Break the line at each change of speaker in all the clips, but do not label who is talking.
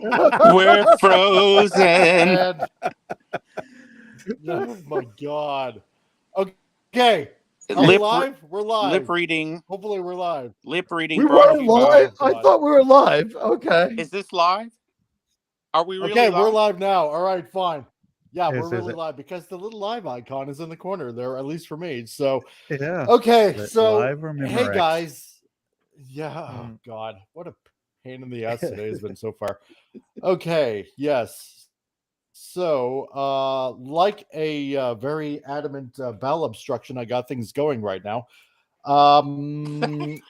We're frozen.
And oh my God. Okay. Are we
Lip
live? We're live.
lip reading.
Hopefully we're live.
Lip reading
We
brought to
weren't
you by.
live.
Oh
I
God.
thought we were live. Okay.
Is this live? Are we really
Okay, we're
live?
live now. All right, fine. Yeah, we're
Is
really
it?
live because the little live icon is in the corner there, at least for me. So,
Yeah.
okay, so
Live or
hey
Memorex?
guys. Yeah, oh
Mm.
God, what a pain in the ass today has been so far. Okay, yes. So, like a very adamant bowel obstruction, I got things going right now. Um,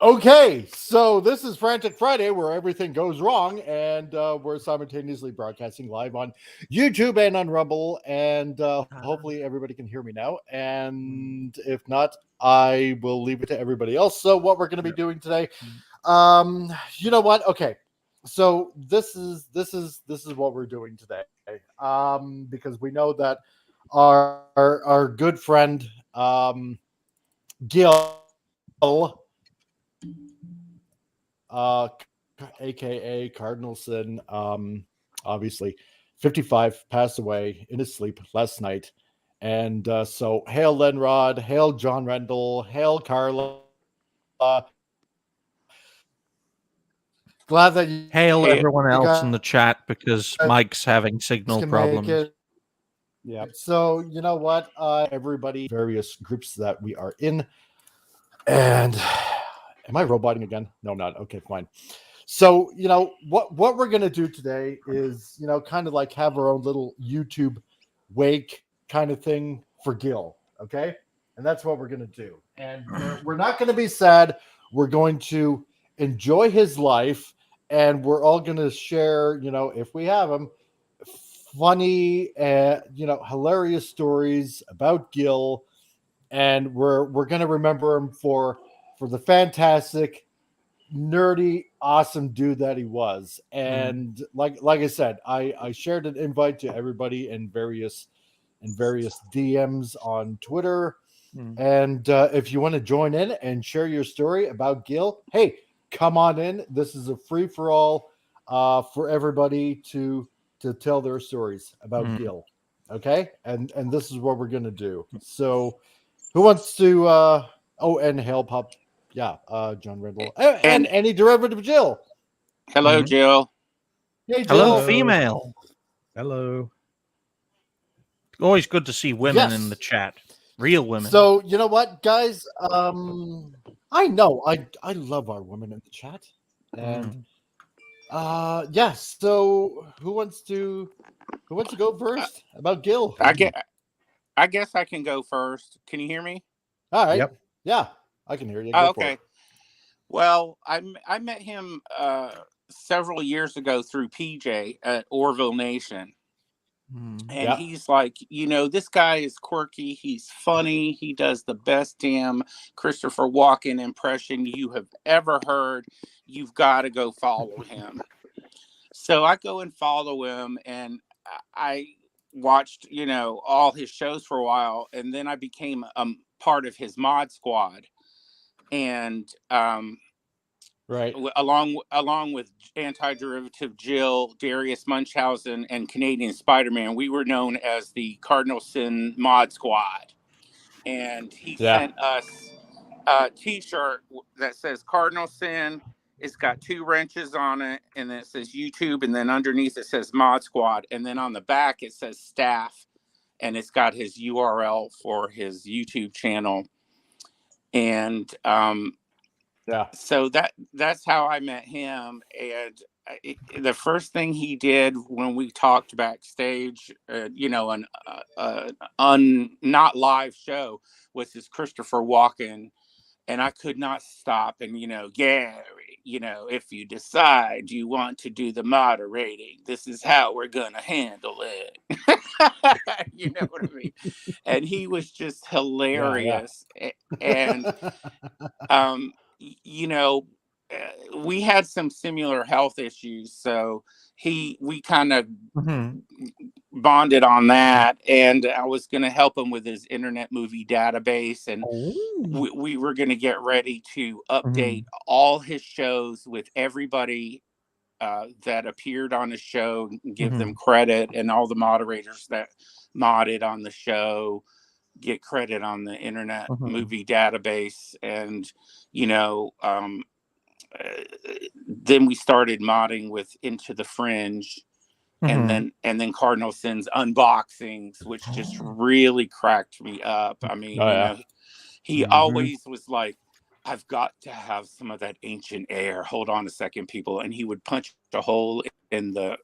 Okay, so this is Frantic Friday, where everything goes wrong, and we're simultaneously broadcasting live on YouTube and on Rumble, and hopefully everybody can hear me now. And if not, I will leave it to everybody else. So, what we're going to be
Yep.
doing today, you know what? Okay, so this is what we're doing today, because we know that our good friend Gil uh, aka Cardinal Sin, obviously 55, passed away in his sleep last night. And so, hail Lenrod, hail John Rendell, hail Carla. Glad that you
Hail
Hey,
everyone else in
guys
the chat because Mike's having signal
can make
problems.
it. Yeah. So, you know what? Everybody, various groups that we are in. And am I roboting again? No, not. Okay, fine. So, what we're gonna do today is, kind of like have our own little YouTube wake kind of thing for Gil. Okay. And that's what we're gonna do. And we're not gonna be sad. We're going to enjoy his life, and we're all gonna share, if we have them, funny hilarious stories about Gil, and we're gonna remember him for the fantastic, nerdy, awesome dude that he was. And like I said, I shared an invite to everybody in various DMs on Twitter.
Mm.
And if you want to join in and share your story about Gil, hey, come on in. This is a free for all for everybody to tell their stories about
Mm.
Gil. Okay, and this is what we're gonna do. So, who wants to? Oh, and hail pop, yeah, John Rendell, and
and
any derivative Jill.
hello,
Mhm.
Jill.
Hey,
Hello,
Jill.
Hello.
female.
Hello.
Always good to see women in the
Yes.
chat. Real women.
So you know what, guys? I know I love our women in the chat, and
Mm.
yes. So who wants to go
Uh,
first about Gil?
I get. I guess I can go first. Can you hear me?
All right.
Yep.
Yeah, I can hear you. Go
Oh,
for it.
okay. Well, I met him several years ago through PJ at Orville Nation.
Mm.
And
Yeah.
he's like, this guy is quirky. He's funny. He does the best damn Christopher Walken impression you have ever heard. You've got to go follow him. So I go and follow him, and I watched, all his shows for a while, and then I became part of his mod squad. And
Right.
along with anti-derivative Jill, Darius Munchausen, and Canadian Spider-Man, we were known as the Cardinal Sin Mod Squad. And he
Yeah.
sent us a T-shirt that says Cardinal Sin. It's got 2 wrenches on it, and then it says YouTube, and then underneath it says Mod Squad, and then on the back it says Staff, and it's got his URL for his YouTube channel. And
Yeah.
so that's how I met him. And the first thing he did when we talked backstage, an not live show, was his Christopher Walken. And I could not stop. And, Gary, if you decide you want to do the moderating, this is how we're going to handle it. You know what I mean? And he was just
Yeah. Yeah.
hilarious. And, um, you know, we had some similar health issues. So we kind of
Mhm.
bonded on that. And I was going to help him with his internet movie database. And
Oh.
we were going to get ready to update
Mhm.
all his shows with everybody that appeared on the show, give them credit, and all the moderators that modded on the show get credit on the Internet Movie Database. And then we started modding with Into the Fringe, and then Cardinal Sin's unboxings, which just really cracked me up. I mean, he always was like, I've got to have some of that ancient air. Hold on a second, people. And he would punch a hole in the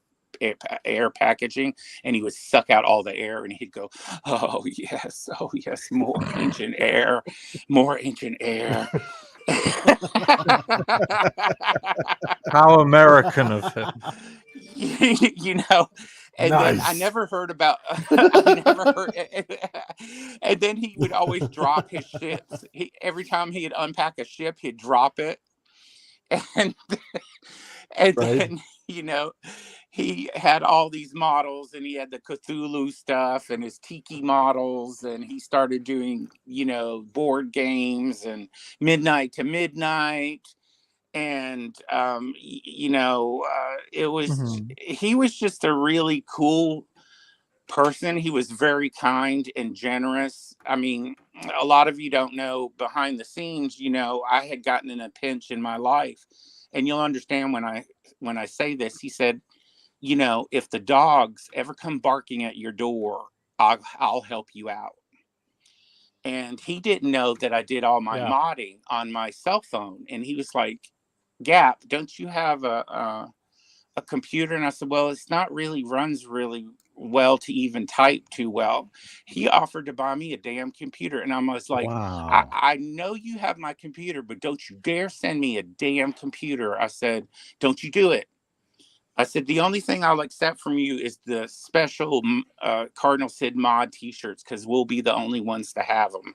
air packaging, and he would suck out all the air, and he'd go, oh yes, more ancient air, more ancient air.
How American of him.
And
Nice.
then I never heard about and then he would always drop his ships. Every time he'd unpack a ship, he'd drop it. And then he had all these models, and he had the Cthulhu stuff and his tiki models, and he started doing board games and Midnight to Midnight. And it was he was just a really cool person. He was very kind and generous. I mean, a lot of you don't know behind the scenes, I had gotten in a pinch in my life, and you'll understand when I say this. He said, if the dogs ever come barking at your door, I'll help you out. And he didn't know that I did all my modding on my cell phone. And he was like, Gap, don't you have a computer? And I said, well, it's not really runs really well to even type too well. He offered to buy me a damn computer. And I was like,
Wow.
I know you have my computer, but don't you dare send me a damn computer. I said, don't you do it. I said, the only thing I'll accept from you is the special Cardinal Sin mod t-shirts, because we'll be the only ones to have them.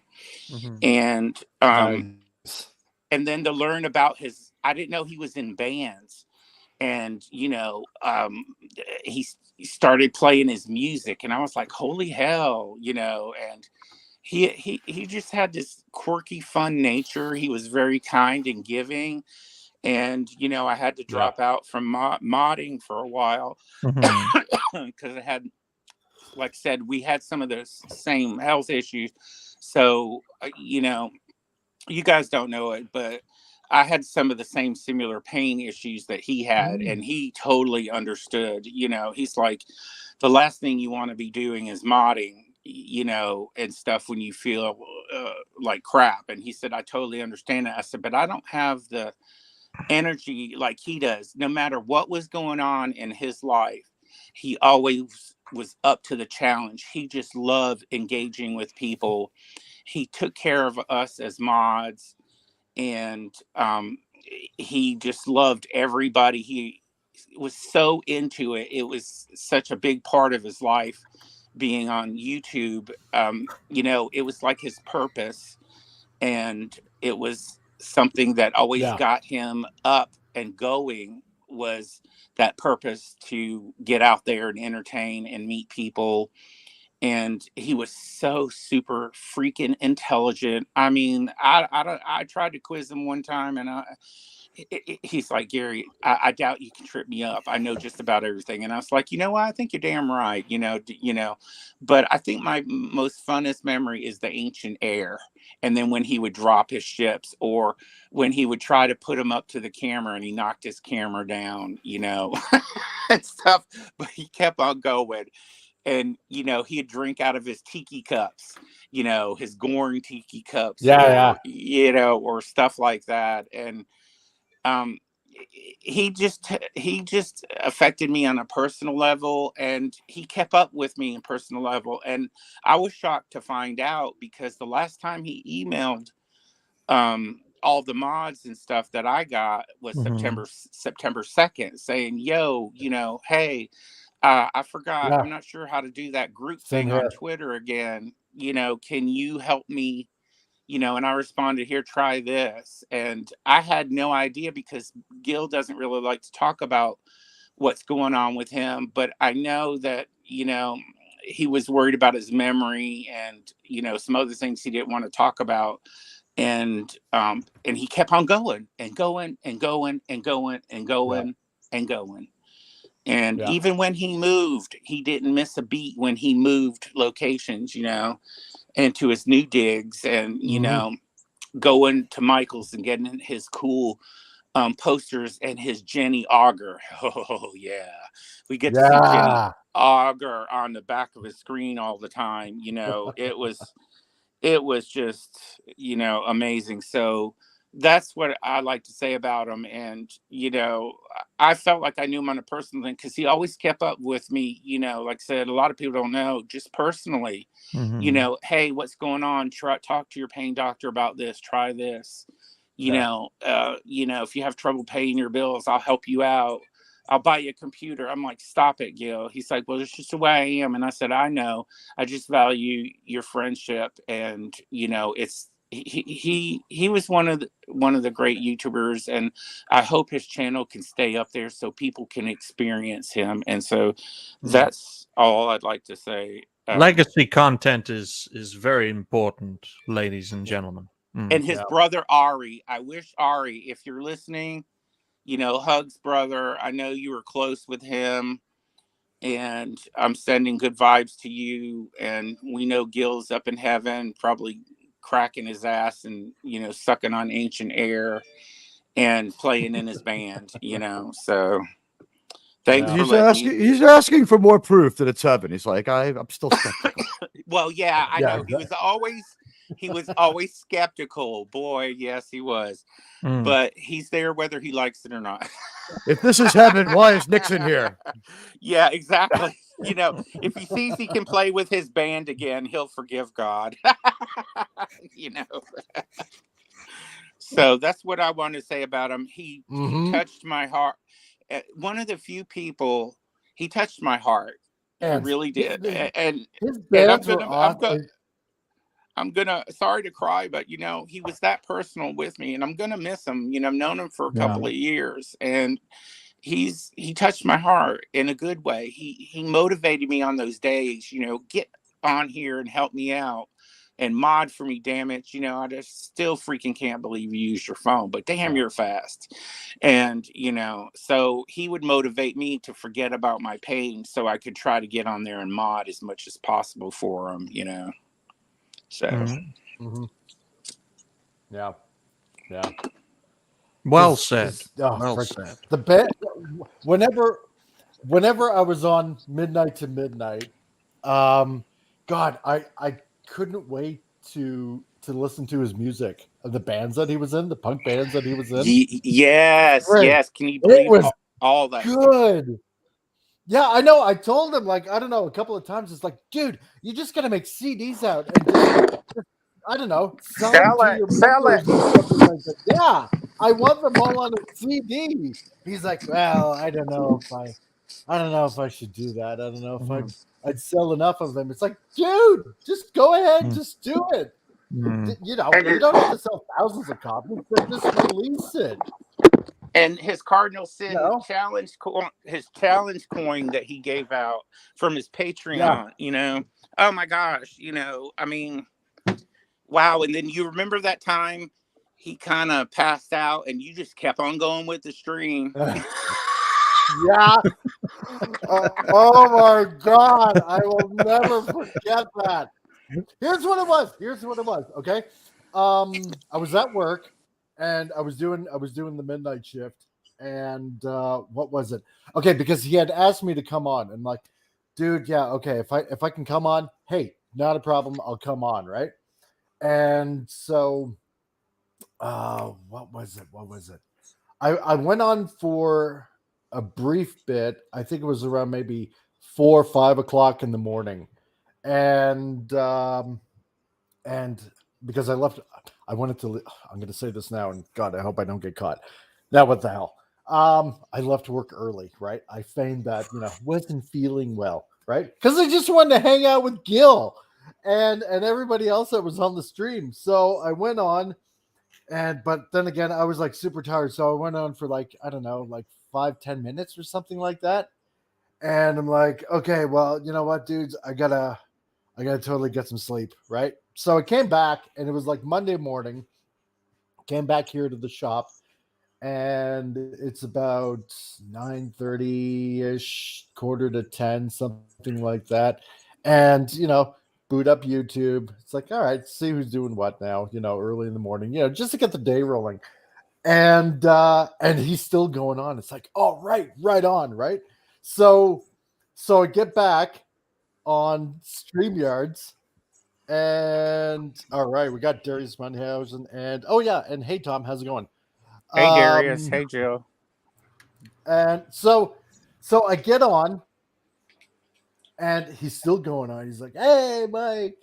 And
Nice.
and then to learn about I didn't know he was in bands. And, he started playing his music, and I was like, holy hell, and he just had this quirky, fun nature. He was very kind and giving. And, I had to drop out from modding for a while because I had, like I said, we had some of the same health issues. So, you guys don't know it, but I had some of the same similar pain issues that he had, and he totally understood. He's like, the last thing you want to be doing is modding, and stuff when you feel like crap. And he said, I totally understand that. I said, but I don't have the energy like he does. No matter what was going on in his life, he always was up to the challenge. He just loved engaging with people. He took care of us as mods, and he just loved everybody. He was so into it. It was such a big part of his life being on YouTube. It was like his purpose, and it was something that always got him up and going, was that purpose to get out there and entertain and meet people. And he was so super freaking intelligent. I mean, I tried to quiz him one time, and he's like, Gary, I doubt you can trip me up. I know just about everything. And I was like, you know what? I think you're damn right. But I think my most funnest memory is the ancient air. And then when he would drop his ships, or when he would try to put him up to the camera and he knocked his camera down, and stuff. But he kept on going. And, he'd drink out of his tiki cups, his Gorn tiki cups, or stuff like that. And he just affected me on a personal level, and he kept up with me on a personal level. And I was shocked to find out, because the last time he emailed all the mods and stuff that I got was September 2nd, saying, yo, hey, I forgot. I'm not sure how to do that group thing on Twitter again. Can you help me? And I responded, here, try this. And I had no idea, because Gil doesn't really like to talk about what's going on with him. But I know that, he was worried about his memory and, some other things he didn't want to talk about. And he kept on going and going and going and going and going. and going. And
Yeah.
even when he moved, he didn't miss a beat when he moved locations, you know, into his new digs and, you know, going to Michael's and getting his cool posters and his Jenny Auger. Oh, yeah. We get to see Jenny Auger on the back of his screen all the time. You know, it was just, you know, amazing. So that's what I like to say about him. And, you know, I felt like I knew him on a personal thing because he always kept up with me. You know, like I said, a lot of people don't know, just personally, you know, hey, what's going on? Talk to your pain doctor about this. Try this. You know, if you have trouble paying your bills, I'll help you out. I'll buy you a computer. I'm like, stop it, Gil. He's like, well, it's just the way I am. And I said, I know. I just value your friendship. And, you know, it's he was one of the great YouTubers, and I hope his channel can stay up there so people can experience him. And so that's all I'd like to say.
Legacy content is very important, ladies and gentlemen.
And his brother Ari, I wish Ari, if you're listening, you know, hugs, brother. I know you were close with him, and I'm sending good vibes to you. And we know Gil's up in heaven, probably cracking his ass and, you know, sucking on ancient air and playing in his band, you know. So thanks for letting me.
He's asking for more proof that it's heaven. He's like, I'm still skeptical.
Well, yeah, I know. He was always skeptical. Boy, yes, he was. But he's there whether he likes it or not.
If this is heaven, why is Nixon here?
Yeah, exactly. You know, if he sees he can play with his band again, he'll forgive God. You know. So that's what I want to say about him. He touched my heart. One of the few people, he touched my heart. He really did. And I'm gonna sorry to cry, but you know, he was that personal with me, and I'm gonna miss him. You know, I've known him for a couple of years, and he touched my heart in a good way. He motivated me on those days, you know, get on here and help me out and mod for me, damn it. You know, I just still freaking can't believe you used your phone, but damn, you're fast. And, you know, so he would motivate me to forget about my pain so I could try to get on there and mod as much as possible for him, you know. So
yeah.
Well said. Well said.
The band, whenever I was on Midnight to Midnight, God, I couldn't wait to listen to his music, the bands that he was in, the punk bands that he was in.
Yes. Can you believe all that
good
stuff?
Yeah, I know. I told him, like, I don't know, a couple of times, it's like, dude, you just gotta make CDs out and just I don't know, sell it. Yeah, I want them all on a CD. He's like, well, I don't know if I should do that. I don't know if I'd sell enough of them. It's like, dude, just go ahead, just do it. You know, you don't have to sell thousands of copies, but just release it.
And his Cardinal Sin challenge coin that he gave out from his Patreon, you know, oh my gosh, you know, I mean, wow. And then you remember that time he kind of passed out and you just kept on going with the stream.
Yeah. Oh my God. I will never forget that. Here's what it was. Okay. I was at work and I was doing the midnight shift. And what was it? Okay, because he had asked me to come on. And like, dude, yeah, okay. If I can come on, hey, not a problem. I'll come on, right? And so what was it? I went on for a brief bit. I think it was around maybe 4 or 5 o'clock in the morning. And because I left, I'm going to say this now, and God, I hope I don't get caught. Now, what the hell? I left work early, right? I feigned that, wasn't feeling well, right? Because I just wanted to hang out with Gil and everybody else that was on the stream. So I went on, but then again, I was like super tired. So I went on for like, I don't know, like 5-10 minutes or something like that. And I'm like, okay, well, you know what, dudes, I gotta totally get some sleep, right? So I came back, and it was like Monday morning. Came back here to the shop, and it's about 9:30-ish, quarter to 10, something like that. And boot up YouTube. It's like, all right, see who's doing what now, early in the morning, just to get the day rolling. And he's still going on. It's like, oh, right on, right? So I get back on StreamYards, and all right, we got Darius Munhausen, and oh yeah, and hey Tom, how's it going?
Hey Darius. Hey Jill.
And so I get on, and he's still going on. He's like, hey Mike,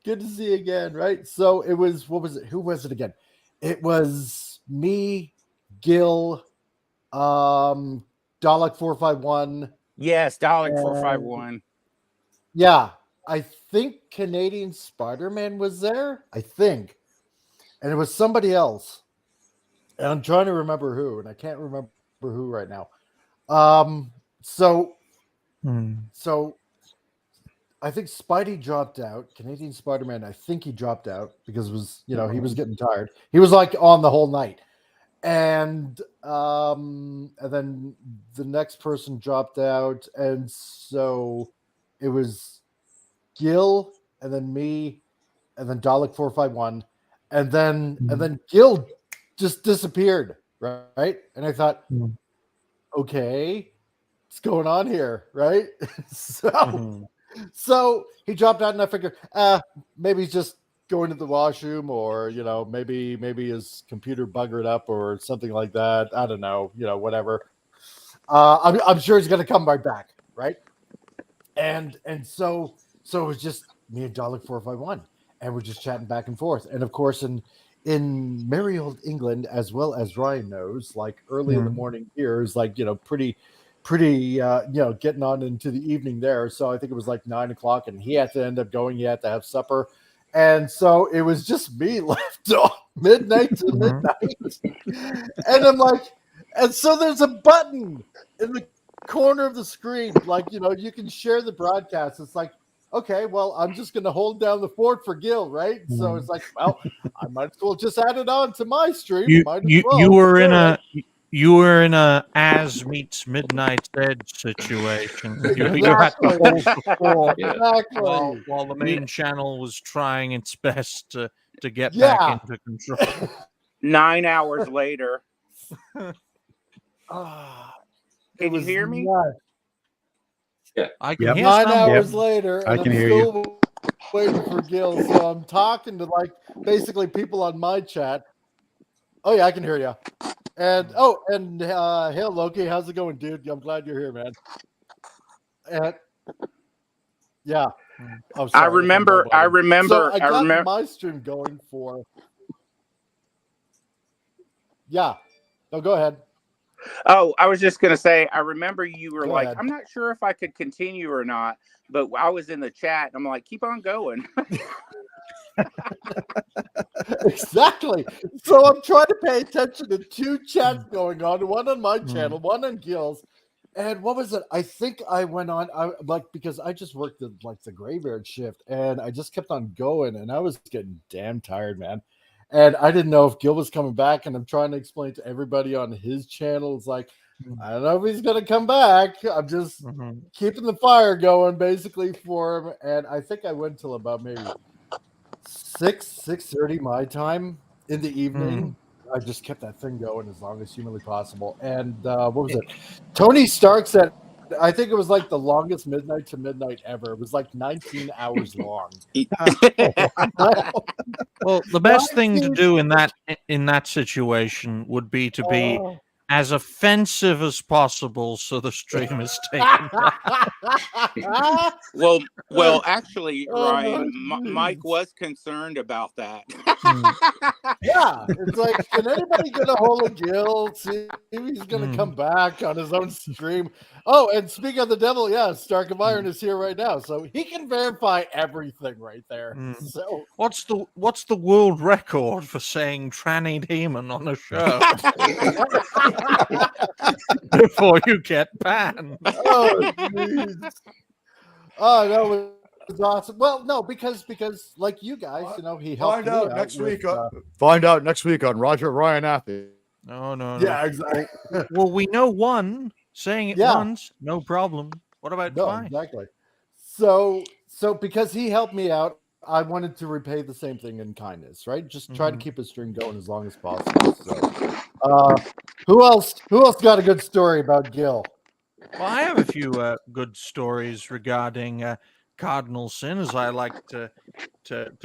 good to see you again, right? So it was, what was it? Who was it again? It was me, Gil, Dalek 451.
Yes, Dalek 451.
Yeah, I think Canadian Spider-Man was there. I think, and it was somebody else, and I'm trying to remember who, and I can't remember who right now. So I think Spidey dropped out. Canadian Spider-Man, I think he dropped out because it was, he was getting tired. He was like on the whole night. And then the next person dropped out, and so it was Gil, and then me, and then Dalek 451, and then Gil just disappeared, right? And I thought, okay, what's going on here, right? So he dropped out, and I figured, maybe he's just going to the washroom, or maybe his computer buggered up or something like that. I don't know, whatever. I'm sure he's gonna come right back, right? And so it was just me and Dalek 451, and we're just chatting back and forth. And of course, in merry old England, as well as Ryan knows, like early in the morning here is like pretty getting on into the evening there. So I think it was like 9 o'clock, and he had to end up going. He had to have supper. And so it was just me left on midnight to midnight. And I'm like, and so there's a button in the corner of the screen. Like, you can share the broadcast. It's like, okay, well, I'm just going to hold down the fort for Gil, right? So it's like, well, I might as well just add it on to my stream.
You were in a as meets midnight edge situation. You had to hold the fort while the main channel was trying its best to get back into control.
9 hours later. Can you hear me?
Yeah,
I can hear
9
some.
hours later, and
I can
I'm
hear
still waiting for Gil. So I'm talking to like basically people on my chat. Oh yeah, I can hear you. And hey Loki, how's it going, dude? I'm glad you're here, man. And yeah, oh, sorry,
I remember.
So I got my stream going for. Yeah, no, go ahead.
Oh, I was just gonna say. I remember you were
Go
like,
ahead.
I'm not sure if I could continue or not, but I was in the chat. And I'm like, keep on going.
Exactly. So I'm trying to pay attention to two chats going on, one on my channel, one on Gil's. And what was it? I think I went on, because I just worked the graveyard shift, and I just kept on going, and I was getting damn tired, man. And I didn't know if Gil was coming back, and I'm trying to explain to everybody on his channel. It's like, I don't know if he's going to come back. I'm just keeping the fire going basically for him. And I think I went till about maybe 6:30 my time in the evening. I just kept that thing going as long as humanly possible. And what was it? Tony Stark said, I think it was like the longest midnight to midnight ever. It was like 19 hours long.
Well, the best thing to do in that situation would be to be as offensive as possible, so the stream is taken down.
Well, actually, Ryan, Mike was concerned about that.
Yeah, it's like, can anybody get a hold of Gil? See if he's going to come back on his own stream. Oh, and speaking of the devil, yeah, Stark of Iron is here right now, so he can verify everything right there. So,
what's the world record for saying tranny demon on a show before you get banned?
Oh, geez. Oh, no, it's awesome. Well, no, because like you guys, he helped
Find out
me
next
out
week.
with,
Find out next week on Roger Ryan Athlete.
No.
Yeah, exactly.
Well, we know one. Saying it
Yeah.
once, no problem. What about
No,
twice?
exactly. So because he helped me out, I wanted to repay the same thing in kindness, right? Just try to keep his stream going as long as possible. So, who else? Who else got a good story about Gil?
Well, I have a few good stories regarding Cardinal Sin, as I like to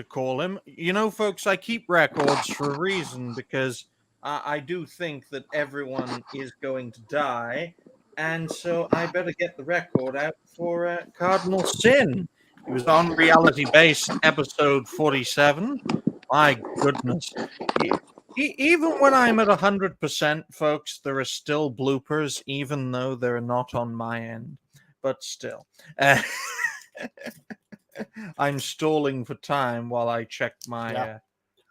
call him. You know, folks, I keep records for a reason because I do think that everyone is going to die, and so I better get the record out for Cardinal Sin. He was on Reality Based episode 47. My goodness. Even when I'm at 100%, folks, there are still bloopers, even though they're not on my end. But still. I'm stalling for time while I check my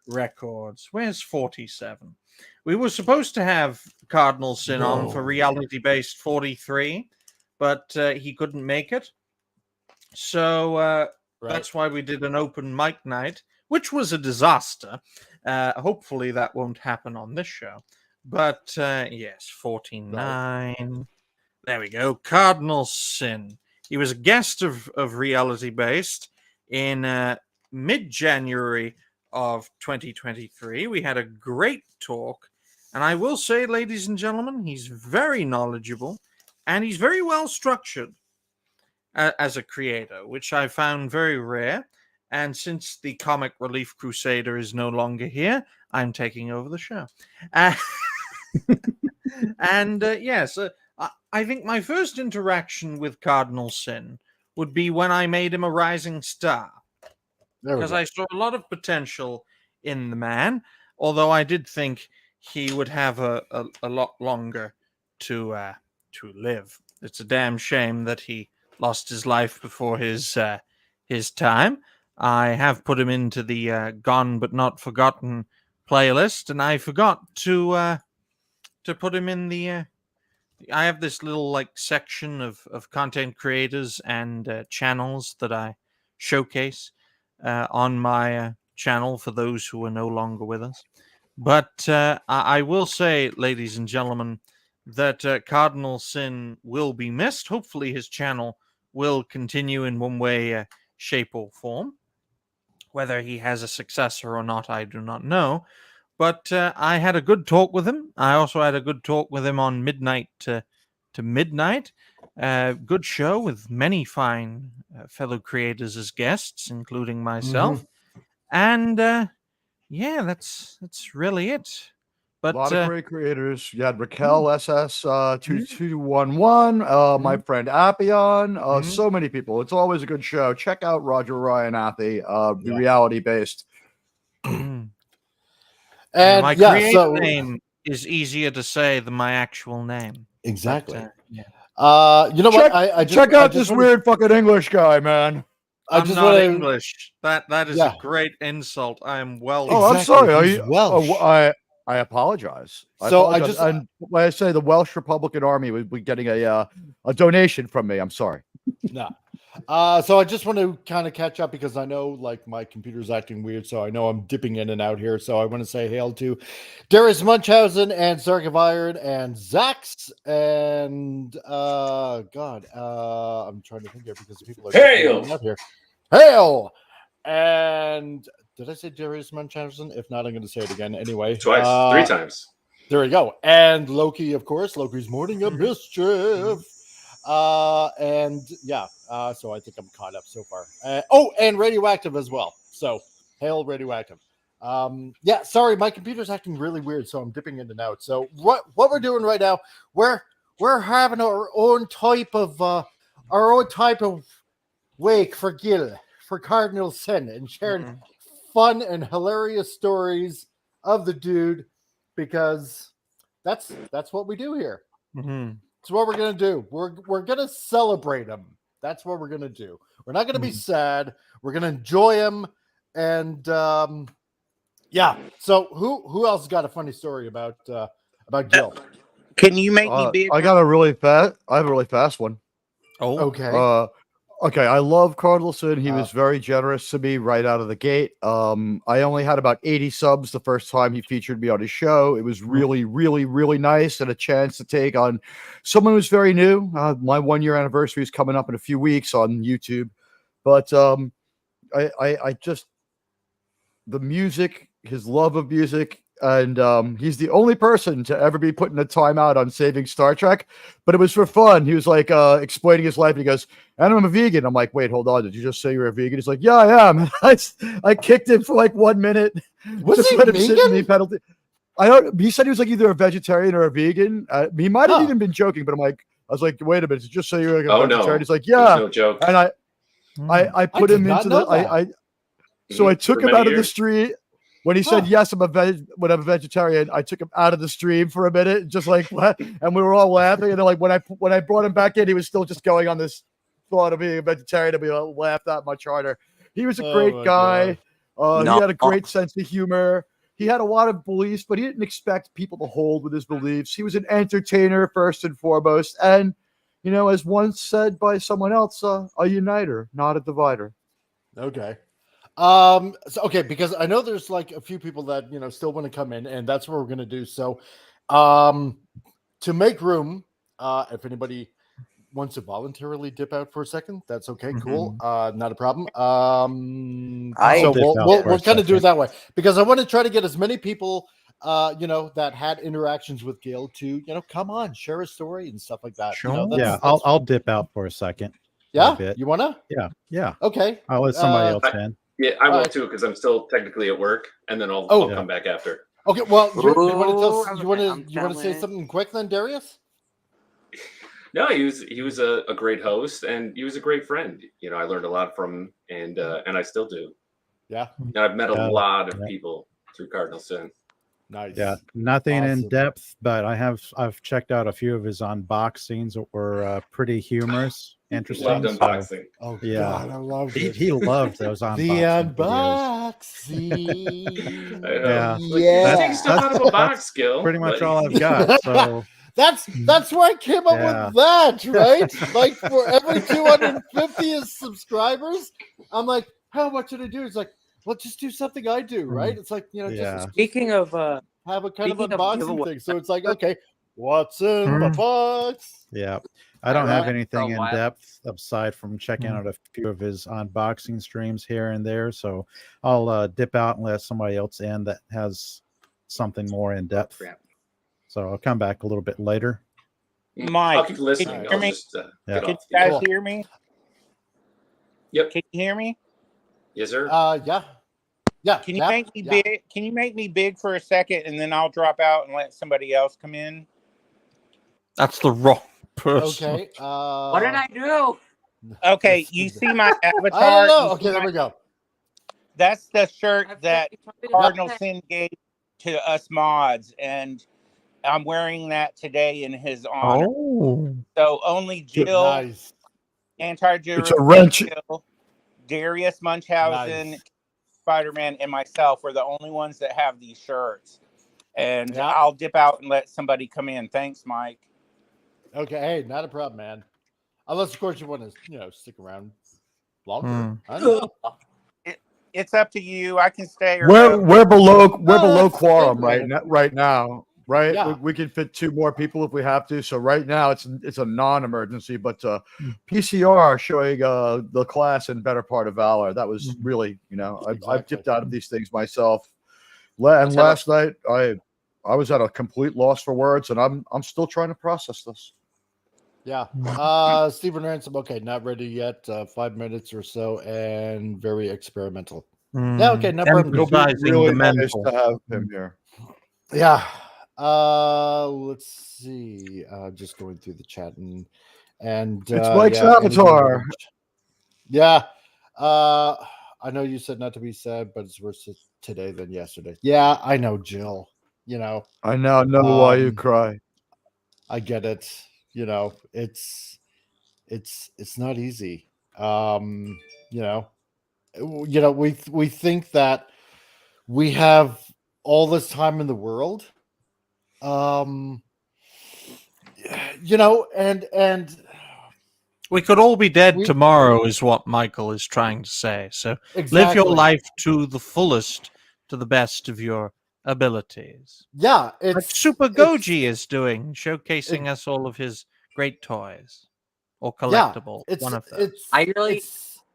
records. Where's 47? We were supposed to have Cardinal Sin on for Reality Based 43, but he couldn't make it. So that's why we did an open mic night, which was a disaster. Hopefully that won't happen on this show. But yes, 49. There we go. Cardinal Sin. He was a guest of Reality Based in mid-January of 2023. We had a great talk. And I will say, ladies and gentlemen, he's very knowledgeable and he's very well structured as a creator, which I found very rare. And since the Comic Relief Crusader is no longer here, I'm taking over the show. And yes, I think my first interaction with Cardinal Sin would be when I made him a rising star, because I saw a lot of potential in the man, although I did think he would have a lot longer to live. It's a damn shame that he lost his life before his time. I have put him into the Gone But Not Forgotten playlist, and I forgot to put him in the. I have this little section of content creators and channels that I showcase on my channel for those who are no longer with us. But I will say, ladies and gentlemen, that Cardinal Sin will be missed. Hopefully his channel will continue in one way, shape, or form. Whether he has a successor or not, I do not know. But I had a good talk with him. I also had a good talk with him on Midnight to Midnight. Good show with many fine fellow creators as guests, including myself. And yeah, that's really it. But
a lot of great creators. You had Raquel SS 2211, my friend Appion, so many people. It's always a good show. Check out Roger Ryan Appy, the Reality Based.
And
my creator name is easier to say than my actual name.
Exactly.
But,
you know what? I just
check out this weird fucking English guy, man.
I'm not English. That is a great insult. I am Welsh.
Oh, I'm sorry. Are you
Welsh?
I apologize.
And
when I say the Welsh Republican Army would be getting a donation from me, I'm sorry.
No. So I just want to kind of catch up because I know my computer's acting weird, so I know I'm dipping in and out here. So I want to say hail to Darius Munchausen and Zark of Iron and Zax and I'm trying to think here because people are
hail
out here. Hail! And did I say Darius Munchausen? If not, I'm going to say it again anyway.
Twice, 3 times.
There we go. And Loki, of course. Loki's Morning of Mischief. And yeah, so I think I'm caught up so far. And Radioactive as well. So hail Radioactive. Yeah, sorry, my computer's acting really weird, so I'm dipping in and out. So what we're doing right now, we're having our own type of wake for Gil, for Cardinal Sin, and sharing fun and hilarious stories of the dude, because that's what we do here. That's what we're gonna do. We're gonna celebrate him. That's what we're gonna do. We're not gonna be sad. We're gonna enjoy him. And yeah. So who else got a funny story about Gil?
Can you make me bigger?
I have a really fast one.
Okay.
Okay, I love Cardinal Sin. He was very generous to me right out of the gate. I only had about 80 subs the first time he featured me on his show. It was really, really, really nice and a chance to take on someone who's very new. My 1-year anniversary is coming up in a few weeks on YouTube. But I just, the music, his love of music, and he's the only person to ever be put in a timeout on Saving Star Trek, but it was for fun. He was like explaining his life, and he goes, "And I'm a vegan." I'm like, "Wait, hold on, did you just say you're a vegan?" He's like, "Yeah, I am." I kicked him for like 1 minute.
Was
just
he
let him sit in
vegan?
the penalty. I don't. He said he was like either a vegetarian or a vegan. He might have even been joking, but I was like, "Wait a minute, just say you're like a vegetarian."
No.
He's like,
There's
"Yeah,"
no joke.
and I put him into the so I took him out of the street. When he said, yes, I'm a vegetarian, I took him out of the stream for a minute, just like what? And we were all laughing. And then like when I brought him back in, he was still just going on this thought of being a vegetarian, and we all laughed that much harder. He was a great guy. He had a great sense of humor. He had a lot of beliefs, but he didn't expect people to hold with his beliefs. He was an entertainer first and foremost. And, you know, as once said by someone else, a uniter, not a divider.
Okay. So okay, because I know there's like a few people that still want to come in, and that's what we're gonna do. So to make room, if anybody wants to voluntarily dip out for a second, that's okay, cool. Not a problem. So we'll kind of do it that way, because I want to try to get as many people that had interactions with Gil to come on, share a story and stuff like that.
Sure.
I'll dip out for a second.
Yeah, you wanna?
Yeah.
Okay.
I'll let somebody else in.
Yeah, I will too, because I'm still technically at work, and then I'll come back after.
Okay, well, you want to say something quick then, Darius?
No, he was a great host, and he was a great friend. You know, I learned a lot from him, and I still do.
Yeah,
and I've met a lot of people through Cardinal Sin.
Nice.
Yeah, nothing in depth, but I've checked out a few of his unboxings that were pretty humorous. Interesting.
Loved unboxing.
Oh yeah, God, I loved it.
He loved those unboxing.
The unboxing.
This thing's still out of a box, Gil.
Pretty much all I've got. So
that's where I came up with that, right? Like for every 250 subscribers, I'm like, how much should I do? It's like, well, just do something I do, right? It's like just
speaking of
have a kind of unboxing thing. So it's like, okay, what's in the box?
Yeah. I don't have anything in depth aside from checking out a few of his unboxing streams here and there. So I'll dip out and let somebody else in that has something more in depth. So I'll come back a little bit later.
Mike,
I'll keep listening.
Can you
Can
you guys hear me?
Yep.
Can you hear me?
Yes, sir.
Yeah.
Can you make me big? Can you make me big for a second, and then I'll drop out and let somebody else come in?
That's the wrong person.
Okay.
What did I do?
Okay, you see my avatar?
I don't know. Okay, there we go.
That's the shirt that Cardinal Sin gave to us mods, and I'm wearing that today in his honor.
Oh.
So only Jill,
Nice.
It's a wrench.
Darius Munchausen, Spider-Man, and myself are the only ones that have these shirts. And I'll dip out and let somebody come in. Thanks, Mike.
Okay, hey, not a problem, man. Unless, of course, you want to, stick around longer. I don't know.
It's up to you. I can stay. Or
We're below quorum right now. Right,
Yeah.
we can fit 2 more people if we have to. So right now it's a non-emergency, but PCR showing the class in Better Part of Valor. That was really, I've dipped out of these things myself. And last night I was at a complete loss for words, and I'm still trying to process this.
Yeah. Stephen Ransom. Okay, not ready yet. 5 minutes or so, and very experimental. Yeah. Okay. No problem.
It'll be really nice to have him here.
Yeah. Let's see. Just going through the chat and
it's Mike's avatar.
Yeah. I know you said not to be sad, but it's worse today than yesterday. Yeah, I know, Jill.
I now know why you cry.
I get it. It's not easy. We think that we have all this time in the world. And
We could all be dead
We-
tomorrow, is what Michael is trying to say. So live your
Exactly.
life to the fullest, to the best of your abilities.
Yeah,
Like
it's
Super Goji is doing, showcasing
it-
us all of his great toys or
yeah,
collectible. One of them.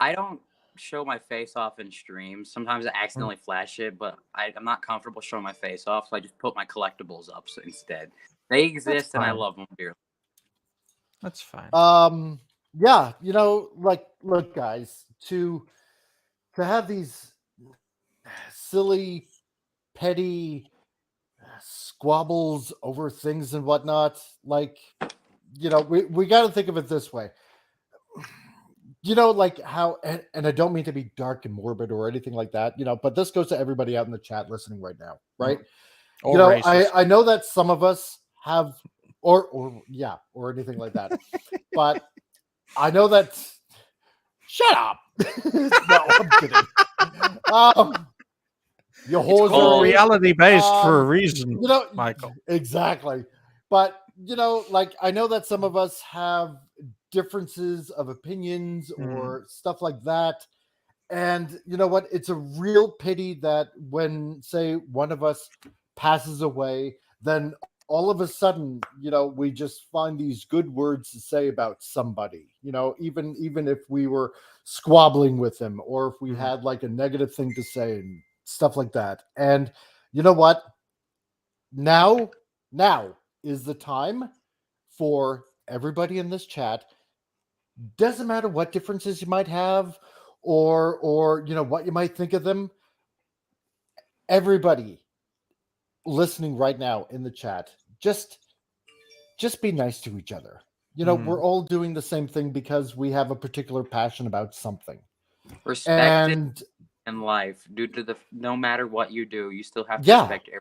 I don't show my face off in streams. Sometimes I accidentally flash it, but I'm not comfortable showing my face off, so I just put my collectibles up instead. They exist, and I love them dearly.
That's fine.
Yeah, like, look, guys, to have these silly, petty squabbles over things and whatnot, like, we got to think of it this way. Like how, and I don't mean to be dark and morbid or anything like that, but this goes to everybody out in the chat listening right now, right?
Or
I know that some of us have, or anything like that, but I know that. Shut up! No, I'm kidding. Your
It's called reality based for a reason, Michael.
Exactly, but like, I know that some of us have differences of opinions or stuff like that, and you know what? It's a real pity that when, say, one of us passes away, then all of a sudden, we just find these good words to say about somebody, even if we were squabbling with them, or if we had like a negative thing to say and stuff like that. And you know what? Now is the time for everybody in this chat. Doesn't matter what differences you might have, or what you might think of them. Everybody listening right now in the chat, just be nice to each other. We're all doing the same thing because we have a particular passion about something.
Respect in life, due to no matter what you do, you still have to respect everyone.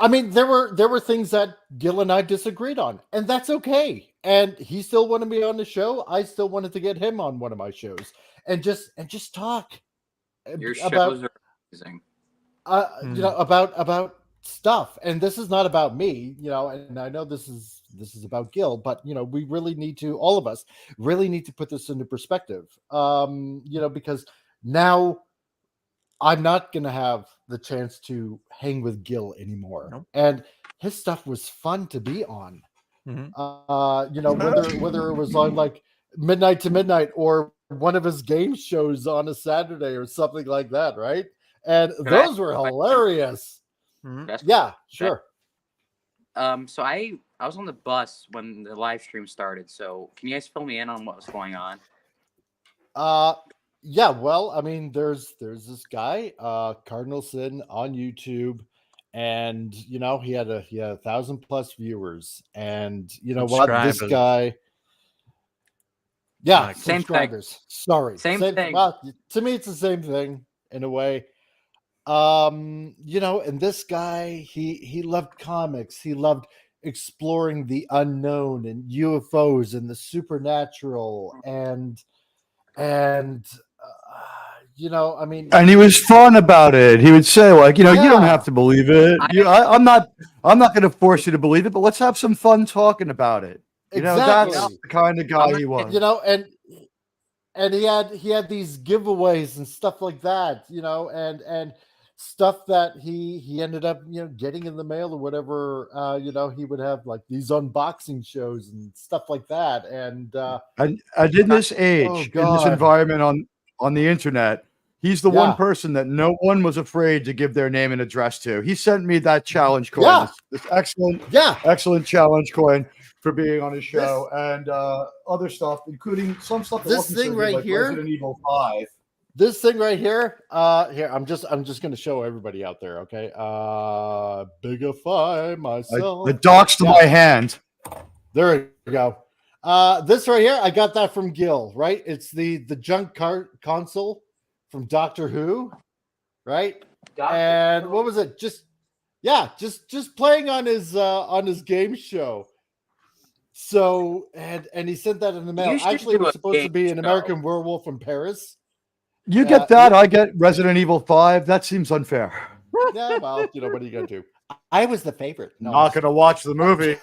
I mean, there were things that Gil and I disagreed on, and that's okay. And he still wanted me on the show. I still wanted to get him on one of my shows and just talk.
Your shows are amazing.
About stuff, and this is not about me, and I know this is about Gil, but we really need to, all of us really need to put this into perspective, because now I'm not gonna have the chance to hang with Gil anymore. And his stuff was fun to be on. Whether it was on like Midnight to Midnight or one of his game shows on a Saturday or something like that, right? And those were hilarious. Yeah, sure.
So I was on the bus when the live stream started. So can you guys fill me in on what was going on?
Yeah. Well, I mean, there's this guy, Cardinal Sin on YouTube, and he had 1,000+ viewers, and what, this guy. Yeah, subscribers. Sorry,
same thing.
Well, to me, it's the same thing in a way. And this guy, he loved comics. He loved exploring the unknown and UFOs and the supernatural, and I mean,
and he was fun about it. He would say, like, you don't have to believe it. I'm not going to force you to believe it, but let's have some fun talking about it.
Exactly.
That's the kind of guy he was.
And he had these giveaways and stuff like that, and stuff that he ended up getting in the mail or whatever. He would have like these unboxing shows and stuff like that. And
in this age, in this environment on the internet, he's the one person that no one was afraid to give their name and address to. He sent me that challenge coin, this excellent challenge coin for being on his show, and other stuff, including some stuff.
This thing right
like
here,
Resident Evil 5.
This thing right here, here, I'm just going to show everybody out there, okay? Bigify myself.
The docks to my hand.
There you go. This right here, I got that from Gil, right? It's the junk console from Doctor Who, right? And what was it? Just playing on his game show. So and he sent that in the mail. Actually, it was supposed to be an American Werewolf in Paris.
You get that, I get Resident Evil 5. That seems unfair.
Yeah, well, what are you gonna do? I was the favorite.
Not gonna watch the movie.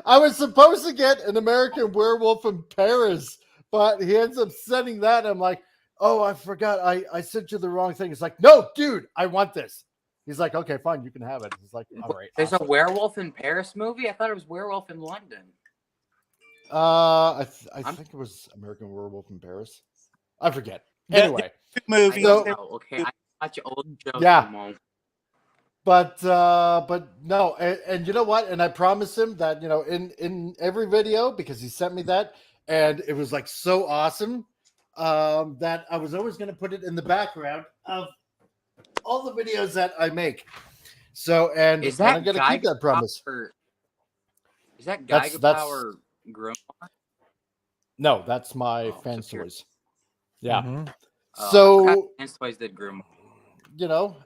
I was supposed to get an American Werewolf in Paris, but he ends up sending that. I'm like, oh, I forgot. I sent you the wrong thing. It's like, no, dude, I want this. He's like, okay, fine, you can have it. He's like, all right.
There's
awesome.
a Werewolf in Paris movie? I thought it was Werewolf in London.
I think it was American Werewolf in Paris. I forget.
The
Anyway,
movie.
Okay, I watch old shows.
Yeah. But no, and you know what? And I promised him that, you know, in every video, because he sent me that, and it was like so awesome, that I was always going to put it in the background of all the videos that I make. So, and
Is that
I'm going to keep that promise.
Is that Geiger Power Grimoire?
No, that's my fan stories. Yeah.
Mm-hmm.
So
fan stories did Grimoire.
You know.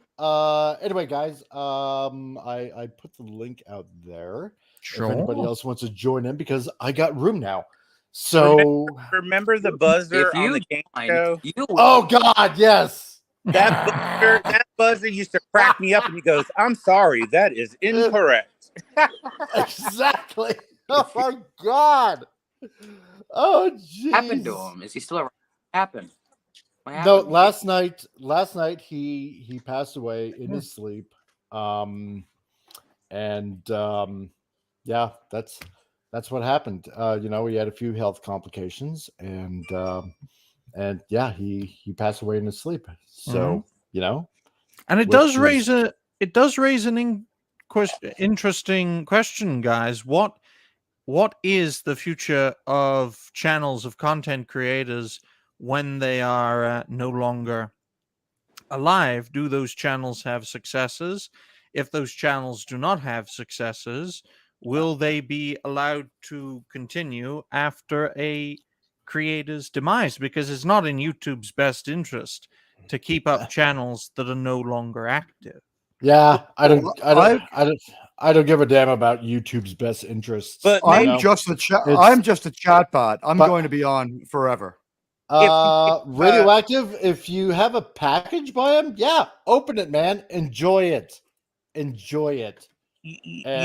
Anyway, guys, I put the link out there.
Sure.
If anybody else wants to join in, because I got room now. So
remember the buzzer on the game show?
Oh God, yes.
That buzzer used to crack me up, and he goes, "I'm sorry, that is incorrect."
Exactly. Oh my God. Oh geez.
What happened to him? Is he still around? What happened?
No, last night he passed away in his sleep. Yeah, that's what happened. You know, he had a few health complications, and yeah, he passed away in his sleep. So, you know,
and it does raise an interesting question, guys. What is the future of channels of content creators when they are no longer alive? Do those channels have successors? If those channels do not have successors, will they be allowed to continue after a creator's demise? Because it's not in YouTube's best interest to keep up channels that are no longer active.
Yeah, I don't give a damn about YouTube's best interests.
But I'm just a chat bot. I'm going to be on forever.
Radioactive, if you have a package by him, yeah, open it, man. Enjoy it.
You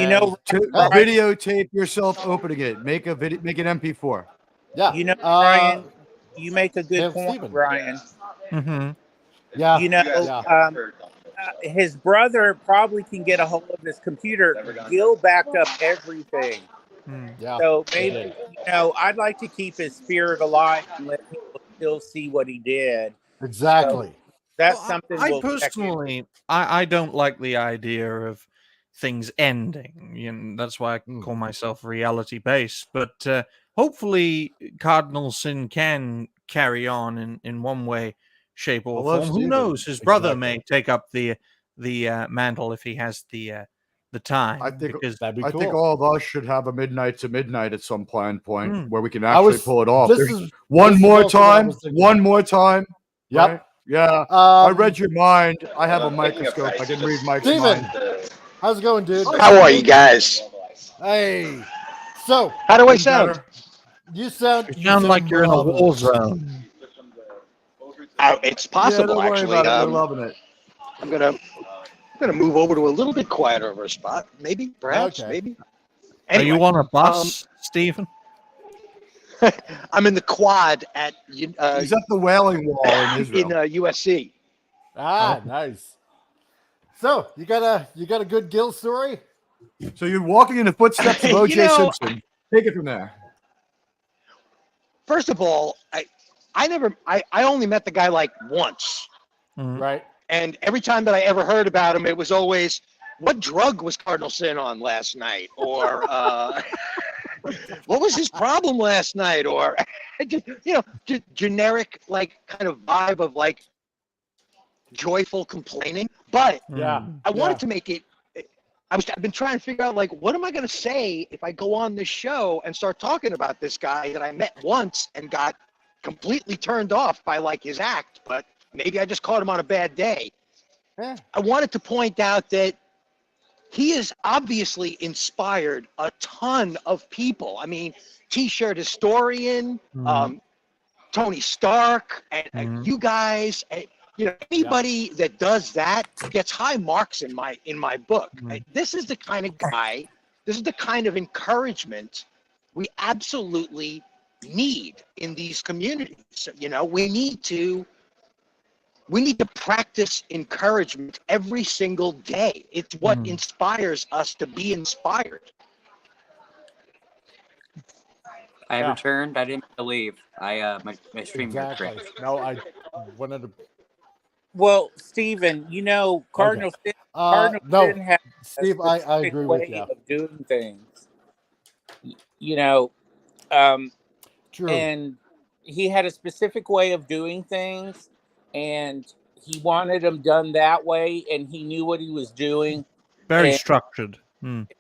know, videotape yourself opening it. Make a video, make an MP4.
Yeah,
you know, Brian, you make a good point, Steven. Brian.
Mm-hmm.
Yeah,
you know, his brother probably can get a hold of his computer. Gil backed up everything.
Yeah.
So maybe, you know, I'd like to keep his spirit alive and let people still see what he did.
Exactly.
So that's something.
I personally, I don't like the idea of things ending. You know, that's why I call myself reality based. But hopefully, Cardinal Sin can carry on in one way, shape, or form. Who knows? His brother may take up the mantle if he has the time.
I think
that'd be cool.
I think all of us should have a midnight to midnight at some point where we can actually pull it off. One more time.
Yep.
Right? Yeah. I read your mind. I have a microscope. I can read Mike's
Steven,
mind.
how's it going, dude?
How are you guys?
Hey. So,
how do I sound?
You sound
like you're in a war zone.
It's possible, actually.
We're loving it.
I'm gonna move over to a little bit quieter of a spot. Maybe, perhaps, maybe. Anyway,
are you on a bus, Stephen?
I'm in the quad at.
He's at the Wailing Wall in Israel.
In USC.
Ah, nice. So you got a good Gil story?
So you're walking in the footsteps of O.J. Simpson. Take it from there.
First of all, I only met the guy like once.
Right.
And every time that I ever heard about him, it was always, what drug was Cardinal Sin on last night? Or what was his problem last night? Or, just, you know, just generic, like, kind of vibe of, like, joyful complaining. But I wanted to make it, I've been trying to figure out, like, what am I going to say if I go on this show and start talking about this guy that I met once and got completely turned off by, like, his act, but maybe I just caught him on a bad day.
Yeah.
I wanted to point out that he has obviously inspired a ton of people. I mean, T-shirt historian, Tony Stark, and you guys, and, you know, anybody that does that gets high marks in my book. This is the kind of guy This is the kind of encouragement we absolutely need in these communities. You know, we need to practice encouragement every single day. It's what inspires us to be inspired.
I returned. I didn't leave. My stream got
Exactly.
crashed.
No, I wanted to.
Well, Stephen, you know, Cardinal Sin
No,
has
Steve,
a
I
specific
agree with
way
you.
of doing things. You know,
True.
and he had a specific way of doing things, and he wanted them done that way, and he knew what he was doing.
Very
And
structured.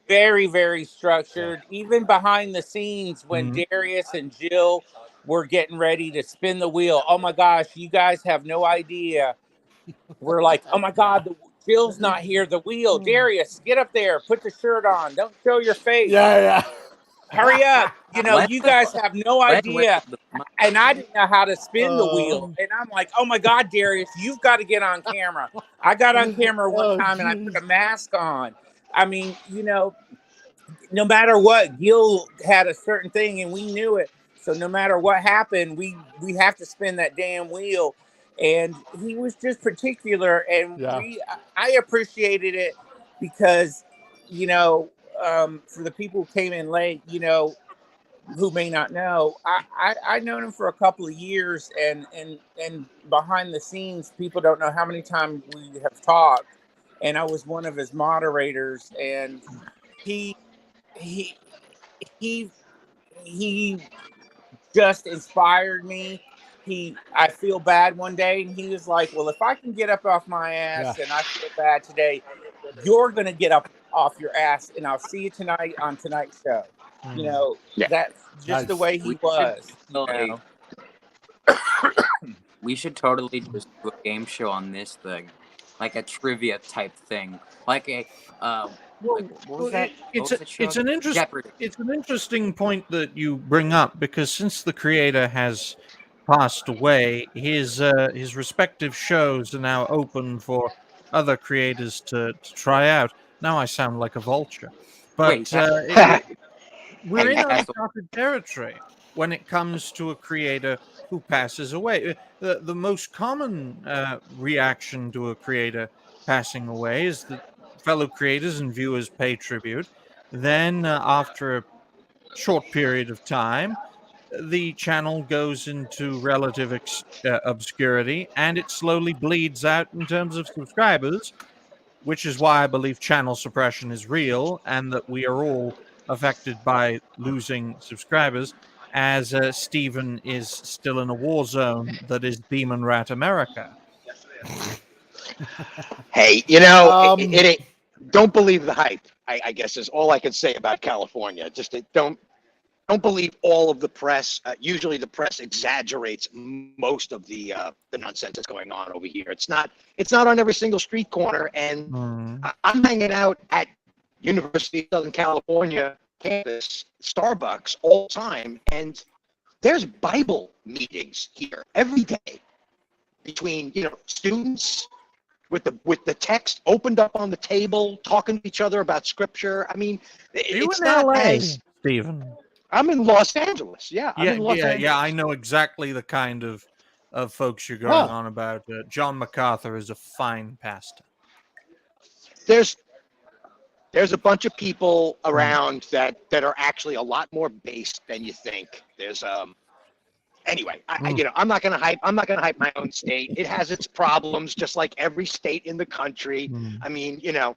very, very structured. Even behind the scenes, when Darius and Jill were getting ready to spin the wheel, oh my gosh, you guys have no idea. We're like, oh my God, Jill's not here. The wheel, Darius, get up there, put the shirt on, don't show your face.
Yeah.
Hurry up. You know, you guys have no idea. And I didn't know how to spin the wheel. And I'm like, oh my God, Darius, you've got to get on camera. I got on camera one time and I put a mask on. I mean, you know, no matter what, Gil had a certain thing and we knew it. So no matter what happened, we have to spin that damn wheel. And he was just particular, and I appreciated it because, you know, for the people who came in late, you know, who may not know, I known him for a couple of years, and behind the scenes, people don't know how many times we have talked, and I was one of his moderators, and he just inspired me. I feel bad one day, and he was like, well, if I can get up off my ass and I feel bad today, you're going to get up off your ass, and I'll see you tonight on tonight's show. You know, that's just the way he was. You know?
We should totally just do a game show on this thing, like a trivia type thing, like a
It's an interesting point that you bring up, because since the creator has passed away, his respective shows are now open for other creators to try out. Now I sound like a vulture, but we're in uncharted territory when it comes to a creator who passes away. The most common reaction to a creator passing away is that fellow creators and viewers pay tribute. Then, after a short period of time, the channel goes into relative obscurity, and it slowly bleeds out in terms of subscribers, which is why I believe channel suppression is real, and that we are all affected by losing subscribers, as Stephen is still in a war zone that is Demon Rat America.
Hey, you know, don't believe the hype, I guess is all I can say about California. Just don't believe all of the press. Usually the press exaggerates most of the nonsense that's going on over here. It's not on every single street corner. And I'm hanging out at University of Southern California campus, Starbucks, all the time. And there's Bible meetings here every day between, you know, students with the text opened up on the table, talking to each other about scripture. I mean, it's not
LA, Stephen.
I'm in Los Angeles. Yeah, I'm in Los Angeles.
Yeah. I know exactly the kind of folks you're going on about. John MacArthur is a fine pastor.
There's a bunch of people around that are actually a lot more based than you think. There's anyway, you know, I'm not gonna hype my own state. It has its problems, just like every state in the country. I mean, you know,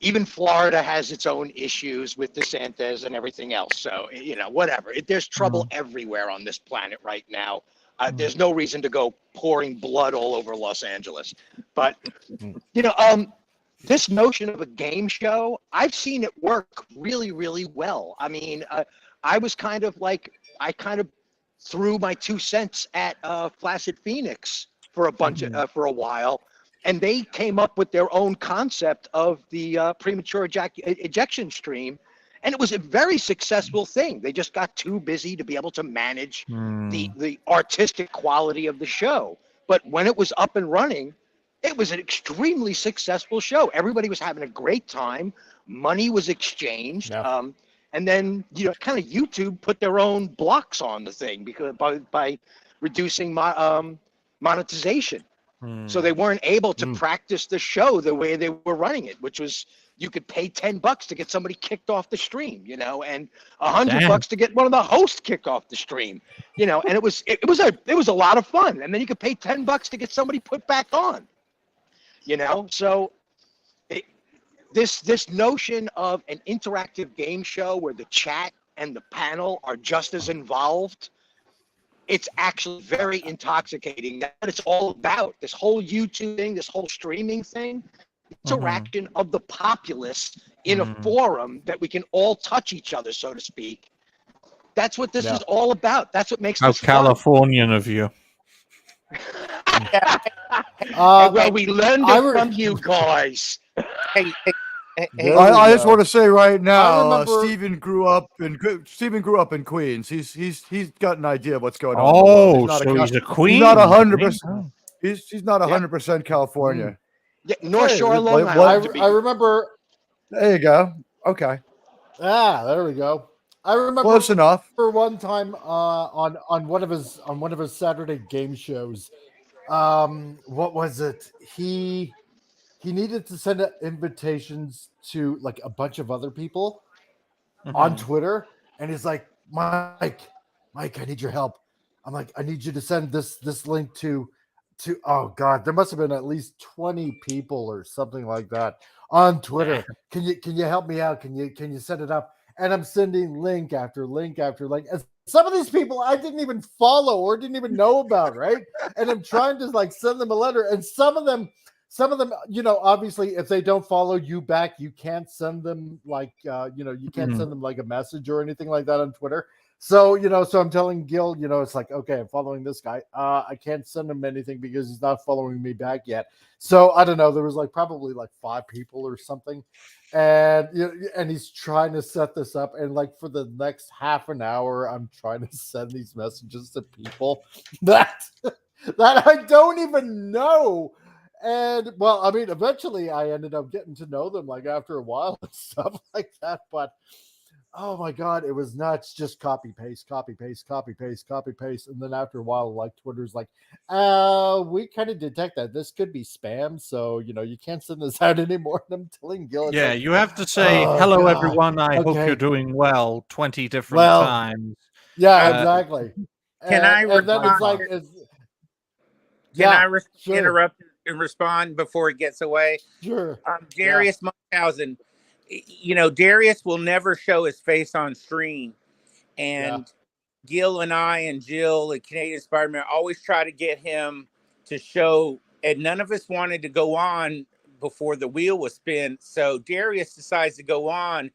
even Florida has its own issues with DeSantis and everything else. So, you know, whatever. There's trouble everywhere on this planet right now. There's no reason to go pouring blood all over Los Angeles. But, you know, this notion of a game show, I've seen it work really, really well. I mean, I kind of threw my 2 cents at Flaccid Phoenix for a while. And they came up with their own concept of the premature ejection stream. And it was a very successful thing. They just got too busy to be able to manage the artistic quality of the show. But when it was up and running, It was an extremely successful show. Everybody was having a great time. Money was exchanged.
Yeah.
And then, kind of YouTube put their own blocks on the thing because by reducing monetization. So they weren't able to practice the show the way they were running it, which was you could pay $10 to get somebody kicked off the stream, and $100 to get one of the hosts kicked off the stream, and it was a lot of fun. And then you could pay $10 to get somebody put back on, So this notion of an interactive game show where the chat and the panel are just as involved, it's actually very intoxicating. That's what it's all about. This whole YouTube thing, this whole streaming thing, interaction of the populace in a forum that we can all touch each other, so to speak. That's what this is all about. That's what makes
How
this
Californian of you.
Well, we learned it from you guys.
Hey,
I just want to say right now,
remember-
Stephen grew up in Queens. He's got an idea of what's going on.
Oh, so he's a queen.
He's not 100%. He's not 100% California.
Yeah, North Shore, Long
what-
Island.
I remember.
There you go. Okay,
There we go. I remember
close enough.
for one time on one of his Saturday game shows. What was it? He needed to send invitations to like a bunch of other people on Twitter, and he's like, Mike, I need your help. I'm like, I need you to send this link to oh god, there must have been at least 20 people or something like that on Twitter. Can you help me out? Can you set it up? And I'm sending link after link after link. And some of these people I didn't even follow or didn't even know about, right? And I'm trying to like send them a letter, and some of them, obviously, if they don't follow you back, you can't send them like, you can't send them like a message or anything like that on Twitter. So, so I'm telling Gil, it's like, okay, I'm following this guy. I can't send him anything because he's not following me back yet. So I don't know. There was like probably like 5 people or something. And, and he's trying to set this up. And like for the next half an hour, I'm trying to send these messages to people that I don't even know. And well, I mean, eventually I ended up getting to know them like after a while and stuff like that. But oh my God, it was nuts. Just copy, paste. And then after a while, like Twitter's like, we kind of detect that this could be spam. So, you can't send this out anymore. And I'm telling Gil.
Yeah,
like,
you have to say, hello, everyone. I hope you're doing well 20 different times.
Yeah, exactly.
Can I
and then it's like,
interrupt and respond before it gets away?
Sure.
Darius Munchausen, Darius will never show his face on stream. And Gil and I and Jill and Canadian Spider-Man always try to get him to show, and none of us wanted to go on before the wheel was spin. So Darius decides to go on,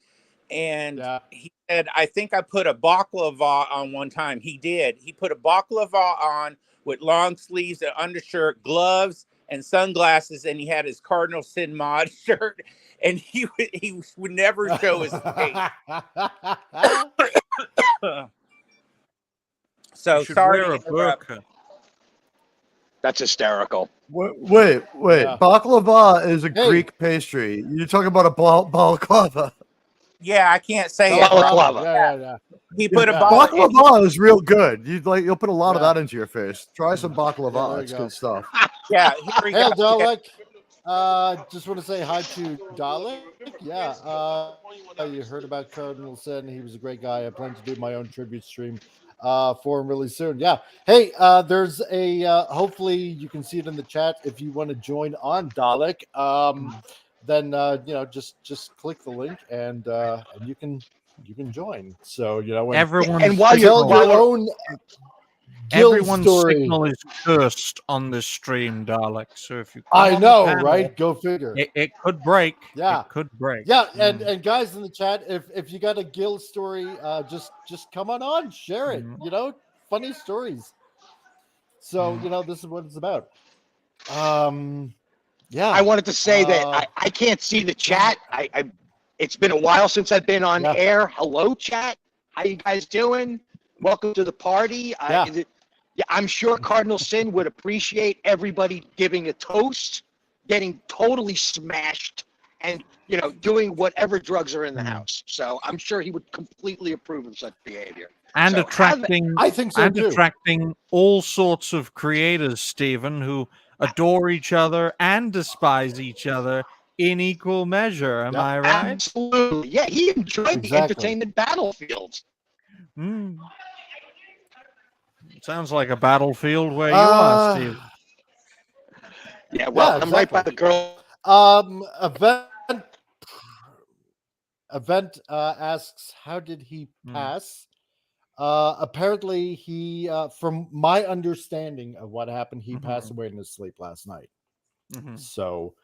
and he said, I think I put a baklava on one time. He did. He put a baklava on with long sleeves, an undershirt, gloves, and sunglasses, and he had his Cardinal Sin mod shirt, and he would never show his face. So sorry to interrupt.
That's hysterical.
Wait. Baklava is a Greek pastry. You're talking about a balaclava.
Yeah, I can't say
balaclava.
Yeah.
He put a
baklava is real good. You'll put a lot of that into your face. Try some baklava. It's good stuff.
Yeah.
Hey, Dalek. Just want to say hi to Dalek. Yeah. You heard about Cardinal Sin. He was a great guy. I plan to do my own tribute stream for him really soon. Yeah. Hey, there's a hopefully you can see it in the chat if you want to join on Dalek. Then just click the link and you can join. So
everyone
and while you're
your own
everyone's
story.
signal is cursed on this stream, Dalek. So if you
I know, right? Go figure.
It could break.
Yeah,
it could break.
Yeah, and guys in the chat, if you got a Gil story, just come on, share it. Funny stories. So this is what it's about. Yeah,
I wanted to say that I can't see the chat. It's been a while since I've been on air. Hello, chat. How you guys doing? Welcome to the party. I'm sure Cardinal Sin would appreciate everybody giving a toast getting totally smashed and, doing whatever drugs are in the house. So I'm sure he would completely approve of such behavior.
And
So
attracting,
I think so
and
too.
attracting all sorts of creators, Stephen, who adore each other and despise each other in equal measure. Am I right?
Absolutely. Yeah, he enjoyed the
Exactly.
entertainment battlefields.
Sounds like a battlefield where you are, Steve.
Yeah, well,
Yeah,
I'm right by
exactly.
the girl.
Event asks, how did he pass? Apparently, he, from my understanding of what happened, he passed away in his sleep last night. So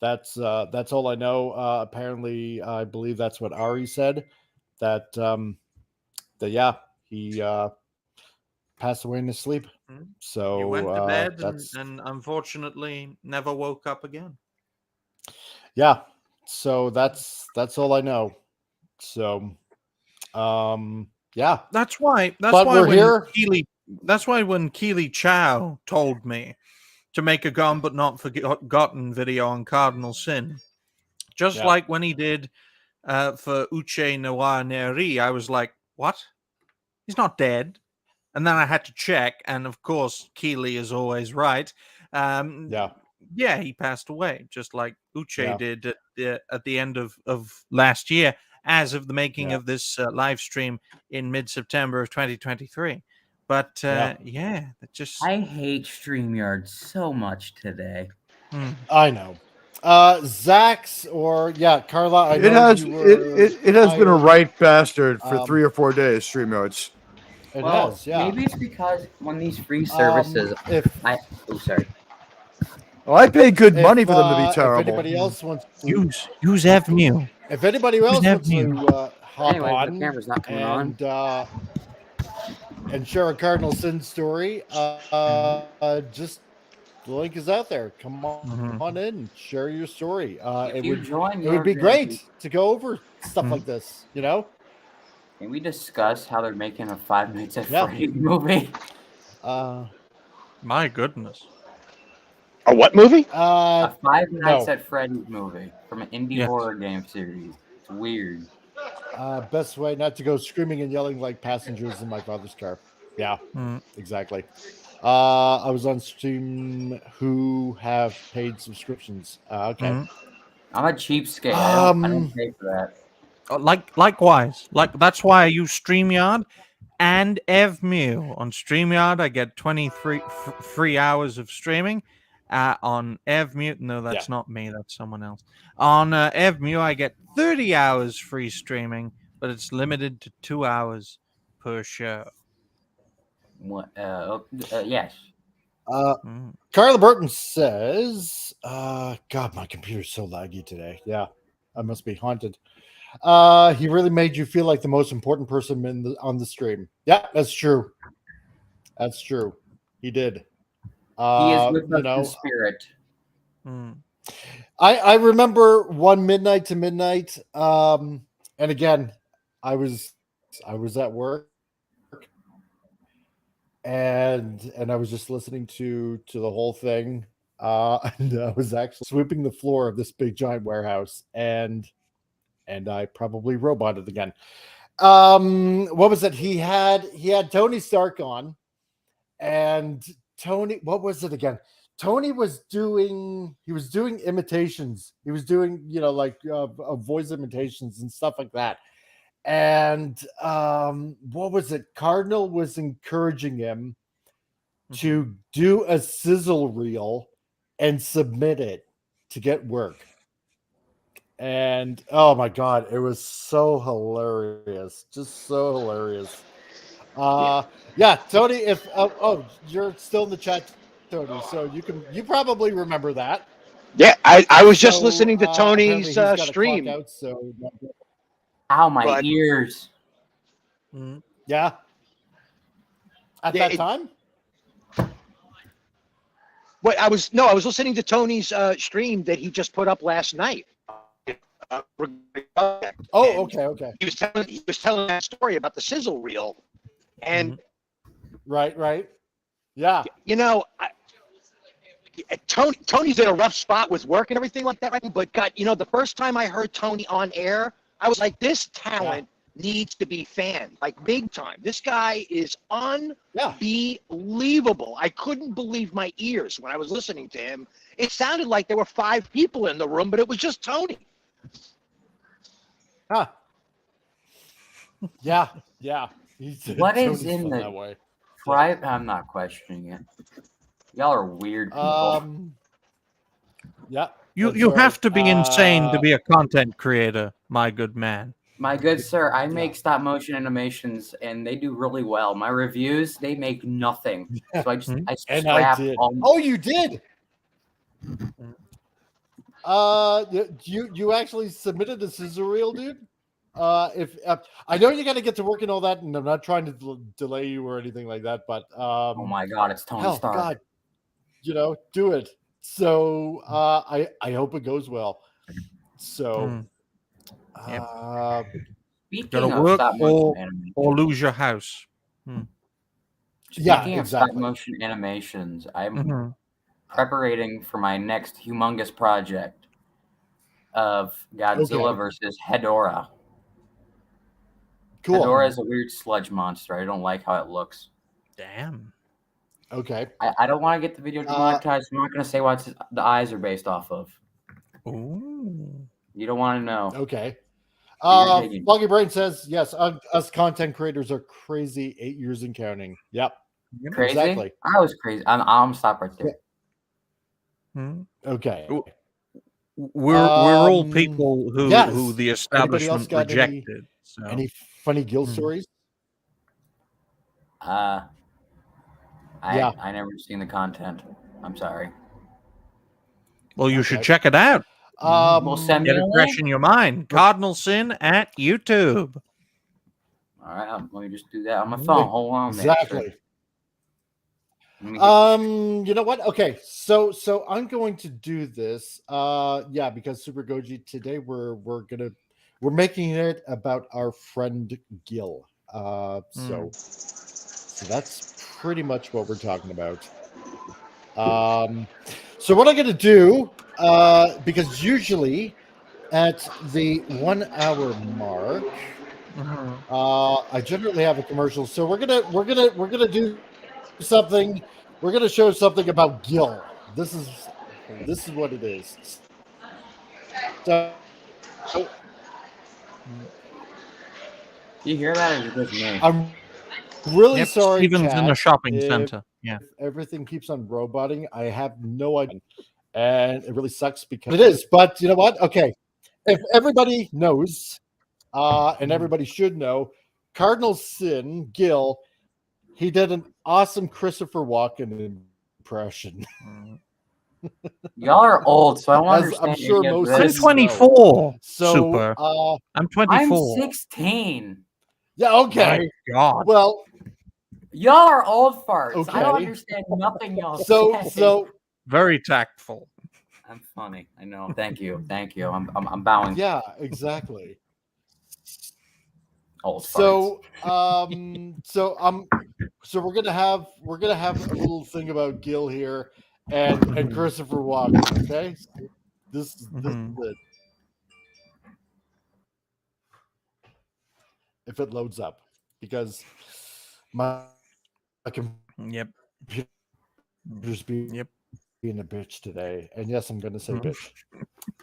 that's all I know. Apparently, I believe that's what Ari said. That he passed away in his sleep. So
He went to bed
that's
and unfortunately never woke up again.
yeah. So that's all I know. So yeah.
That's why
we're
when
here.
when Keely Chow told me to make a gone but not forgotten video on Cardinal Sin, just like when he did for Uche Noir Neri, I was like, what? He's not dead. And then I had to check, and of course, Keely is always right. Yeah, he passed away, just like Uche did at the end of last year, as of the making of this live stream in mid-September of 2023. But just
I hate StreamYard so much today.
I know. Zax or Carla. I know
it has been a right bastard for 3 or 4 days. StreamYards.
It has, yeah.
Maybe it's because when these free services, sorry.
Well, I pay good money for them to be terrible.
If anybody else wants to
use EvMu.
If anybody else wants to hop on
the camera's not coming on.
And share a Cardinal Sin story, just the link is out there. Come on in, share your story. It would be great to go over stuff like this,
Can we discuss how they're making a 5 Nights at Freddy's movie?
My goodness.
A what movie?
A 5 Nights at Freddy's movie from an indie horror game series. It's weird.
Best way not to go screaming and yelling like passengers in my father's car. Yeah, exactly. I was on stream who have paid subscriptions. Okay.
I'm a cheapskate. I don't pay for that.
Likewise, that's why I use StreamYard and EvMu. On StreamYard, I get 23 free hours of streaming. On EvMu, no, that's not me. That's someone else. On EvMu, I get 30 hours free streaming, but it's limited to 2 hours per show.
What? Yes.
Carla Burton says, God, my computer's so laggy today. Yeah, I must be haunted. He really made you feel like the most important person on the stream. Yeah, that's true. That's true. He did.
He is with us in spirit.
I remember one midnight to midnight, and again, I was at work, and I was just listening to the whole thing, and I was actually sweeping the floor of this big giant warehouse, and I probably roboted again. What was it? He had Tony Stark on, and Tony, what was it again? Tony was doing imitations. He was doing, voice imitations and stuff like that. And what was it? Cardinal was encouraging him to do a sizzle reel and submit it to get work. And oh my God, it was so hilarious. Just so hilarious. Tony, if you're still in the chat, Tony, so you probably remember that.
Yeah, I was just listening to Tony's stream.
Out, so
ow, my ears.
Yeah. At that time?
What I was listening to Tony's stream that he just put up last night.
Okay.
He was telling that story about the sizzle reel, and
right. Yeah.
Tony's in a rough spot with work and everything like that, right? But God, the first time I heard Tony on air, I was like, this talent needs to be fanned, like big time. This guy is unbelievable. I couldn't believe my ears when I was listening to him. It sounded like there were 5 people in the room, but it was just Tony.
Yeah.
What is
Tony's
in
fun
the
that way.
private? I'm not questioning it. Y'all are weird people.
Yeah.
You have to be insane to be a content creator, my good man.
My good sir, I make stop motion animations and they do really well. My reviews, they make nothing. So I scrap all.
Oh, you did? You actually submitted a scissor reel, dude? If I know you got to get to work and all that, and I'm not trying to delay you or anything like that, but
oh my God, it's Tony Stark.
God, do it. So I hope it goes well. So
Speaking
gotta
of
work
stop motion animation,
or lose your house.
Speaking of stop motion animations, I'm preparing for my next humongous project of Godzilla versus Hedorah.
Cool.
Hedorah is a weird sludge monster. I don't like how it looks.
Damn.
Okay.
I don't want to get the video demonetized. I'm not going to say what the eyes are based off of.
Ooh.
You don't want to know.
Okay. Foggy Brain says, yes, us content creators are crazy. 8 years and counting. Yep.
Crazy?
Exactly.
I was crazy. I'm stop right there.
Okay.
We're all people who the establishment rejected.
Any funny Gil stories?
I never seen the content. I'm sorry.
Well, you should check it out.
We'll send
Get
me
it fresh in your mind. Cardinal Sin at YouTube.
All right, let me just do that on my phone. Hold on.
Exactly. You know what? Okay, so I'm going to do this. Because Super Goji today we're making it about our friend Gil. So that's pretty much what we're talking about. So what I'm going to do, because usually at the 1 hour mark, I generally have a commercial. So we're gonna do something. We're gonna show something about Gil. This is what it is. So
you hear that? Or just me?
I'm really sorry.
Steven's
chat,
in the shopping center. Yeah.
If everything keeps on roboting, I have no idea, and it really sucks because it is. But you know what? Okay, if everybody knows, and everybody should know, Cardinal Sin Gil, he did an awesome Christopher Walken impression.
Y'all are old, so I don't understand.
I'm sure most.
I'm 24.
So,
Super. I'm 24.
I'm 16.
Yeah. Okay.
My God.
Well,
y'all are old farts.
Okay.
I don't understand nothing y'all say.
So
very tactful.
I'm funny. I know. Thank you. I'm bowing.
Yeah. Exactly.
Old
farts. So we're gonna have a little thing about Gil here and Christopher Walken. Okay, this is it. If it loads up, because my computer's being a bitch today, and yes, I'm gonna say bitch.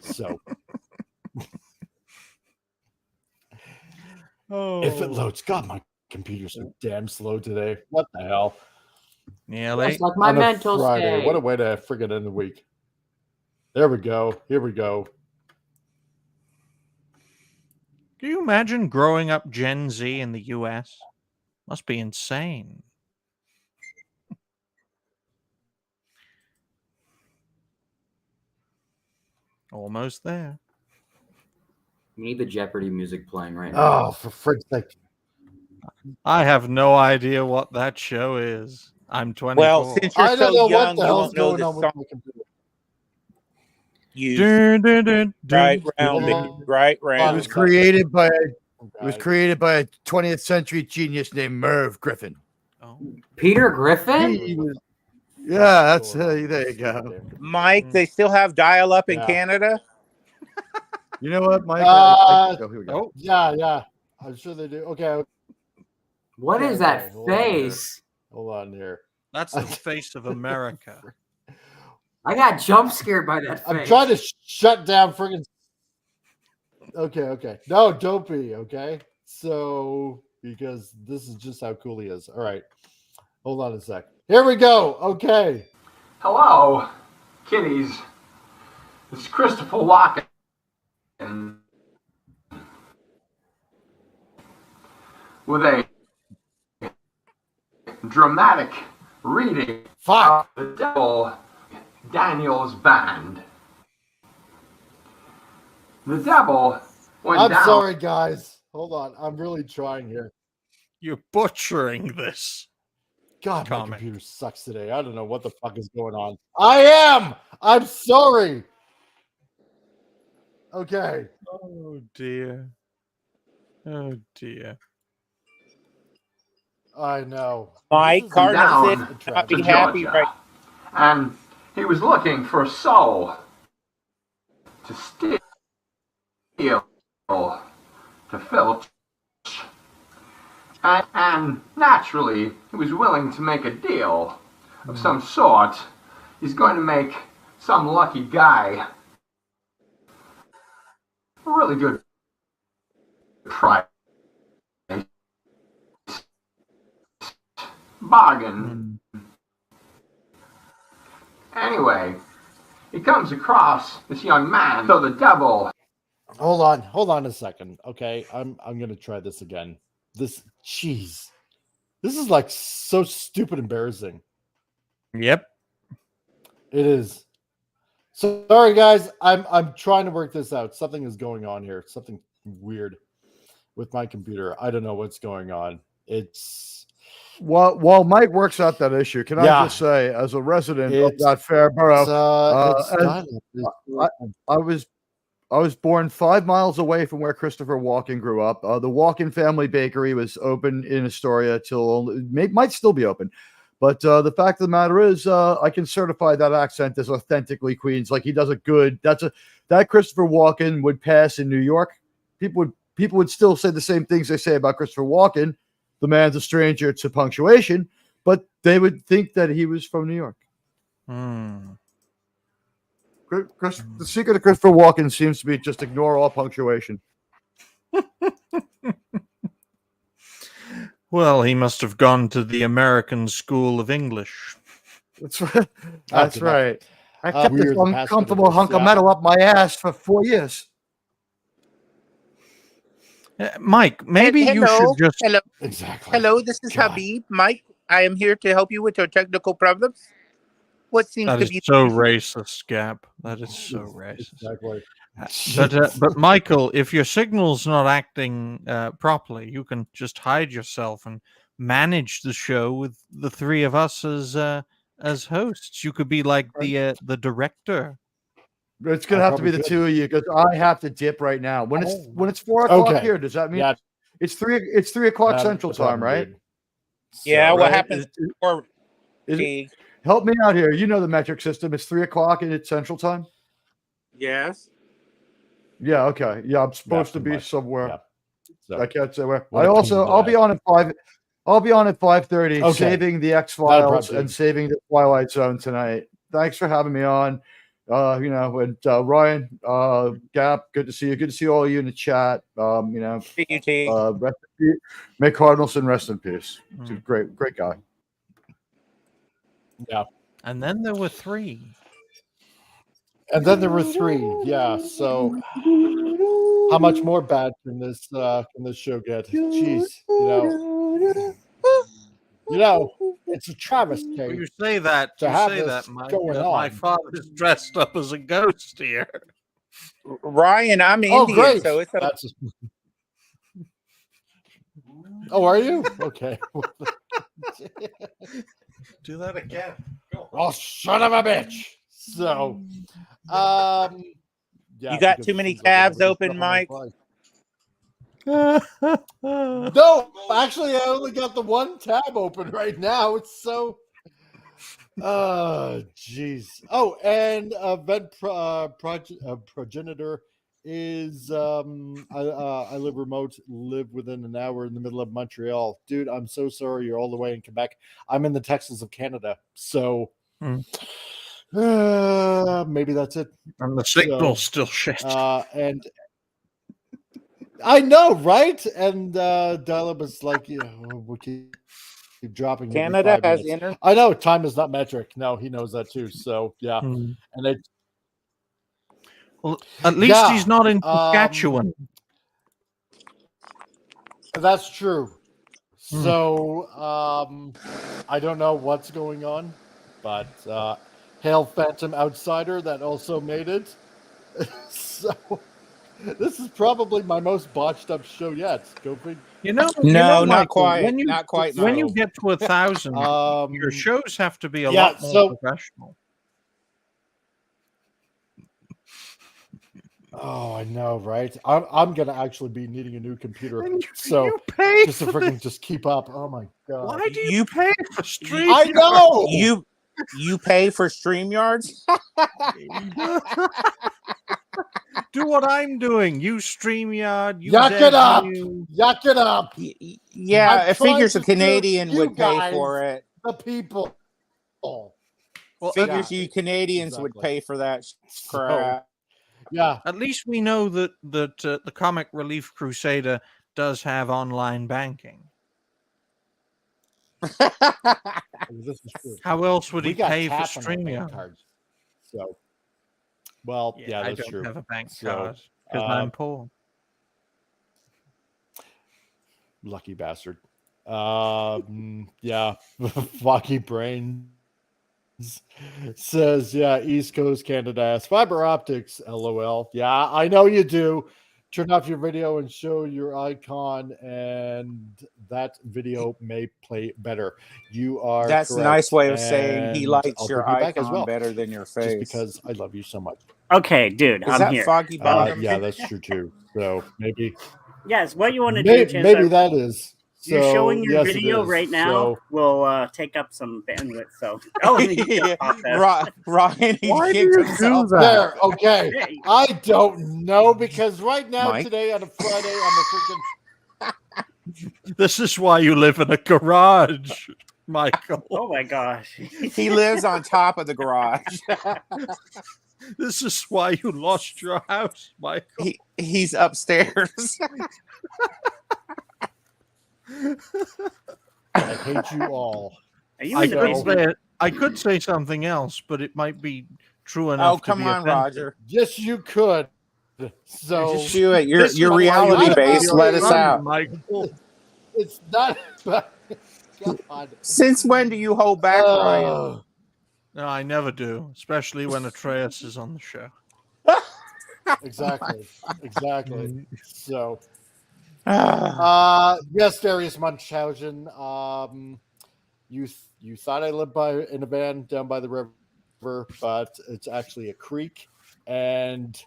So. If it loads, God, my computer's so damn slow today. What the hell?
Yeah,
it's like my mental
Friday.
state.
What a way to friggin' end the week. There we go. Here we go.
Can you imagine growing up Gen Z in the US? Must be insane. Almost there.
We need the Jeopardy music playing right now.
Oh, for frick's sake.
I have no idea what that show is. I'm 24.
Well, since you're so young, you won't know this song. Right round, baby. Right round.
It was created by a 20th century genius named Merv Griffin.
Peter Griffin?
Yeah, that's there you go.
Mike, they still have dial-up in Canada.
You know what, Mike? Here we go.
Yeah. I'm sure they do. Okay.
What is that
Hold on here.
face?
Hold on here.
That's the face of America.
I got jump scared by that face.
I'm trying to shut down friggin'. Okay. No, don't be. Okay. So, because this is just how cool he is. All right. Hold on a sec. Here we go. Okay.
Hello, kiddies. It's Christopher Walken. With a dramatic reading of The Devil, Daniel's Band. The Devil went down.
I'm sorry, guys. Hold on. I'm really trying here.
You're butchering this.
God, my computer sucks today. I don't know what the fuck is going on. I am. I'm sorry. Okay.
Oh dear. Oh dear.
I know.
Mike, Cardinal Sin
down
not be
to
happy
Georgia.
right.
And he was looking for a soul to steal, to filch. And naturally, he was willing to make a deal of some sort. He's going to make some lucky guy a really good price. Bargain. Anyway, he comes across this young man, so the devil.
Hold on a second. Okay, I'm gonna try this again. This is like so stupid embarrassing.
Yep.
It is. So sorry guys, I'm trying to work this out. Something is going on here. Something weird with my computer. I don't know what's going on. It's
while Mike works out that issue, can I just say, as a resident of that fair borough, I was born 5 miles away from where Christopher Walken grew up. The Walken family bakery was open in Astoria till might still be open. But the fact of the matter is, I can certify that accent as authentically Queens. Like he does that Christopher Walken would pass in New York. People would still say the same things they say about Christopher Walken. The man's a stranger to punctuation, but they would think that he was from New York. The secret of Christopher Walken seems to be just ignore all punctuation.
Well, he must have gone to the American School of English.
That's right. That's right. I kept this uncomfortable hunk of metal up my ass for 4 years.
Mike, maybe you should just...
Hello.
Exactly.
Hello, this is Habib. Mike, I am here to help you with your technical problems. What seems
That
to
is
be
so racist, Gap. That is so racist.
Exactly.
But Michael, if your signal's not acting properly, you can just hide yourself and manage the show with the three of us as hosts. You could be like the director.
It's gonna have to be the two of you because I have to dip right now. When it's 4 o'clock here, does that mean it's 3 o'clock Central Time, right?
Yeah. What happens?
Help me out here. You know the metric system. It's 3 o'clock and it's Central Time.
Yes.
Yeah. Okay. Yeah, I'm supposed to be somewhere.
Yeah. So,
I can't say where. I'll be on at 5. I'll be on at 5:30, saving the X-Files and saving the Twilight Zone tonight. Thanks for having me on. And Ryan, Gap, good to see you. Good to see all of you in the chat. Rest in peace. May Cardinal Sin rest in peace. He's a great guy.
Yeah.
And then there were 3.
Yeah. So how much more bad can this show get? Jeez, it's a travesty.
You say that, Mike. My father's dressed up as a ghost here.
Ryan, I'm Indian,
great.
so it's
Oh, are you? Okay.
Do that again. Go.
Oh, son of a bitch. So,
you got too many tabs open, Mike?
No, actually, I only got the one tab open right now. It's so Jeez. Oh, and Vent Progenitor is I live remote, live within an hour in the middle of Montreal. Dude, I'm so sorry you're all the way in Quebec. I'm in the Texas of Canada. So maybe that's it.
And the signal's still shit.
And I know, right? And Dial-Up is like, we'll keep dropping every
Canada
5
has
minutes.
internet.
I know time is not metric. No, he knows that too. So yeah, and it.
Well, at least he's not in Saskatchewan.
That's true. So I don't know what's going on, but Hail Phantom Outsider that also made it. So this is probably my most botched up show yet. Go figure.
No,
Michael,
not quite.
When you,
not quite.
When
no.
you get to 1,000, your shows have to be a
yeah,
lot more professional.
Oh, I know, right? I'm gonna actually be needing a new computer, so
you pay
just to
for
freaking just keep up. Oh my god!
Why do you pay for stream?
I know
you pay for StreamYards.
Do what I'm doing. Use StreamYard. Use
Yuck it up!
Avenue.
Yuck it up!
Yeah, it figures a
trying to
Canadian
serve
would
you
pay
guys,
for it.
The people.
Well,
Figures you Canadians would
exactly.
pay for that crap.
Yeah.
At least we know that the Comic Relief Crusader does have online banking.
This is true.
How else would
We
he
got
pay for
tap on our bank
StreamYard?
cards. So, well, yeah,
I
that's
don't
true.
have a bank
So,
card because I'm poor.
Lucky bastard. Yeah, Foggy Brains says, yeah, East Coast Canada has fiber optics. LOL. Yeah, I know you do. Turn off your video and show your icon, and that video may play better. You are
That's
correct,
a nice way of saying he
and
likes
I'll
your
bring you back as
icon
well,
better than your face.
just because I love you so much.
Okay, dude,
Is
I'm
that
here.
Foggy Bottom?
Yeah, that's true too. So maybe,
Yes, what you want to do, Chancellor?
maybe that is.
You
So,
showing your
yes, it
video
is.
right now
So,
will take up some bandwidth. So,
Yeah, Ryan, he
Why do
kicked
you
himself.
do that?
there, okay. I don't know, because right now,
Mike?
today on a Friday, I'm a freaking.
This is why you live in a garage, Michael.
oh my gosh.
He lives on top of the garage.
This is why you lost your house, Michael.
He's upstairs.
I hate you all.
Are you in the basement?
I could say something else, but it might be true enough.
Oh, come
to be
on,
offensive.
Roger.
Yes, you could. So
Just do it. You're
This is
reality
why
based.
you're
Let us
funny,
out.
Michael.
it's not. God.
Since when do you hold back, Ryan?
No, I never do, especially when Atreus is on the show.
Exactly. So,
Ah.
yes, Darius Munchausen. You thought I lived in a van down by the river, but it's actually a creek, and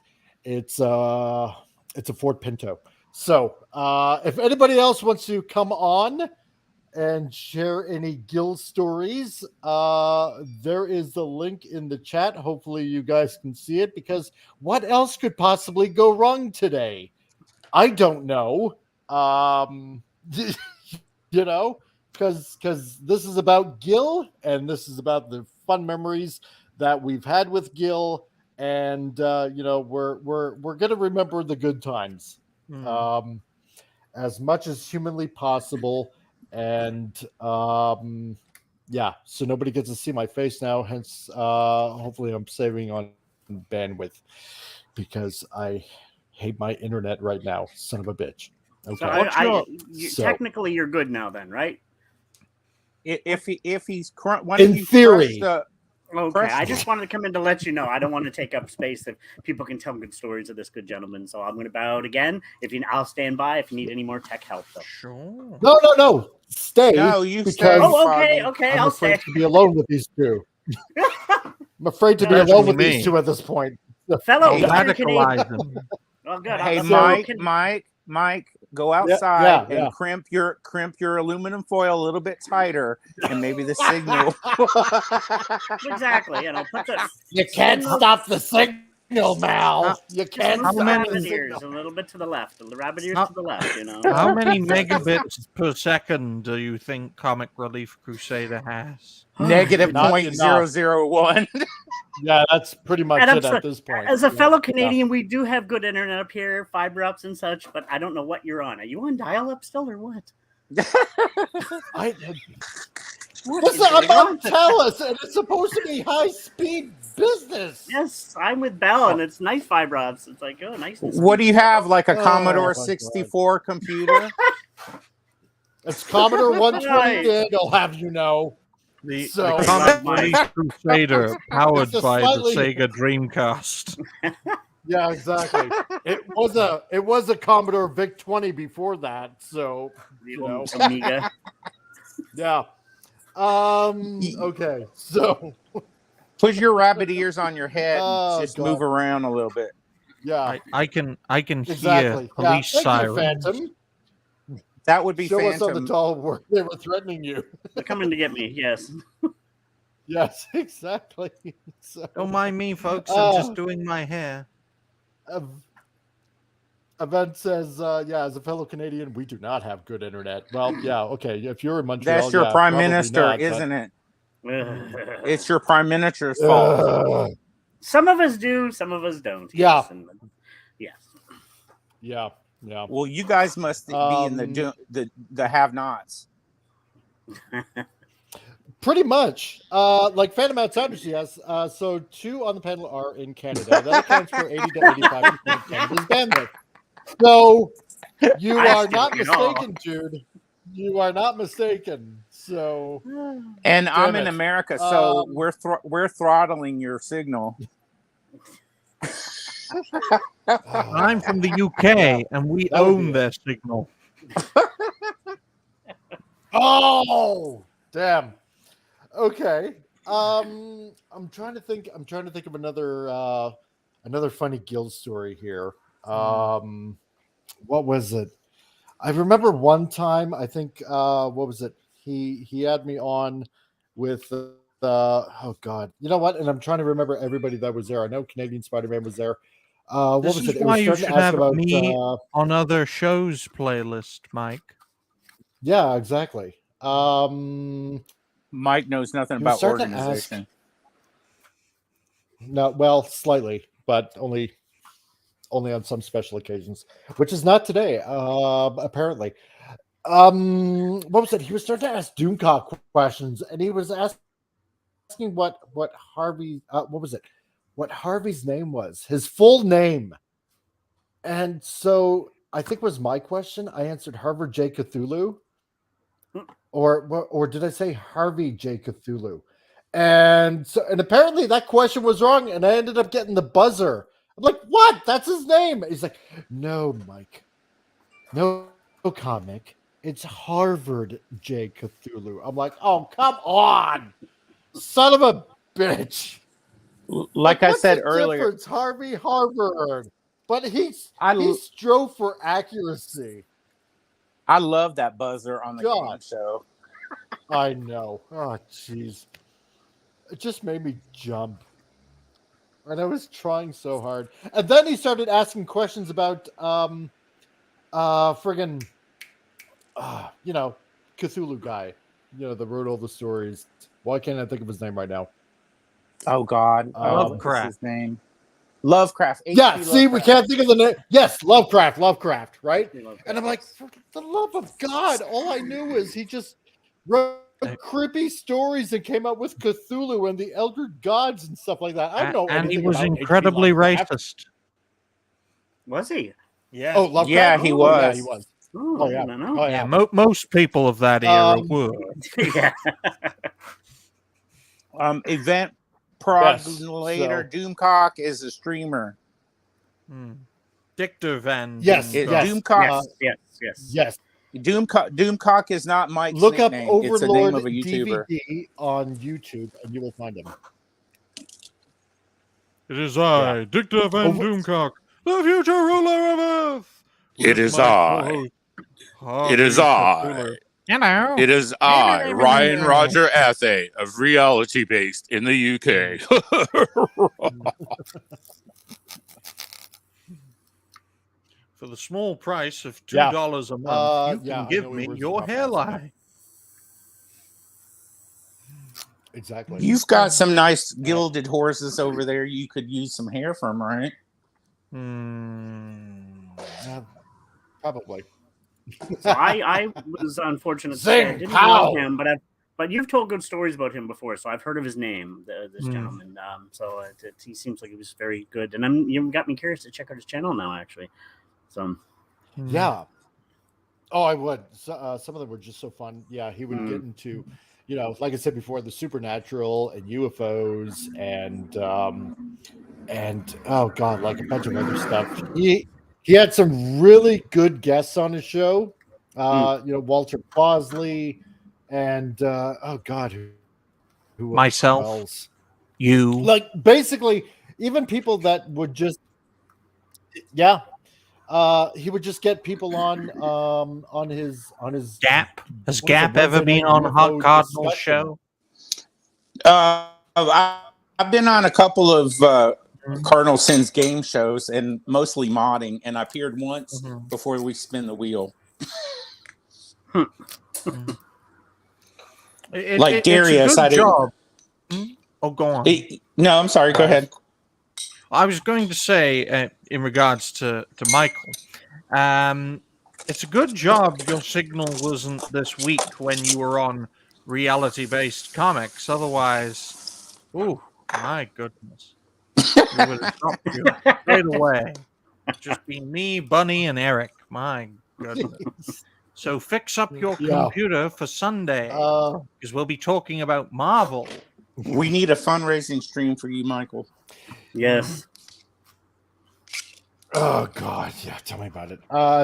it's a Ford Pinto. So, if anybody else wants to come on and share any guild stories, there is the link in the chat. Hopefully you guys can see it, because what else could possibly go wrong today? I don't know. You know, because this is about Gil, and this is about the fun memories that we've had with Gil, and you know, we're gonna remember the good times as much as humanly possible. And yeah, so nobody gets to see my face now, hence hopefully I'm saving on bandwidth, because I hate my internet right now, son of a bitch. Okay,
So technically you're good now then, right?
If he's
in theory.
Okay, I just wanted to come in to let you know. I don't want to take up space if people can tell good stories of this good gentleman. So I'm going to bow out again. I'll stand by if you need any more tech help, though.
Sure.
No. Stay.
No, you
because
stay.
Okay.
I'm
I'll
afraid
stay.
to be alone with these two. I'm afraid to be alone with these two at this point.
Fellow
Hey,
Eastern
radicalize
Canadian.
them.
Oh, good.
Hey, Mike, Go outside and
yeah.
crimp your aluminum foil a little bit tighter, and maybe the signal.
Exactly. You know, put the
You can't stop the signal, Mal. You
just
can't
move the
stop the
rabbit ears
signal.
a little bit to the left. The rabbit ears
How-
to the left. You know.
How many megabits per second do you think Comic Relief Crusader has?
Negative
Not
0.001.
Yeah, that's pretty much
And I'm
it
so-
at this point.
As a
Yeah,
fellow
yeah.
Canadian, we do have good internet up here, fiber ups and such, but I don't know what you're on. Are you on dial up still or what?
I,
What
listen,
is
I'm
going
on
on?
TELUS, and it's supposed to be high speed business.
Yes, I'm with Bell, and it's nice fiber ups. It's like, oh, nice. And
What do you have? Like a
Oh,
Commodore
my God.
64 computer?
It's Commodore
Right.
128, I'll have you know.
The
So-
Comic
Mine.
Relief Crusader, powered
It's a
by
slightly-
the Sega Dreamcast.
Yeah, exactly. It was a Commodore VIC 20 before that, so you know.
Amiga.
Yeah. Okay. So
Put your rabbit ears on your head and
Oh,
just
God.
move around a little bit.
yeah,
I can hear
exactly.
police
Thank
sirens.
you, Phantom.
That would be
Show us on
Phantom.
the tall where they were threatening you.
They're coming to get me. Yes.
Yes, exactly. So,
Don't mind me, folks. I'm just
Oh.
doing my hair.
Event says, yeah, as a fellow Canadian, we do not have good internet. Well, yeah, okay. If you're in Montreal,
That's your
yeah,
prime
probably
minister,
not, but-
isn't it? It's your prime minister's fault.
Some of us do, some of us don't.
Yeah.
Yes. And, yes.
Yeah, yeah.
Well, you guys must be in the have-nots.
Pretty much. Like Phantom Outsiders, yes. So 2 on the panel are in Canada. That accounts for 80 to 85% of Canada's bandwidth. So you
I
are
still
not
do know.
mistaken, dude. You are not mistaken. So
And I'm
Damn
in
it.
America, so we're throttling your signal.
I'm from the UK, and we
That would
own
be
their signal.
Oh, damn. Okay. I'm trying to think of another funny guild story here. What was it? I remember one time, I think what was it? He had me on with oh god. You know what? And I'm trying to remember everybody that was there. I know Canadian Spider-Man was there. What
This
was
is
it? It
why
was
you
starting
should
to ask
have
about
me on other shows playlist, Mike.
yeah, exactly.
Mike knows nothing
He was
about
starting to
organization.
No, well, slightly, but only on some special occasions, which is not today, apparently. What was it? He was starting to ask Doomcock questions, and he was asking what Harvey, what was it? What Harvey's name was, his full name. And so I think was my question. I answered Harvard J. Cthulhu. Or did I say Harvey J. Cthulhu? And apparently that question was wrong, and I ended up getting the buzzer. I'm like, what? That's his name. He's like, no, Mike. No comic. It's Harvard J. Cthulhu. I'm like, oh, come on. Son of a bitch.
Like I
what's
said
the
earlier,
difference? Harvard. But he
I
strove for accuracy.
I love that buzzer on the
God.
game show.
I know. Oh, jeez. It just made me jump. And I was trying so hard. And then he started asking questions about friggin' Cthulhu guy. That wrote all the stories. Why can't I think of his name right now?
Oh God,
Lovecraft.
what's his name? Lovecraft.
Yeah,
H.P.
see, we
Lovecraft.
can't think of the name. Yes, Lovecraft, right? And I'm like, for the love of God, all I knew is he just wrote creepy stories and came up with Cthulhu and the Elder Gods and stuff like that. I don't know
And he
anything
was
about H.P.
incredibly
Lovecraft.
racist.
Was he? Yeah.
Oh, Lovecraft?
Yeah, he was.
Yeah, he was.
Oh,
yeah.
I don't know.
Oh,
Yeah,
yeah.
most people of that era were.
Yeah.
Event
Yes,
later.
so-
Doomcock is a streamer.
Dictor Van.
Yes,
Doomcock.
yes.
Doomcock.
Yes.
Doomcock is not Mike's
Look up
nickname. It's the
Overlord
name of a YouTuber.
DVD on YouTube and you will find him.
It is I, Dictor Van
Over-
Doomcock, the future ruler of Earth.
It
with
is
my
I,
co-host, Oh,
It is
he's so
I.
cooler. Hello.
It is I, Ryan Roger Athay of Reality Based in the UK.
For the small price of $2 a month, you can give me your hairline.
Exactly.
You've got some nice gilded horses over there. You could use some hair from, right?
Probably.
So I was unfortunate to say I
Zing,
didn't
pow!
know him, but you've told good stories about him before, so I've heard of his name, this gentleman. So he seems like he was very good, and you got me curious to check out his channel now, actually. So
yeah. Oh, I would. So, some of them were just so fun. Yeah, he would get into, like I said before, the supernatural and UFOs and oh god, like a bunch of other stuff. He had some really good guests on his show. Walter Bosley and oh god, who
Myself,
else?
you,
Like basically, even people that would just he would just get people on his
Gap. Has Gap ever been on Hot Cardinal's show?
I've been on a couple of Cardinal Sin's game shows and mostly modding, and I appeared once before we spin the wheel. Like Darius, I didn't.
Oh, go on.
No, I'm sorry. Go ahead.
I was going to say, in regards to Michael, it's a good job your signal wasn't this week when you were on reality-based comics. Otherwise, oh my goodness, we would have dropped you straight away. Just be me, Bunny, and Eric. My goodness. So fix up your computer for Sunday, because we'll be talking about Marvel.
We need a fundraising stream for you, Michael.
Yes.
Oh God, yeah, tell me about it.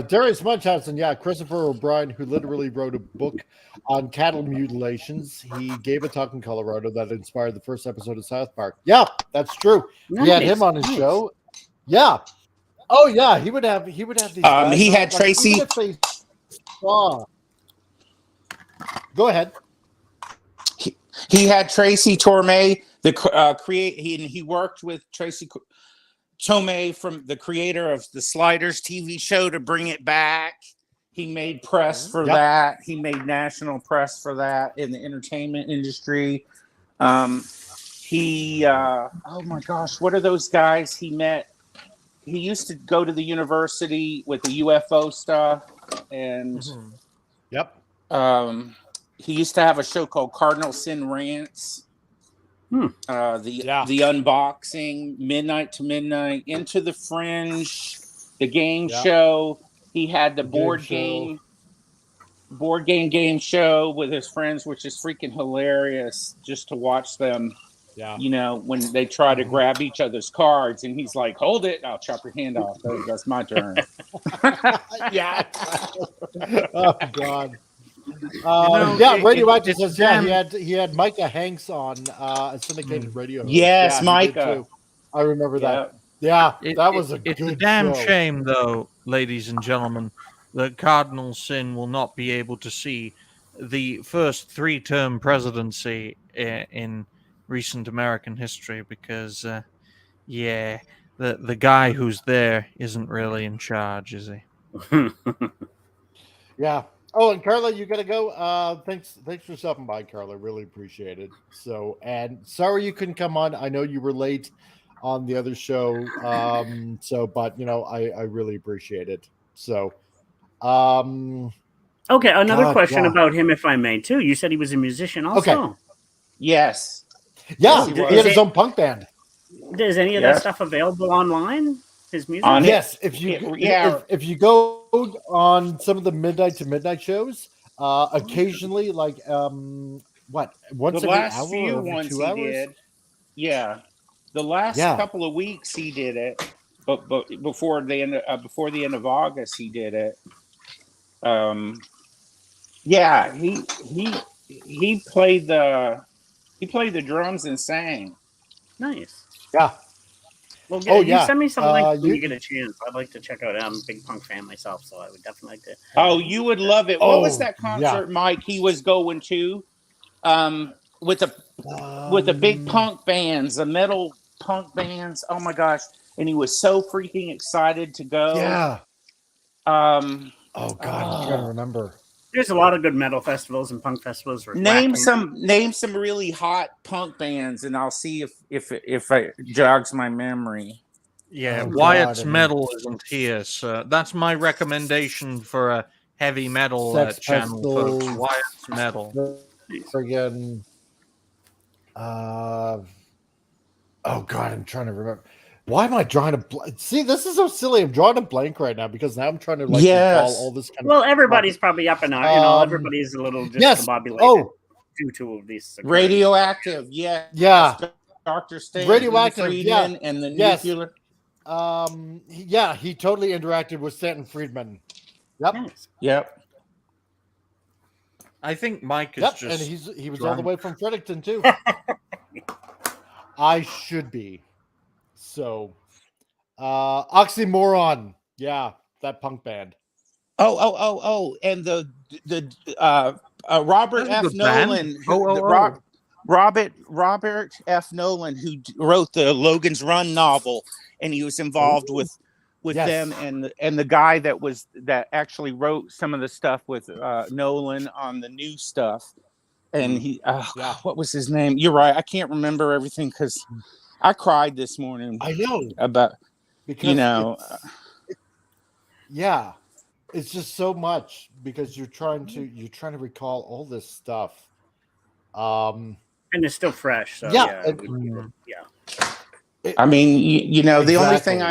Darius Munchausen, Christopher O'Brien, who literally wrote a book on cattle mutilations. He gave a talk in Colorado that inspired the first episode of South Park. Yeah, that's true.
Nice,
he had him on his show. Yeah. Oh yeah, he would have these. Guys
he
on,
had Tracy.
Even if they saw... Go ahead.
He had Tracy Torme, he worked with Tracy Tomei, from the creator of the Sliders TV show, to bring it back. He made press for that. He made national press for that in the entertainment industry. Oh my gosh, what are those guys he met? He used to go to the university with the UFO stuff, and he used to have a show called Cardinal Sin Rants. The unboxing, Midnight to Midnight, Into the Fringe, the game show. He had the board game show with his friends, which is freaking hilarious just to watch them. When they try to grab each other's cards, and he's like, "Hold it, I'll chop your hand off." That's my turn.
Oh God. Radioactive says he had Micah Hanks on a syndicated radio host.
Yes, Micah.
I remember that. Yeah, that was a good
It's a damn
show.
shame, though, ladies and gentlemen, that Cardinal Sin will not be able to see the first 3-term presidency in recent American history, because, the guy who's there isn't really in charge, is he?
Yeah. Oh, and Carla, you gotta go. Thanks for stopping by, Carla. Really appreciate it. So, and sorry you couldn't come on. I know you were late on the other show. But I really appreciate it. So,
okay, another question about him, if I may, too. You said he was a musician also.
Okay.
Yes.
Yeah, he had his own punk band.
Is any of that stuff available online? His music?
Yes, if you go on some of the Midnight to Midnight shows, occasionally, like once
the
every
last
hour
few
or
ones
2
he
hours.
did. Yeah, the last couple of weeks he did it, but before the end of August he did it. He played the drums and sang.
Nice.
Yeah.
Well,
Oh,
you
yeah.
send me some links when
you-
you get a chance. I'd like to check out. I'm a big punk fan myself, so I would definitely like to.
Oh, you would love it. What was
Oh,
that
yeah.
concert, Mike? He was going to, with the big punk bands, the metal punk bands. Oh my gosh! And he was so freaking excited to go.
Yeah. Oh God, I'm trying to remember.
There's a lot of good metal festivals and punk festivals.
Name some really hot punk bands, and I'll see if it jogs my memory.
Yeah,
Oh,
Wyatt's
God, I mean-
Metal isn't here, so that's my recommendation for a heavy metal
Sex
channel, folks.
Pistols.
Wyatt's Metal.
Friggin'. Oh God, I'm trying to remember. Why am I drawing a blank? See, this is so silly. I'm drawing a blank right now because now I'm trying to like recall all this kind of.
Well, everybody's probably up and out. You know, everybody's a little discombobulated.
Oh,
due to all these
Radioactive, yeah,
yeah.
Dr. Stan,
Radioactive,
Friedman,
yeah,
and the
yes.
nuclear.
Yeah, he totally interacted with Stanton Friedman. Yep.
Yep.
I think Mike is
Yep,
just.
and he was
drunk.
all the way from Fredericton too. I should be. So, Oxymoron. Yeah, that punk band.
Oh, and the Robert
That's a
F.
good band.
Nolan. Robert F. Nolan, who wrote the Logan's Run novel, and he was involved with
Yes.
them and the guy that actually wrote some of the stuff with Nolan on the new stuff. And he, what was his name? You're right. I can't remember everything because I cried this morning.
I know
about
because
it's
yeah, it's just so much because you're trying to recall all this stuff.
And it's still fresh. So
yeah.
I mean, you know, the only
Exactly.
thing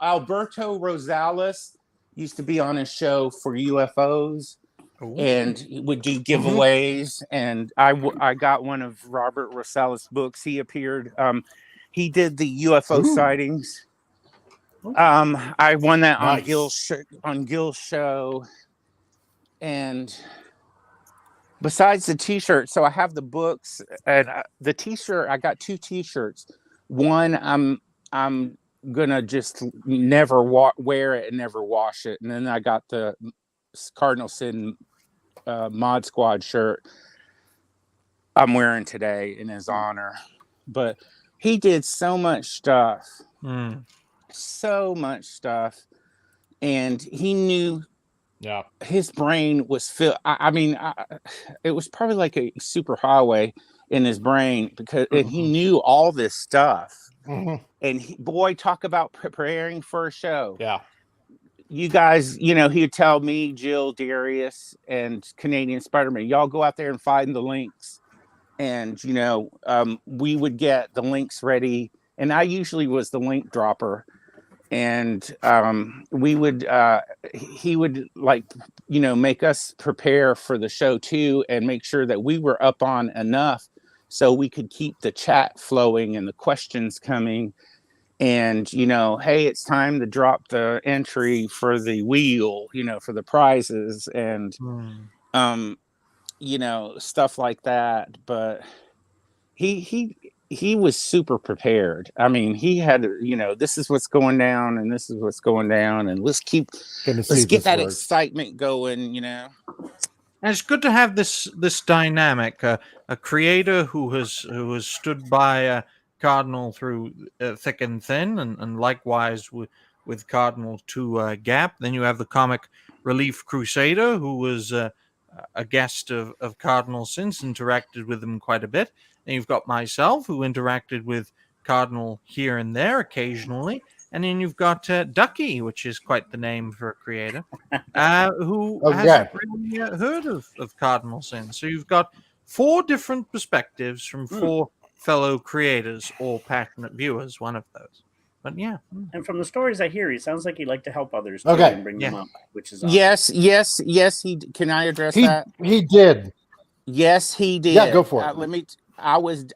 Alberto Rosales used to be on his show for UFOs.
Ooh.
And he would do giveaways, and I got one of Robert Rosales' books. He appeared. He did the UFO sightings. I won that on Gil's show, and besides the T-shirt, so I have the books and the T-shirt. I got 2 T-shirts. One, I'm gonna just never wear it and never wash it, and then I got the Cardinal Sin Mod Squad shirt I'm wearing today in his honor. But he did so much stuff, and he knew his brain was filled. I mean, it was probably like a super highway in his brain because and he knew all this stuff. And boy, talk about preparing for a show.
Yeah.
You guys, you know, he'd tell me, Jill, Darius, and Canadian Spider-Man, y'all go out there and find the links. And, you know, we would get the links ready. And I usually was the link dropper. And he would like, you know, make us prepare for the show too and make sure that we were up on enough so we could keep the chat flowing and the questions coming. And, you know, hey, it's time to drop the entry for the wheel, you know, for the prizes and, you know, stuff like that. But he was super prepared. I mean, he had, you know, this is what's going down and this is what's going down. And let's get that excitement going, you know.
And it's good to have this dynamic, a creator who has stood by Cardinal through thick and thin, and likewise with Cardinal to Gap. Then you have the comic relief crusader who was a guest of Cardinal since, interacted with him quite a bit. And you've got myself who interacted with Cardinal here and there occasionally. And then you've got Ducky, which is quite the name for a creator, who hasn't really heard of Cardinal Sin. So you've got 4 different perspectives from 4 fellow creators, all passionate viewers, one of those. But yeah.
And from the stories I hear, he sounds like he'd like to help others too and bring them up, which is
awesome. Yes. Can I address that?
He did.
Yes, he did.
Yeah, go for it.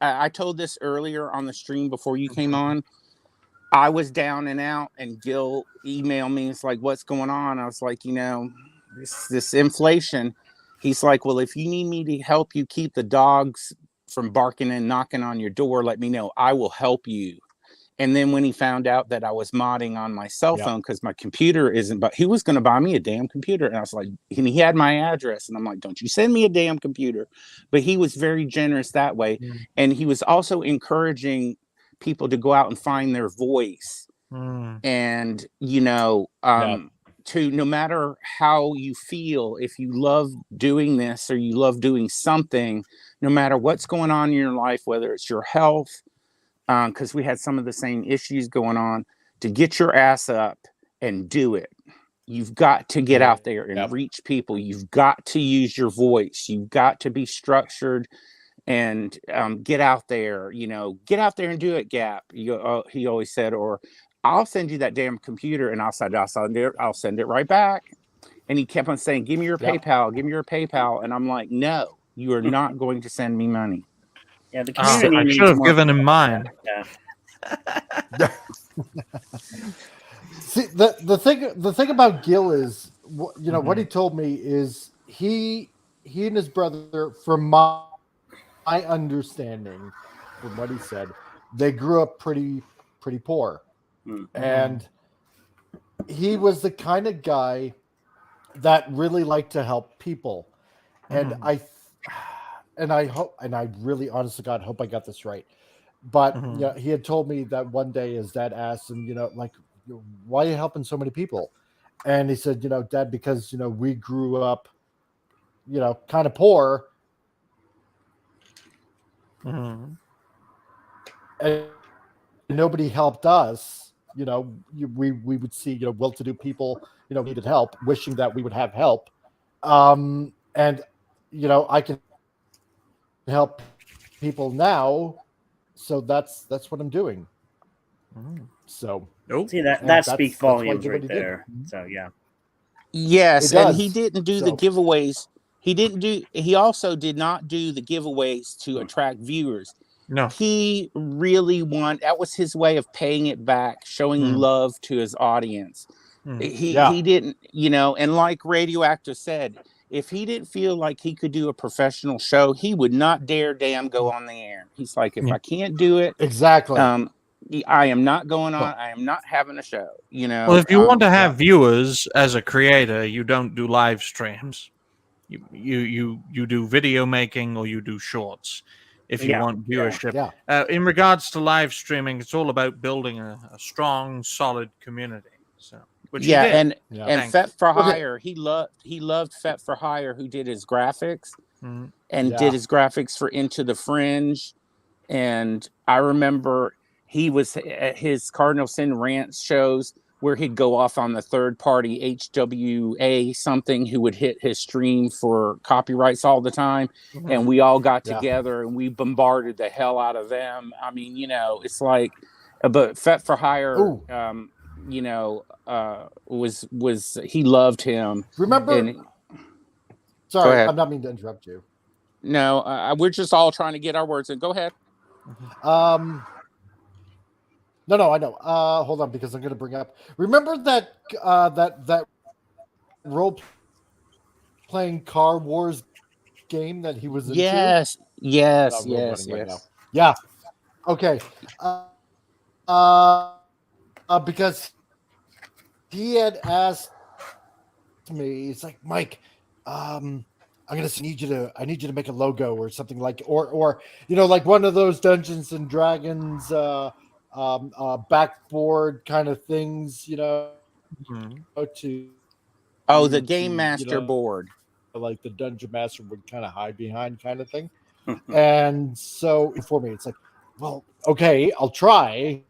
I told this earlier on the stream before you came on. I was down and out, and Gil emailed me. It's like, what's going on? I was like, you know, this inflation. He's like, well, if you need me to help you keep the dogs from barking and knocking on your door, let me know. I will help you. And then when he found out that I was modding on my cell phone because my computer isn't, but he was going to buy me a damn computer. And I was like, and he had my address. And I'm like, don't you send me a damn computer. But he was very generous that way. And he was also encouraging people to go out and find their voice. And, you know, to no matter how you feel, if you love doing this or you love doing something, no matter what's going on in your life, whether it's your health, because we had some of the same issues going on, to get your ass up and do it. You've got to get out there and reach people. You've got to use your voice. You've got to be structured and get out there, you know, get out there and do it, Gap. He always said, or I'll send you that damn computer and I'll send it right back. And he kept on saying, give me your PayPal, give me your PayPal. And I'm like, no, you are not going to send me money.
Yeah, the community
I
needs
should have
more
given him
people
mine.
like that.
See, the thing about Gil is, you know, what he told me is he and his brother, from my understanding, from what he said, they grew up pretty poor, and he was the kind of guy that really liked to help people, and I hope, and I really, honest to God, hope I got this right. But you know, he had told me that one day his dad asked him, you know, like, why are you helping so many people? And he said, you know, Dad, because, you know, we grew up, you know, kind of poor. And nobody helped us. You know, we would see, you know, well-to-do people, you know, needed help, wishing that we would have help. And, you know, I can help people now, so that's what I'm doing. So
see that speaks volumes right there. So yeah.
Yes, and he didn't do the giveaways. He also did not do the giveaways to attract viewers.
No.
He really that was his way of paying it back, showing love to his audience. He didn't, you know, and like Radioactive said, if he didn't feel like he could do a professional show, he would not dare damn go on the air. He's like, if I can't do it,
exactly.
I am not going on. I am not having a show. You know.
Well, if you want to have viewers as a creator, you don't do live streams. You do video making or you do shorts. If you want viewership. In regards to live streaming, it's all about building a strong, solid community. So. Which
and Fet for Hire, he loved Fet for Hire, who did his graphics and did his graphics for Into the Fringe. And I remember he was at his Cardinal Sin rant shows where he'd go off on the third party HWA something who would hit his stream for copyrights all the time. And we all got together and we bombarded the hell out of them. I mean, you know, it's like, but Fet for Hire, you know, was he loved him.
Remember? Sorry, I'm not meaning to interrupt you.
No, we're just all trying to get our words in. Go ahead.
No, I know. Hold on, because I'm going to bring up. Remember that that role playing Car Wars game that he was into?
Yes.
Right now. Yeah. Okay. Because he had asked me, it's like, Mike, I need you to make a logo or something like, or you know, like one of those Dungeons and Dragons backboard kind of things, you know,
the Game Master board,
like the Dungeon Master would kind of hide behind, kind of thing. And so for me, it's like, well, okay, I'll try.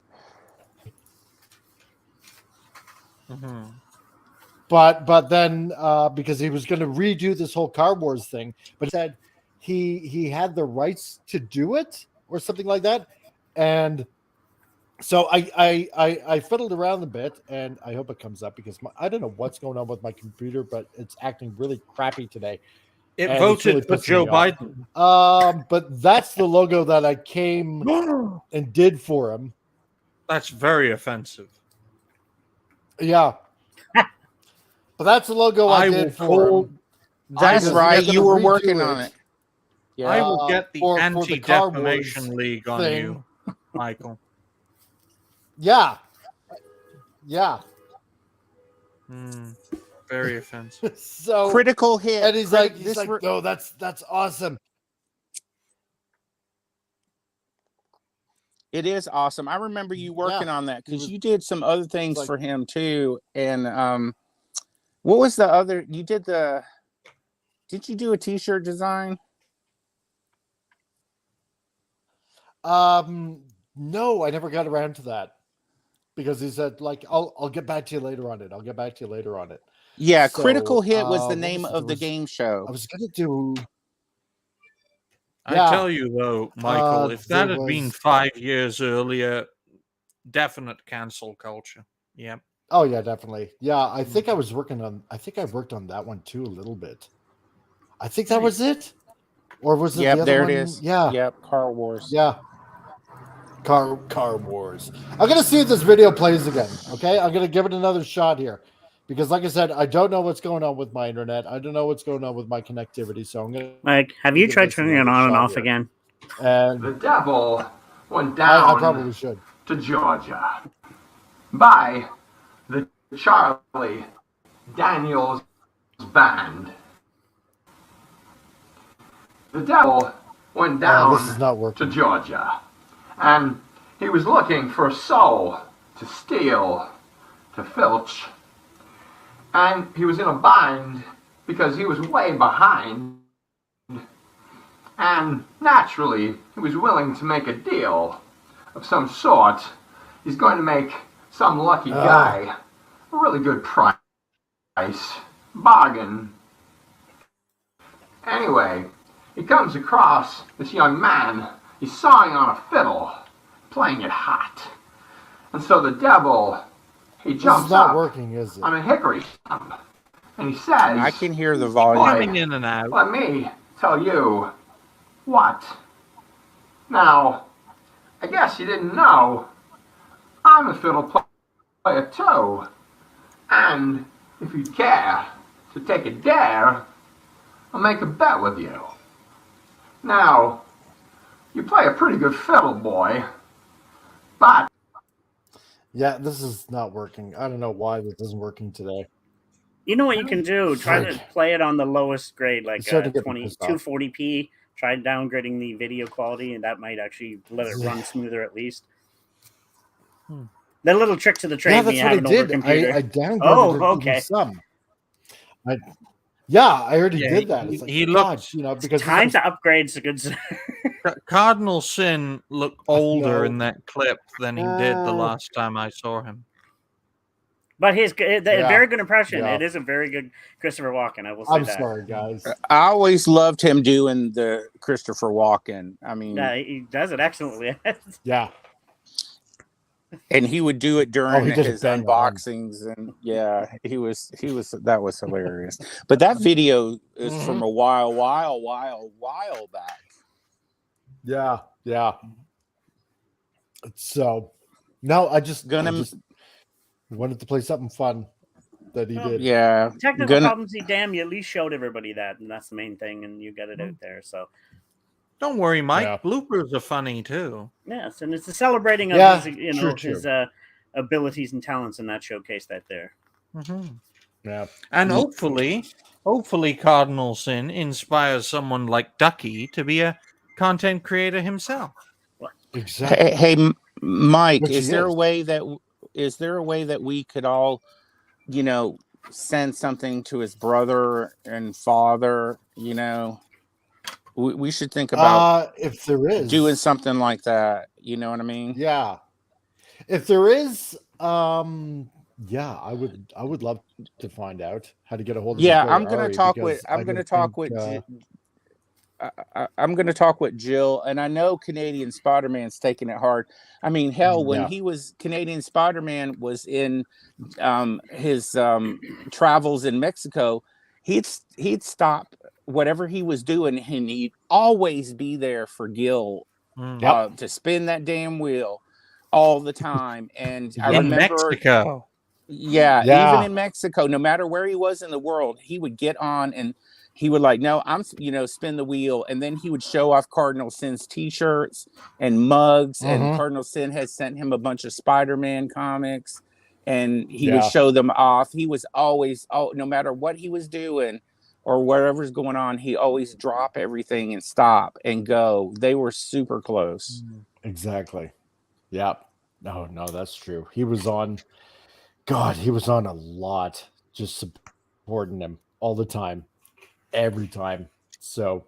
But then because he was going to redo this whole Car Wars thing, but he said he had the rights to do it or something like that, and so I fiddled around a bit, and I hope it comes up because I don't know what's going on with my computer, but it's acting really crappy today.
It voted for Joe Biden.
But that's the logo that I came and did for him.
That's very offensive.
Yeah. But that's the logo I did for him.
That's right. You were working on it.
Yeah. I will get the Anti-Defamation League on you, Michael.
Yeah. Yeah.
Very offensive.
So
Critical hit.
and he's like, no, that's awesome.
It is awesome. I remember you working on that because
was-
you did some other things
like-
for him too. And what was the other? You did Did you do a T-shirt design?
No, I never got around to that because he said like, I'll get back to you later on it. I'll get back to you later on it.
Yeah,
So,
Critical Hit was the
what
name
was it?
of the game show.
I was gonna do.
I
Yeah.
tell you though, Michael, if that
there
had been
was-
5 years earlier, definite cancel culture. Yeah.
Oh yeah, definitely. Yeah, I think I worked on that one too a little bit. I think that was it, or was it
Yep,
the other
there
one?
it is.
Yeah.
Yep, Car Wars.
Yeah. Car Wars. I'm gonna see if this video plays again. Okay, I'm gonna give it another shot here, because like I said, I don't know what's going on with my internet. I don't know what's going on with my connectivity. So I'm gonna.
Mike, have you
give
tried
this
turning it
another
on and
shot
off
here.
again?
And
The devil went
I
down
probably should.
to Georgia by the Charlie Daniels Band. The devil went down
this is not working.
to Georgia, and he was looking for a soul to steal, to filch, and he was in a bind because he was way behind, and naturally he was willing to make a deal of some sort. He's going to make some lucky guy a really good price, bargain. Anyway, he comes across this young man. He's sawing on a fiddle, playing it hot. And so the devil, he
This
jumps
is not
up
working, is it?
on a hickory stump, and he says,
I can hear the volume.
Coming in and out.
let me tell you what. Now, I guess you didn't know, I'm a fiddle player too. And if you care to take a dare, I'll make a bet with you. Now, you play a pretty good fiddle, boy, but
Yeah, this is not working. I don't know why this isn't working today.
You know what you can do? Try to play it on the lowest grade, like
starting to get me pissed off.
240p. Try downgrading the video quality, and that might actually let it run smoother at least. The little trick to the trade
Yeah,
when
that's
you
what
have
I
an older
did.
computer.
I downgraded
Oh,
it even
okay.
some. Yeah, I already
Yeah,
did that. It's like,
he
God,
looked-
you know, because
Time to upgrade is a good.
Cardinal Sin looked older
No.
in that clip than he did the last time I saw him.
But his very good impression.
Yeah.
It is a very good Christopher Walken. I will say
I'm
that.
sorry, guys.
I always loved him doing the Christopher Walken. I mean,
He does it excellently.
Yeah.
and he would do it during
he did it
his
bang on.
unboxings, and yeah, he was that was hilarious. But that video is from a while back.
Yeah. Yeah. So, no, I just wanted to play something fun that he did.
Yeah,
Technical problems, you at least showed everybody that, and that's the main thing, and you got it out there. So
Don't worry, Mike.
Yeah.
Bloopers are funny too.
yes, and it's a celebrating of
Yeah,
his,
true.
his abilities and talents, and that showcase that there.
Yeah.
And hopefully, Cardinal Sin inspires someone like Ducky to be a content creator himself.
Exactly.
Hey, Mike,
Which
is
he
there a
is.
way that we could all, send something to his brother and father? We should think about
If there is
doing something like that. You know what I mean?
Yeah. If there is, yeah, I would love to find out how to get a hold of.
Yeah,
his brother
I'm gonna
Ari,
talk
because
with.
I
I'm gonna
don't
talk
think,
with. I'm going to talk with Jill, and I know Canadian Spider-Man's taking it hard. I mean, hell, when he was Canadian Spider-Man was in his travels in Mexico, he'd stop whatever he was doing, and he'd always be there for Gil to spin that damn wheel all the time. And I remember
Mexico.
Yeah, even in Mexico, no matter where he was in the world, he would get on and he would like, no, I'm, spin the wheel. And then he would show off Cardinal Sin's t-shirts and mugs. And Cardinal Sin had sent him a bunch of Spider-Man comics, and he would show them off. He was always, no matter what he was doing or whatever's going on, he always drop everything and stop and go. They were super close.
Exactly. Yeah. No, that's true. He was on a lot, just supporting him all the time, every time. So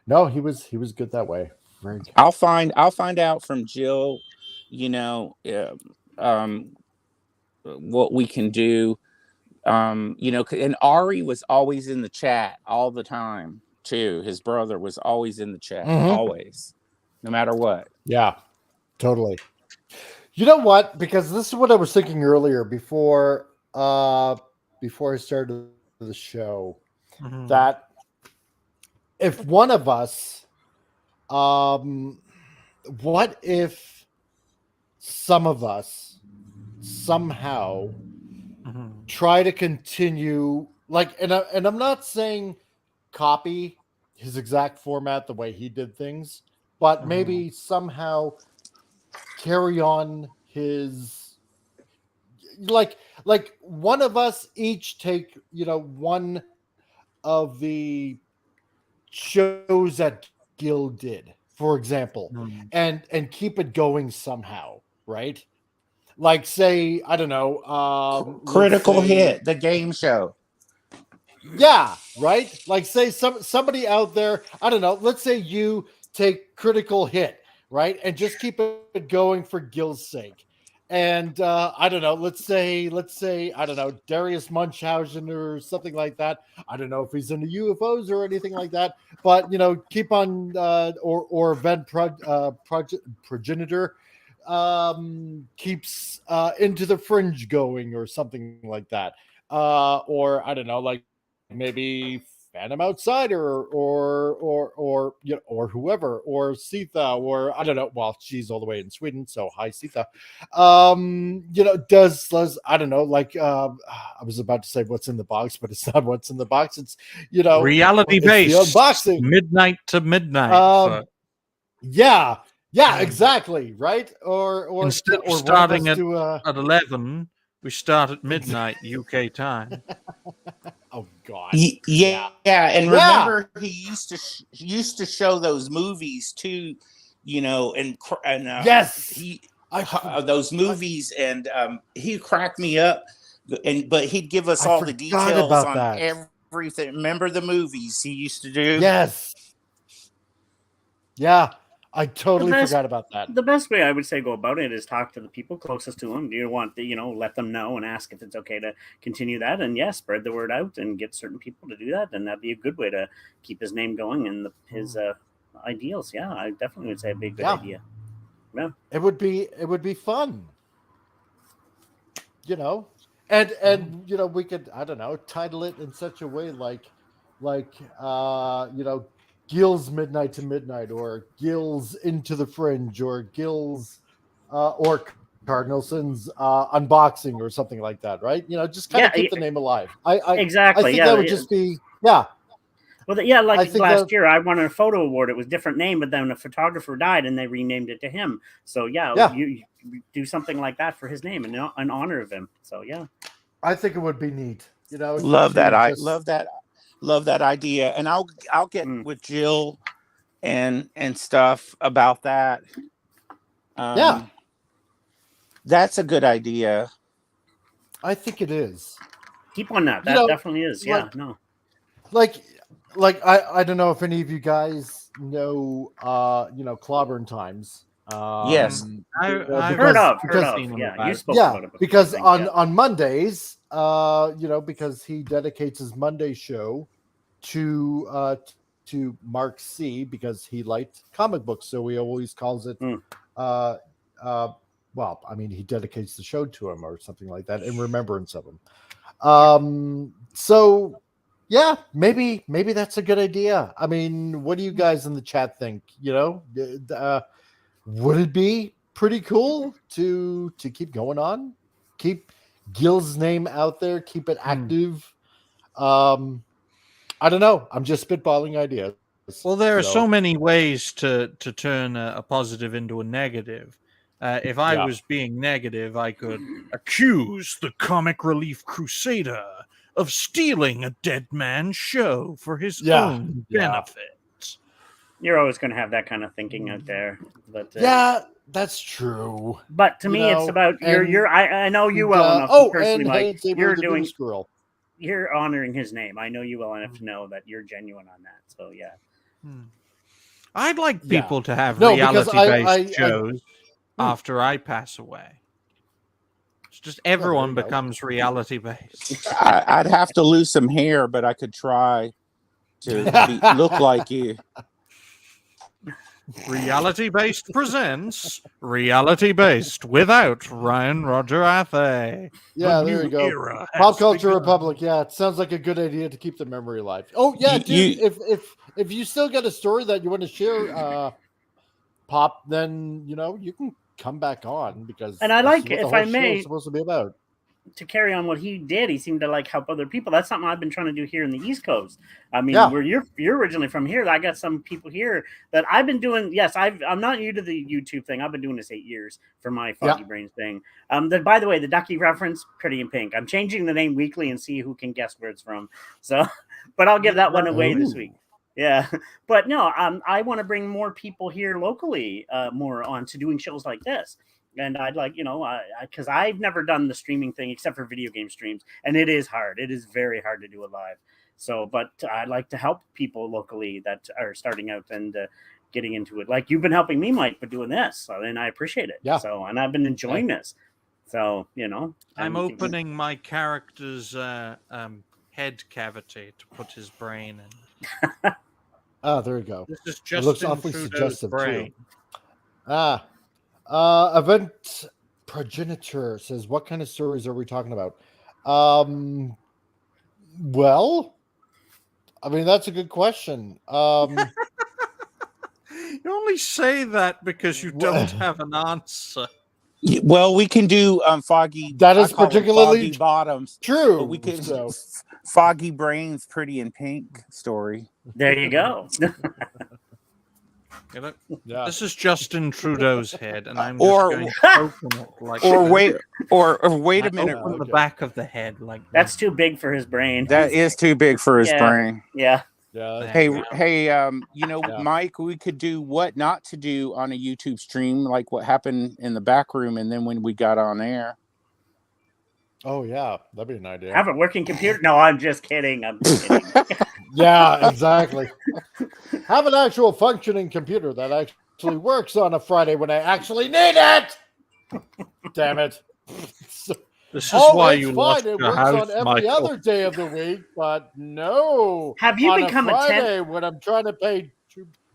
no, he was good that way. Very good.
I'll find out from Jill, what we can do. And Ari was always in the chat all the time too. His brother was always in the chat, always, no matter what.
Yeah, totally. You know what? Because this is what I was thinking earlier before I started the show, that if one of us, what if some of us somehow try to continue, like, and I'm not saying copy his exact format the way he did things, but maybe somehow carry on his, like one of us each take one of the shows that Gil did, for example, and keep it going somehow, right? Like, say, I don't know,
Critical Hit, the game show.
Yeah, right. Like, say somebody out there, I don't know. Let's say you take Critical Hit, right, and just keep it going for Gil's sake. And I don't know. Let's say I don't know, Darius Munchausen or something like that. I don't know if he's into UFOs or anything like that, but keep on or Ven Progenitor keeps Into the Fringe going or something like that. Or I don't know, like maybe Phantom Outsider or whoever, or Sita, or I don't know. Well, she's all the way in Sweden, so hi Sita. Does I don't know, like I was about to say what's in the box, but it's not what's in the box. It's
reality based
unboxing,
midnight to midnight.
Yeah, exactly, right. Or
instead of starting at 11, we start at midnight UK time.
Oh God!
Yeah. And remember, he used to show those movies too, and
yes,
those movies, and he cracked me up. But he'd give us all the details on everything. Remember the movies he used to do?
Yes. Yeah. I totally forgot about that.
The best way I would say go about it is talk to the people closest to him. You want to, let them know and ask if it's okay to continue that, and spread the word out and get certain people to do that. And that'd be a good way to keep his name going and his ideals. Yeah, I definitely would say it'd be a good idea. Yeah,
it would be fun. And we could, I don't know, title it in such a way like Gil's Midnight to Midnight, or Gil's Into the Fringe, or Gil's or Cardinal Sin's unboxing, or something like that, right? Just kind of keep the name alive.
Exactly.
I think that would just be
Well, like last year, I won a photo award. It was a different name, but then a photographer died, and they renamed it to him. So you do something like that for his name and in honor of him. So
I think it would be neat.
Love that. I love that. Love that idea, and I'll get with Jill and stuff about that. That's a good idea.
I think it is.
Keep on that. That definitely is.
Like I don't know if any of you guys know Clobbering Times.
Yes,
I've heard of. Yeah, you spoke about it before,
because on Mondays, because he dedicates his Monday show to Mark C, because he liked comic books, so he always calls it well, I mean, he dedicates the show to him or something like that in remembrance of him. So yeah, maybe that's a good idea. I mean, what do you guys in the chat think? Would it be pretty cool to keep going on, keep Gil's name out there, keep it active? I don't know. I'm just spitballing ideas.
Well, there are so many ways to turn a positive into a negative. If I was being negative, I could accuse the comic relief crusader of stealing a dead man's show for his own benefit.
You're always going to have that kind of thinking out there, but
that's true.
But to me, it's about I know you well enough personally, Mike. You're honoring his name. I know you well enough to know that you're genuine on that. So yeah.
I'd like people to have reality-based shows after I pass away. It's just everyone becomes reality-based.
I'd have to lose some hair, but I could try to look like you.
Reality-based presents Reality-based without Ryan Roger Athay.
Yeah, there you go. Pop Culture Republic. Yeah, it sounds like a good idea to keep the memory alive. Oh yeah, dude. If you still got a story that you want to share, Pop, then you can come back on because.
And I like, if I may,
it's supposed to be about.
To carry on what he did, he seemed to like help other people. That's something I've been trying to do here in the East Coast. I mean, where you're originally from here, I got some people here that I've been doing. Yes, I'm not new to the YouTube thing. I've been doing this 8 years for my Foggy Brains thing. By the way, the Ducky reference, Pretty in Pink. I'm changing the name weekly and see who can guess where it's from. So, but I'll give that one away this week. Yeah, but no, I want to bring more people here locally, more on to doing shows like this. And I'd like, because I've never done the streaming thing except for video game streams. And it is hard. It is very hard to do it live. So, but I'd like to help people locally that are starting out and getting into it. Like you've been helping me, Mike, but doing this. And I appreciate it.
Yeah.
So, and I've been enjoying this. So,
I'm opening my character's head cavity to put his brain in.
Oh, there you go.
This is Justin looks awfully suggestive brain.
Too. Event Progenitor says, what kind of stories are we talking about? Well, I mean, that's a good question.
You only say that because you don't have an answer.
Well, we can do Foggy.
That is particularly
Foggy Bottoms.
True.
But we can Foggy Brains, Pretty in Pink story.
There you go.
This is Justin Trudeau's head, and I'm just going to open it like.
Or wait a minute.
Open the back of the head like.
That's too big for his brain.
That is too big for his brain.
Yeah.
Hey, Mike, we could do what not to do on a YouTube stream, like what happened in the back room, and then when we got on air.
Oh yeah, that'd be an idea.
Have a working computer? No, I'm just kidding. I'm kidding.
Yeah, exactly. Have an actual functioning computer that actually works on a Friday when I actually need it. Damn it.
This is why you lost
it
your
works
house,
on every
Michael.
other day of the week, but no.
Have you
on
become
a
a
Friday
10?
when I'm trying to pay?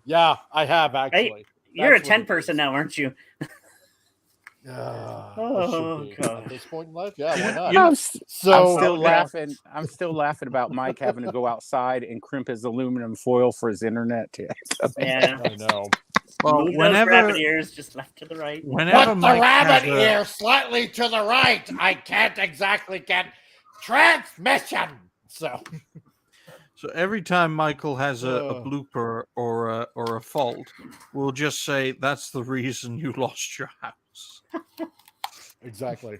Yeah, I have actually.
Hey, you're a 10 person now, aren't you?
God. At this point in life, yeah, why not?
I'm still laughing. I'm still laughing about Mike having to go outside and crimp his aluminum foil for his internet.
Yeah,
I know.
Well, whenever
rabbit ears just left to the right.
Whenever
Put
Mike
the rabbit
has
ear slightly to the right. I can't exactly get transmission. So
every time Michael has a blooper or a fault, we'll just say that's the reason you lost your house.
Exactly.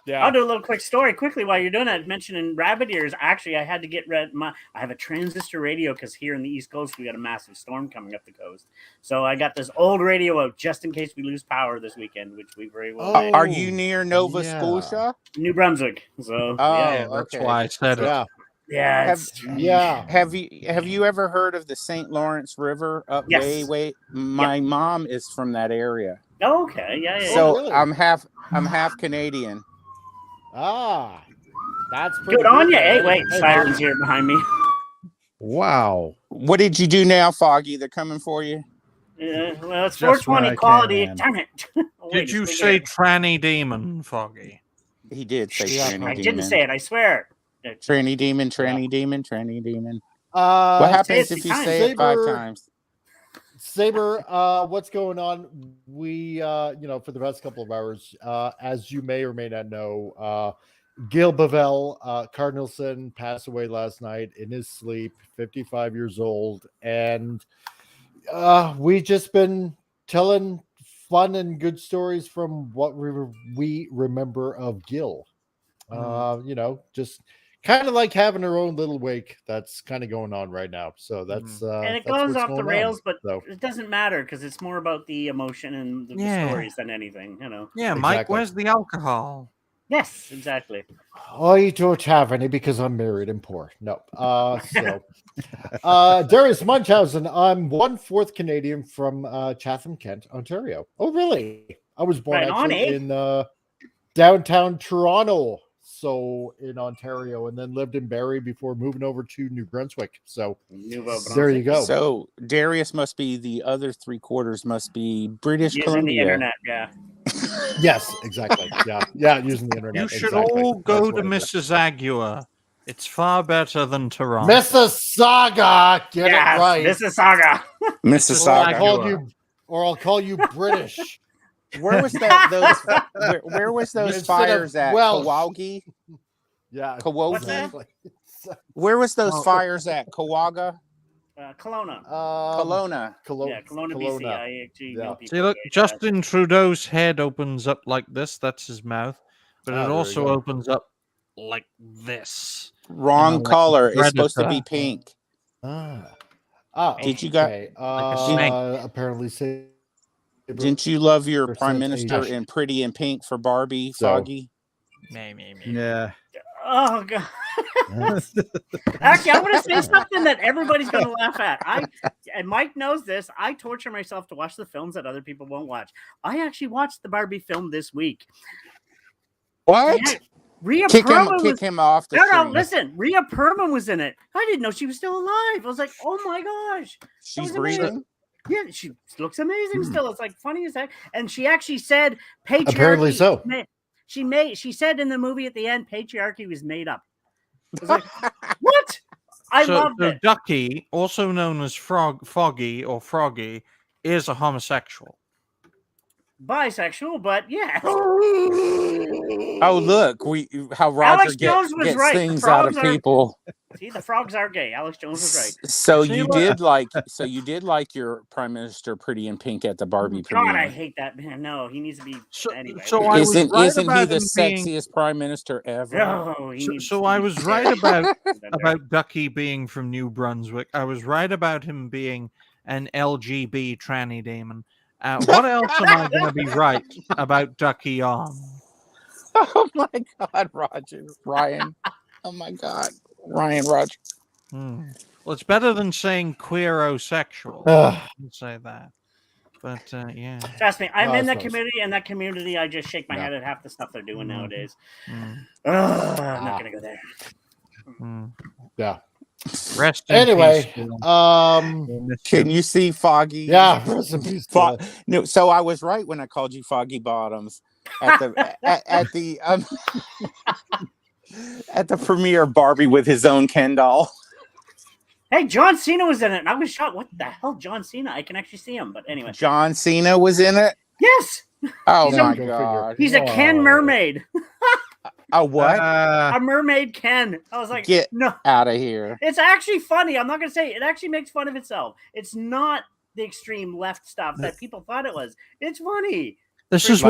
Yeah.
I'll do a little quick story quickly while you're doing that. Mentioning rabbit ears, actually, I had to get I have a transistor radio because here in the East Coast we got a massive storm coming up the coast. So I got this old radio out just in case we lose power this weekend, which we very well.
Are you near Nova Scotia,
New Brunswick? So
that's why I said it.
Yeah.
Have you ever heard of the St. Lawrence River up way? My mom is from that area.
Oh, okay. Yeah.
So
really?
I'm half Canadian.
That's pretty
good on you. Hey, wait, sirens here behind me.
Wow.
What did you do now, Foggy? They're coming for you.
Well, it's
Just
420 quality. Damn it.
Did you say tranny demon, Foggy?
He did say tranny demon.
I didn't say it. I swear.
Tranny demon, tranny demon, tranny demon. What happens if you say it 5 times?
Saber, what's going on? We, for the past couple of hours, as you may or may not know, Gil Bavell, Cardinal Sin, passed away last night in his sleep, 55 years old. And we just been telling fun and good stories from what we remember of Gil. Just kind of like having our own little wake that's kind of going on right now. So that's
and it
that's
goes
what's
off the
going
rails,
on.
but
So,
it doesn't matter because it's more about the emotion and the stories than anything,
Yeah, Mike, where's the alcohol?
Yes, exactly.
I don't have any because I'm married and poor. No. Darius Munchausen, I'm 1/4 Canadian from Chatham, Kent, Ontario. Oh, really? I was born
Right on,
actually in downtown Toronto, so in Ontario, and then lived in Barrie before moving over to New Brunswick. So there you go.
So Darius must be the other 3/4 must be British
Using
Columbia.
the internet, yeah.
Yes, exactly. Yeah, using the internet.
You should
exactly.
all go
That's
to
what it is.
Mississauga. It's far better than Toronto.
Mississauga, get
Yes,
it right.
Mississauga.
Mississauga.
Or I'll call you British.
Where was that? Where was those
Instead
fires
of
at?
Welsh.
Kawaga?
Yeah.
Kawogi? Where was those fires at? Kawaga?
Kelowna.
Kelowna.
Yeah, Kelowna, BC. I actually know people.
See, look, Justin Trudeau's head opens up like this. That's his mouth. But
Ah,
it
there you
also
go.
opens up like this.
Wrong
like
color.
a
It's supposed to
predator.
be pink.
Did
you got
like a snake?
Apparently say
Didn't you love your prime
since
minister
age.
in Pretty in Pink for Barbie,
So-
Foggy?
Yeah.
Oh god. Actually, I'm going to say something that everybody's going to laugh at. And Mike knows this. I torture myself to watch the films that other people won't watch. I actually watched the Barbie film this week.
What?
Yeah, Rhea
Kick
Perlman
him off the
No,
screen.
listen. Rhea Perlman was in it. I didn't know she was still alive. I was like, oh my gosh. That
She's
was amazing.
breathing?
Yeah, she looks amazing still. It's like funny as heck. And she actually said patriarchy.
Apparently so.
She said in the movie at the end, patriarchy was made up. I was like, what? I loved it.
Ducky, also known as Foggy or Froggy, is a homosexual.
Bisexual, but yeah.
Oh, look, how Roger
Alex Jones was
gets
right.
things out of people.
See, the frogs are gay. Alex Jones was right.
So you did like your prime minister Pretty in Pink at the Barbie
God,
premiere.
I hate that man. No, he needs to be anyway.
Isn't he the sexiest prime minister ever?
No,
I was right about Ducky being from New Brunswick. I was right about him being an LGB tranny demon. What else am I going to be right about Ducky on?
Oh my God, Ryan. Oh my God, Roger.
Well, it's better than saying queerosexual. I can say that. But yeah.
Trust me, I'm in that community, and that community, I just shake my head at half the stuff they're doing nowadays. I'm not going to go there.
Yeah.
Rest in
anyway,
peace,
can you see Foggy?
Yeah, rest in peace.
No, so I was right when I called you Foggy Bottoms at the at the premiere of Barbie with his own Ken doll.
Hey, John Cena was in it, and I was shocked. What the hell, John Cena? I can actually see him, but anyway.
John Cena was in it?
Yes.
Oh my God.
He's a Ken mermaid.
A what?
A mermaid Ken. I was like,
get
no,
out of here.
It's actually funny. I'm not going to say it. It actually makes fun of itself. It's not the extreme left stuff that people thought it was. It's funny.
This is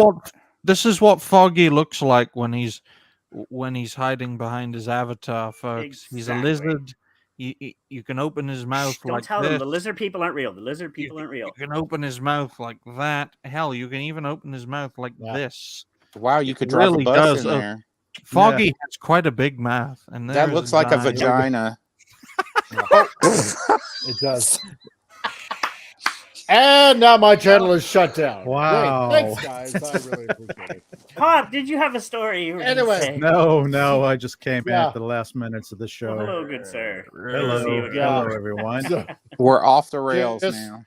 what Foggy looks like when he's hiding behind his avatar, folks. He's a lizard. You can open his mouth
Don't tell them the lizard people aren't real. The lizard people aren't real.
You can open his mouth like that. Hell, you can even open his mouth like this.
Wow, you could drop a bus in there.
Foggy has quite a big mouth, and
that looks like a vagina.
It does. And now my channel is shut down.
Wow.
Great. Thanks, guys. I really appreciate it.
Pop, did you have a story you were
Anyway.
say?
No, I just came in at the last minutes of the show.
Well, hello, good sir.
Hello, everyone.
We're off the rails now.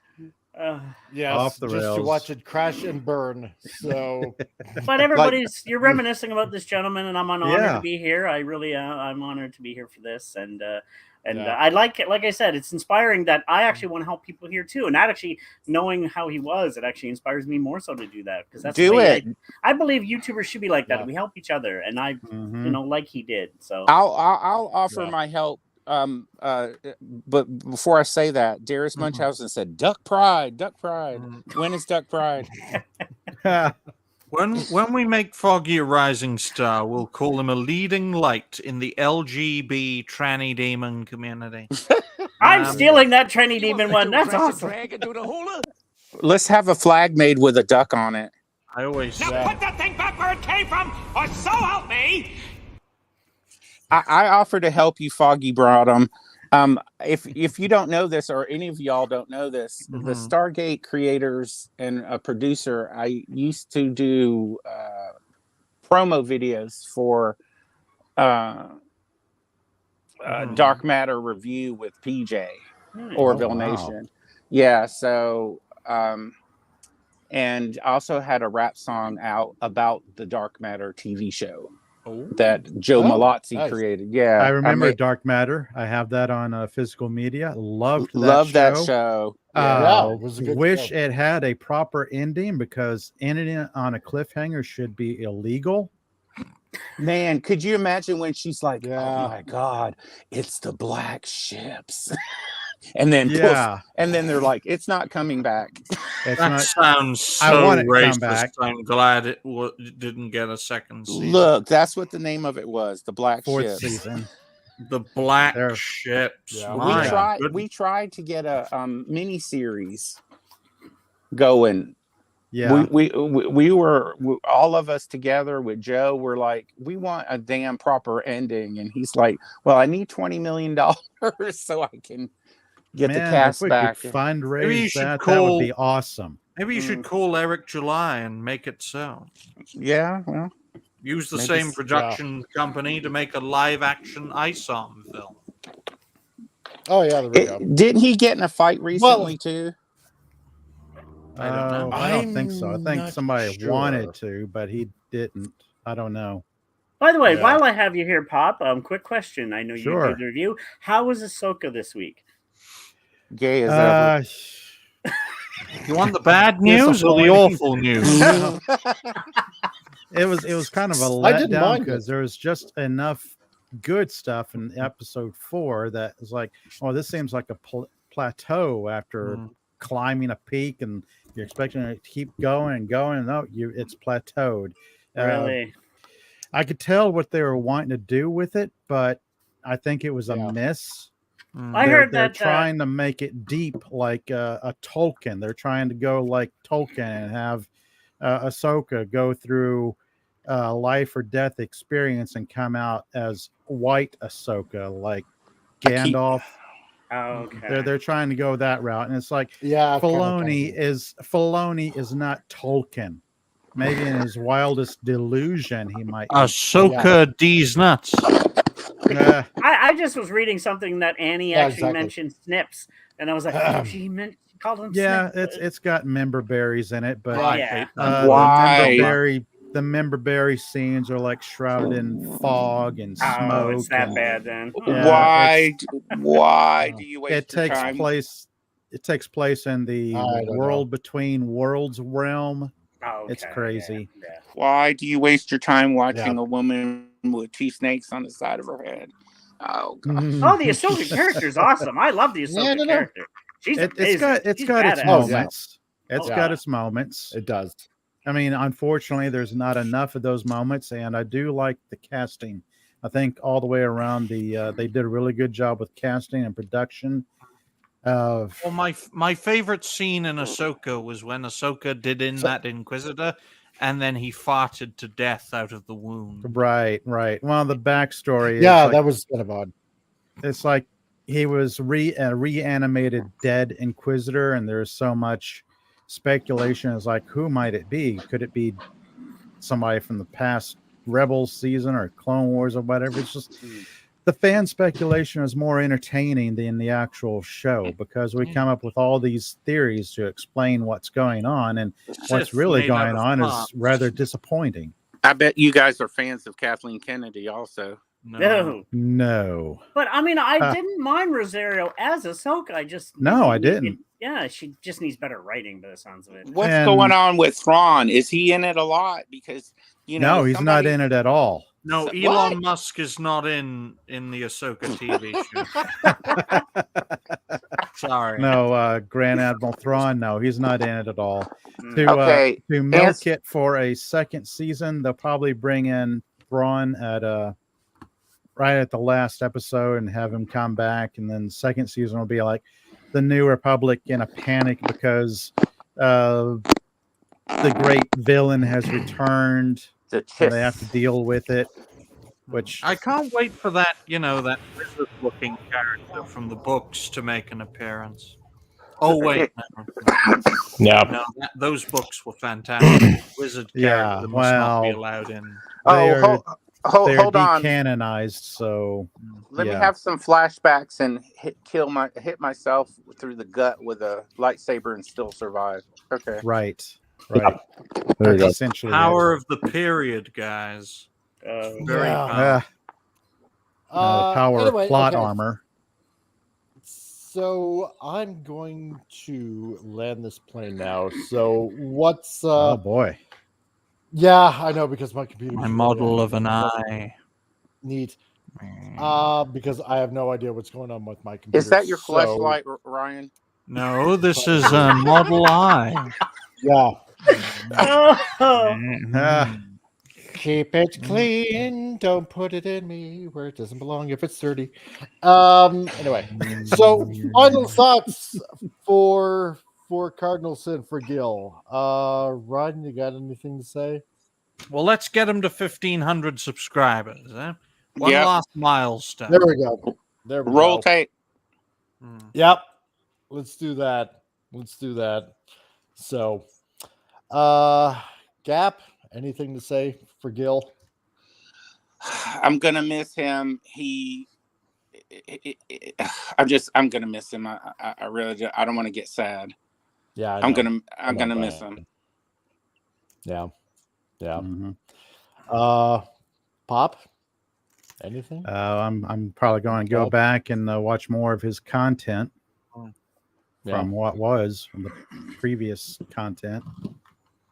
Yes,
off the
just
rails.
to watch it crash and burn. So,
but you're reminiscing about this gentleman, and I'm honored to be here. I really, I'm honored to be here for this, and And I like I said, it's inspiring that I actually want to help people here too. And that actually, knowing how he was, it actually inspires me more so to do that, because that's
do it.
I believe YouTubers should be like that. We help each other, and I, like he did. So
I'll offer my help. But before I say that, Darius Munchausen said, "Duck Pride, Duck Pride." When is Duck Pride?
When we make Foggy a rising star, we'll call him a leading light in the LGB tranny demon community.
I'm stealing that tranny demon one. That's awesome.
Let's have a flag made with a duck on it.
I always
now put that thing back where it came from, or so help me.
I offer to help you, Foggy Broadham. If you don't know this, or any of y'all don't know this, the Stargate creators and a producer, I used to do promo videos for Dark Matter Review with PJ, Orville Nation. Yeah, so and also had a rap song out about the Dark Matter TV show that Joe Malazzi created. Yeah,
I remember Dark Matter. I have that on physical media. Loved
that show.
It was a good wish show. It had a proper ending, because ending it on a cliffhanger should be illegal.
Man, could you imagine when she's like, "Oh my God, it's the black ships," and then poof, and then they're like, "It's not coming back."
Sounds so racist. I'm glad it didn't get a second season.
Look, that's what the name of it was, the Black
Fourth
Ships.
Season.
The Black Ships.
Yeah. We tried to get a mini series going.
Yeah,
we were all of us together with Joe. We're like, we want a damn proper ending, and he's like, "Well, I need $20 million so I can get the cast back."
Fundraise that would be awesome.
Maybe you should call Eric July and make it so.
Yeah, well,
use the same production company to make a live-action ISOM film.
Oh yeah, there we go.
Didn't he get in a fight recently too?
I don't know.
I don't think so. I think somebody wanted to, but he didn't. I don't know.
By the way, while I have you here, Pop, quick question. I know you did the review. How was Ahsoka this week?
Gay as ever.
You want the bad news or the awful news?
It was kind of a letdown, because there was just enough good stuff in episode 4 that was like, oh, this seems like a plateau after climbing a peak, and you're expecting it to keep going and going, and no, it's plateaued.
Really?
I could tell what they were wanting to do with it, but I think it was a miss.
I heard
they're
that
trying to make it deep, like a Tolkien. They're trying to go like Tolkien and have Ahsoka go through life or death experience and come out as white Ahsoka, like Gandalf.
Okay.
They're trying to go that route, and it's like, Filoni is not Tolkien. Maybe in his wildest delusion, he might.
Ahsoka D's nuts.
I just was reading something that Annie actually mentioned Snips, and I was like, she called him.
Yeah,
Snips.
it's got member berries in it, but
why?
The member berry scenes are like shrouded in fog and smoke. Oh,
it's that bad then.
Why do you waste your time?
It takes place in the world between worlds realm.
Okay,
it's crazy.
Yeah.
Why do you waste your time watching a woman with 2 snakes on the side of her head? Oh God!
Oh, the Ahsoka character is awesome. I love the Ahsoka character.
It's got its moments. It's got its moments.
It does.
I mean, unfortunately, there's not enough of those moments, and I do like the casting. I think all the way around they did a really good job with casting and production.
Well, my favorite scene in Ahsoka was when Ahsoka did that Inquisitor, and then he farted to death out of the wound.
Right. Well, the backstory.
That was kind of odd.
It's like he was reanimated dead Inquisitor, and there's so much speculation. It's like, who might it be? Could it be somebody from the past Rebels season or Clone Wars or whatever? It's just the fan speculation is more entertaining than the actual show, because we come up with all these theories to explain what's going on, and what's really going on is rather disappointing.
I bet you guys are fans of Kathleen Kennedy also.
No.
But I mean, I didn't mind Rosario as Ahsoka. I just
I didn't.
Yeah, she just needs better writing by the sounds of it.
What's going on with Thrawn? Is he in it a lot? Because
no, he's not in it at all.
No, Elon Musk is not in the Ahsoka TV show. Sorry.
No, Grand Admiral Thrawn. No, he's not in it at all.
Okay.
To milk it for a second season, they'll probably bring in Thrawn right at the last episode and have him come back, and then the second season will be like the New Republic in a panic because the great villain has returned. And they have to deal with it. Which
I can't wait for that, that wizard-looking character from the books to make an appearance. Oh wait, no, those books were fantastic. Wizard character must not be allowed in.
Hold on.
Decanonized, so
let me have some flashbacks and hit myself through the gut with a lightsaber and still survive. Okay.
Right.
There you go.
Essentially
Power of the period, guys. Very powerful.
Power
anyway,
of plot
okay.
armor.
So I'm going to land this plane now. So what's
oh boy.
Yeah, I know, because my computer.
My model of an eye.
Neat. Because I have no idea what's going on with my computer.
Is that your flashlight, Ryan?
No, this is a Model I.
Yeah.
Ah.
Keep it clean. Don't put it in me where it doesn't belong if it's dirty. Anyway, so final thoughts for Cardinal Sin for Gil. Ryan, you got anything to say?
Well, let's get him to 1,500 subscribers. One last milestone.
There we go. There we
Roll
go.
tape.
Yep. Let's do that. So, Gap, anything to say for Gil?
I'm gonna miss him. I'm gonna miss him. I really I don't want to get sad.
Yeah,
I'm gonna miss him.
Yeah.
Mm-hmm.
Pop, anything?
I'm probably going to go back and watch more of his content from the previous content.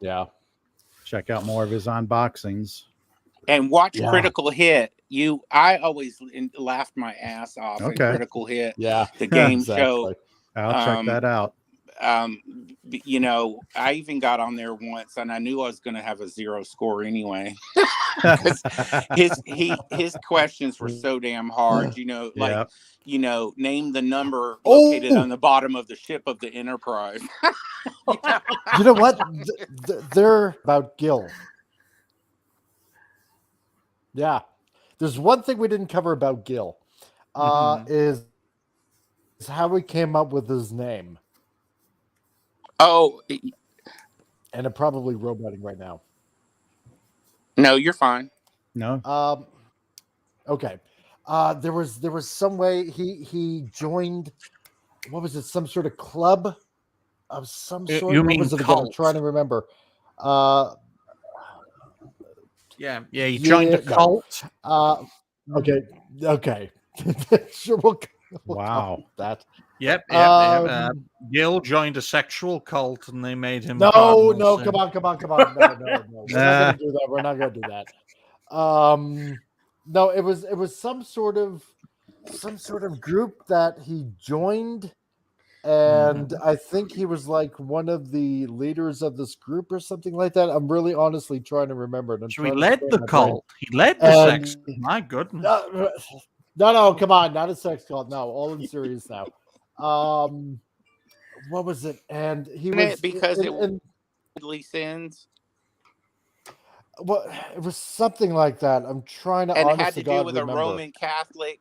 Yeah.
Check out more of his unboxings.
And watch Critical Hit. I always laughed my ass off at Critical Hit.
Yeah.
The game show.
I'll check that out.
I even got on there once, and I knew I was going to have a 0 score anyway. his questions were so damn hard. Name the number located on the bottom of the ship of the Enterprise.
You know what? They're about Gil. Yeah. There's one thing we didn't cover about Gil. Is how we came up with his name.
Oh.
And I'm probably roboting right now.
No, you're fine.
No.
Okay. There was some way he joined. What was it? Some sort of club of some sort.
You mean cult?
I'm trying to remember.
He joined a cult.
Okay. Sure.
Wow.
That.
Yep. Gil joined a sexual cult, and they made him.
No, come on. No. We're not gonna do that. No, it was some sort of group that he joined, and I think he was like one of the leaders of this group or something like that. I'm really honestly trying to remember.
So he led the cult. He led the sex. My goodness.
No, come on, not a sex cult. No, all in serious now. What was it? And he was
because it was deadly sins.
Well, it was something like that. I'm trying to.
And it had to do with a Roman Catholic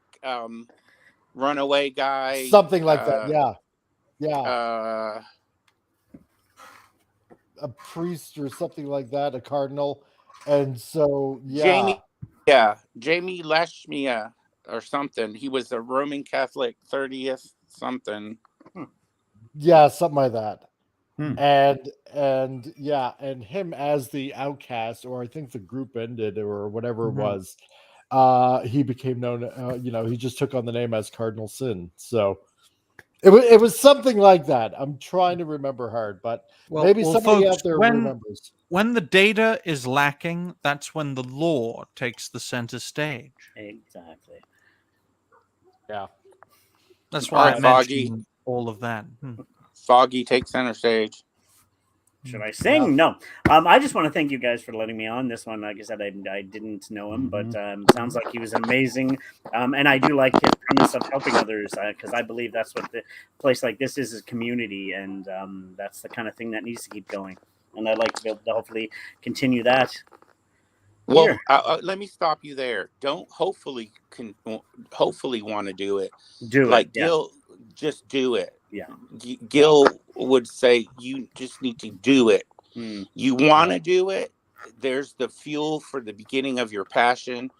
runaway guy.
Something like that. Yeah. A priest or something like that. A cardinal. And so
Jamie Lashmia or something. He was a Roman Catholic 30th something.
Yeah, something like that. And him as the outcast, or I think the group ended or whatever it was. he became known. He just took on the name as Cardinal Sin. So it was something like that. I'm trying to remember hard, but maybe somebody
folks,
out there remembers.
When the data is lacking, that's when the lore takes the center stage.
Exactly.
Yeah.
That's
All
why
right,
I
Foggy.
mentioned all of that.
Foggy, take center stage.
Should I sing?
Yeah.
No. I just want to thank you guys for letting me on this one. Like I said, I didn't know him, but sounds like he was amazing. And I do like his premise of helping others because I believe that's what the place like this is community, and that's the kind of thing that needs to keep going. And I'd like to be able to hopefully continue that.
Well, let me stop you there. Don't hopefully want to do it.
Like
Gil, just do it.
Yeah.
Gil would say you just need to do it. You want to do it. There's the fuel for the beginning of your passion.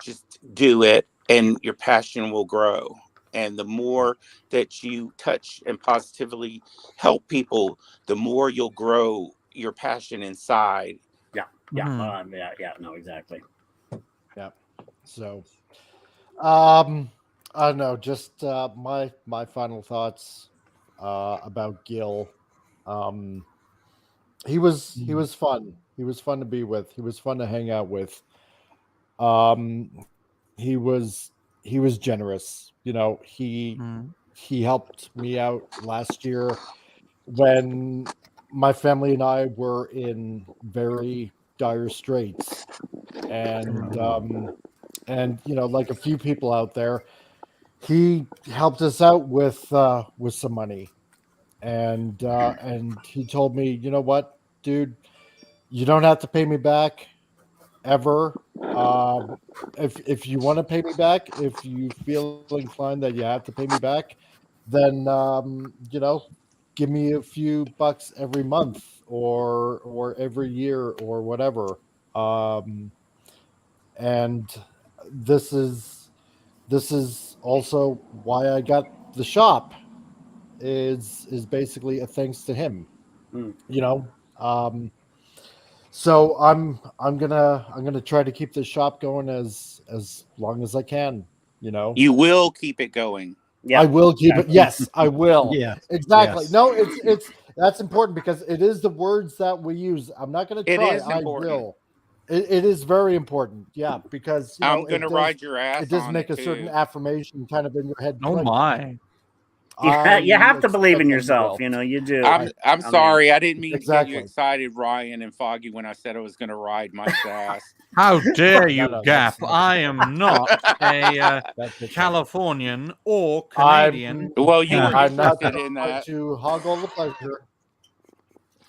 Just do it, and your passion will grow. And the more that you touch and positively help people, the more you'll grow your passion inside.
Yeah. No, exactly.
Yeah. So, I don't know. Just my final thoughts about Gil. He was fun. He was fun to be with. He was fun to hang out with. He was generous. He helped me out last year when my family and I were in very dire straits, and like a few people out there, he helped us out with some money, and he told me, you know what, dude, you don't have to pay me back ever. If you want to pay me back, if you feel inclined that you have to pay me back, then give me a few bucks every month or every year or whatever. And this is also why I got the shop, is basically a thanks to him. So I'm gonna try to keep this shop going as long as I can.
You will keep it going.
I will keep it. Yes, I will.
Yeah,
exactly.
yes.
No, it's that's important because it is the words that we use. I'm not going to
It
try.
is
I
important.
will. It is very important. Yeah, because
I'm gonna ride your
it
ass
does
on
make
it
a certain
too.
affirmation kind of in your head.
Oh
click.
my!
You have to believe
expect
in
that you
yourself.
will.
You do.
I'm sorry. I didn't mean to get you
Exactly.
excited, Ryan and Foggy, when I said I was going to ride Mike's ass.
How dare you,
No,
Gaff? I am not a
That's okay.
Californian or Canadian.
Well, you were
I'm not
interested in
going
that.
to hog all the pleasure.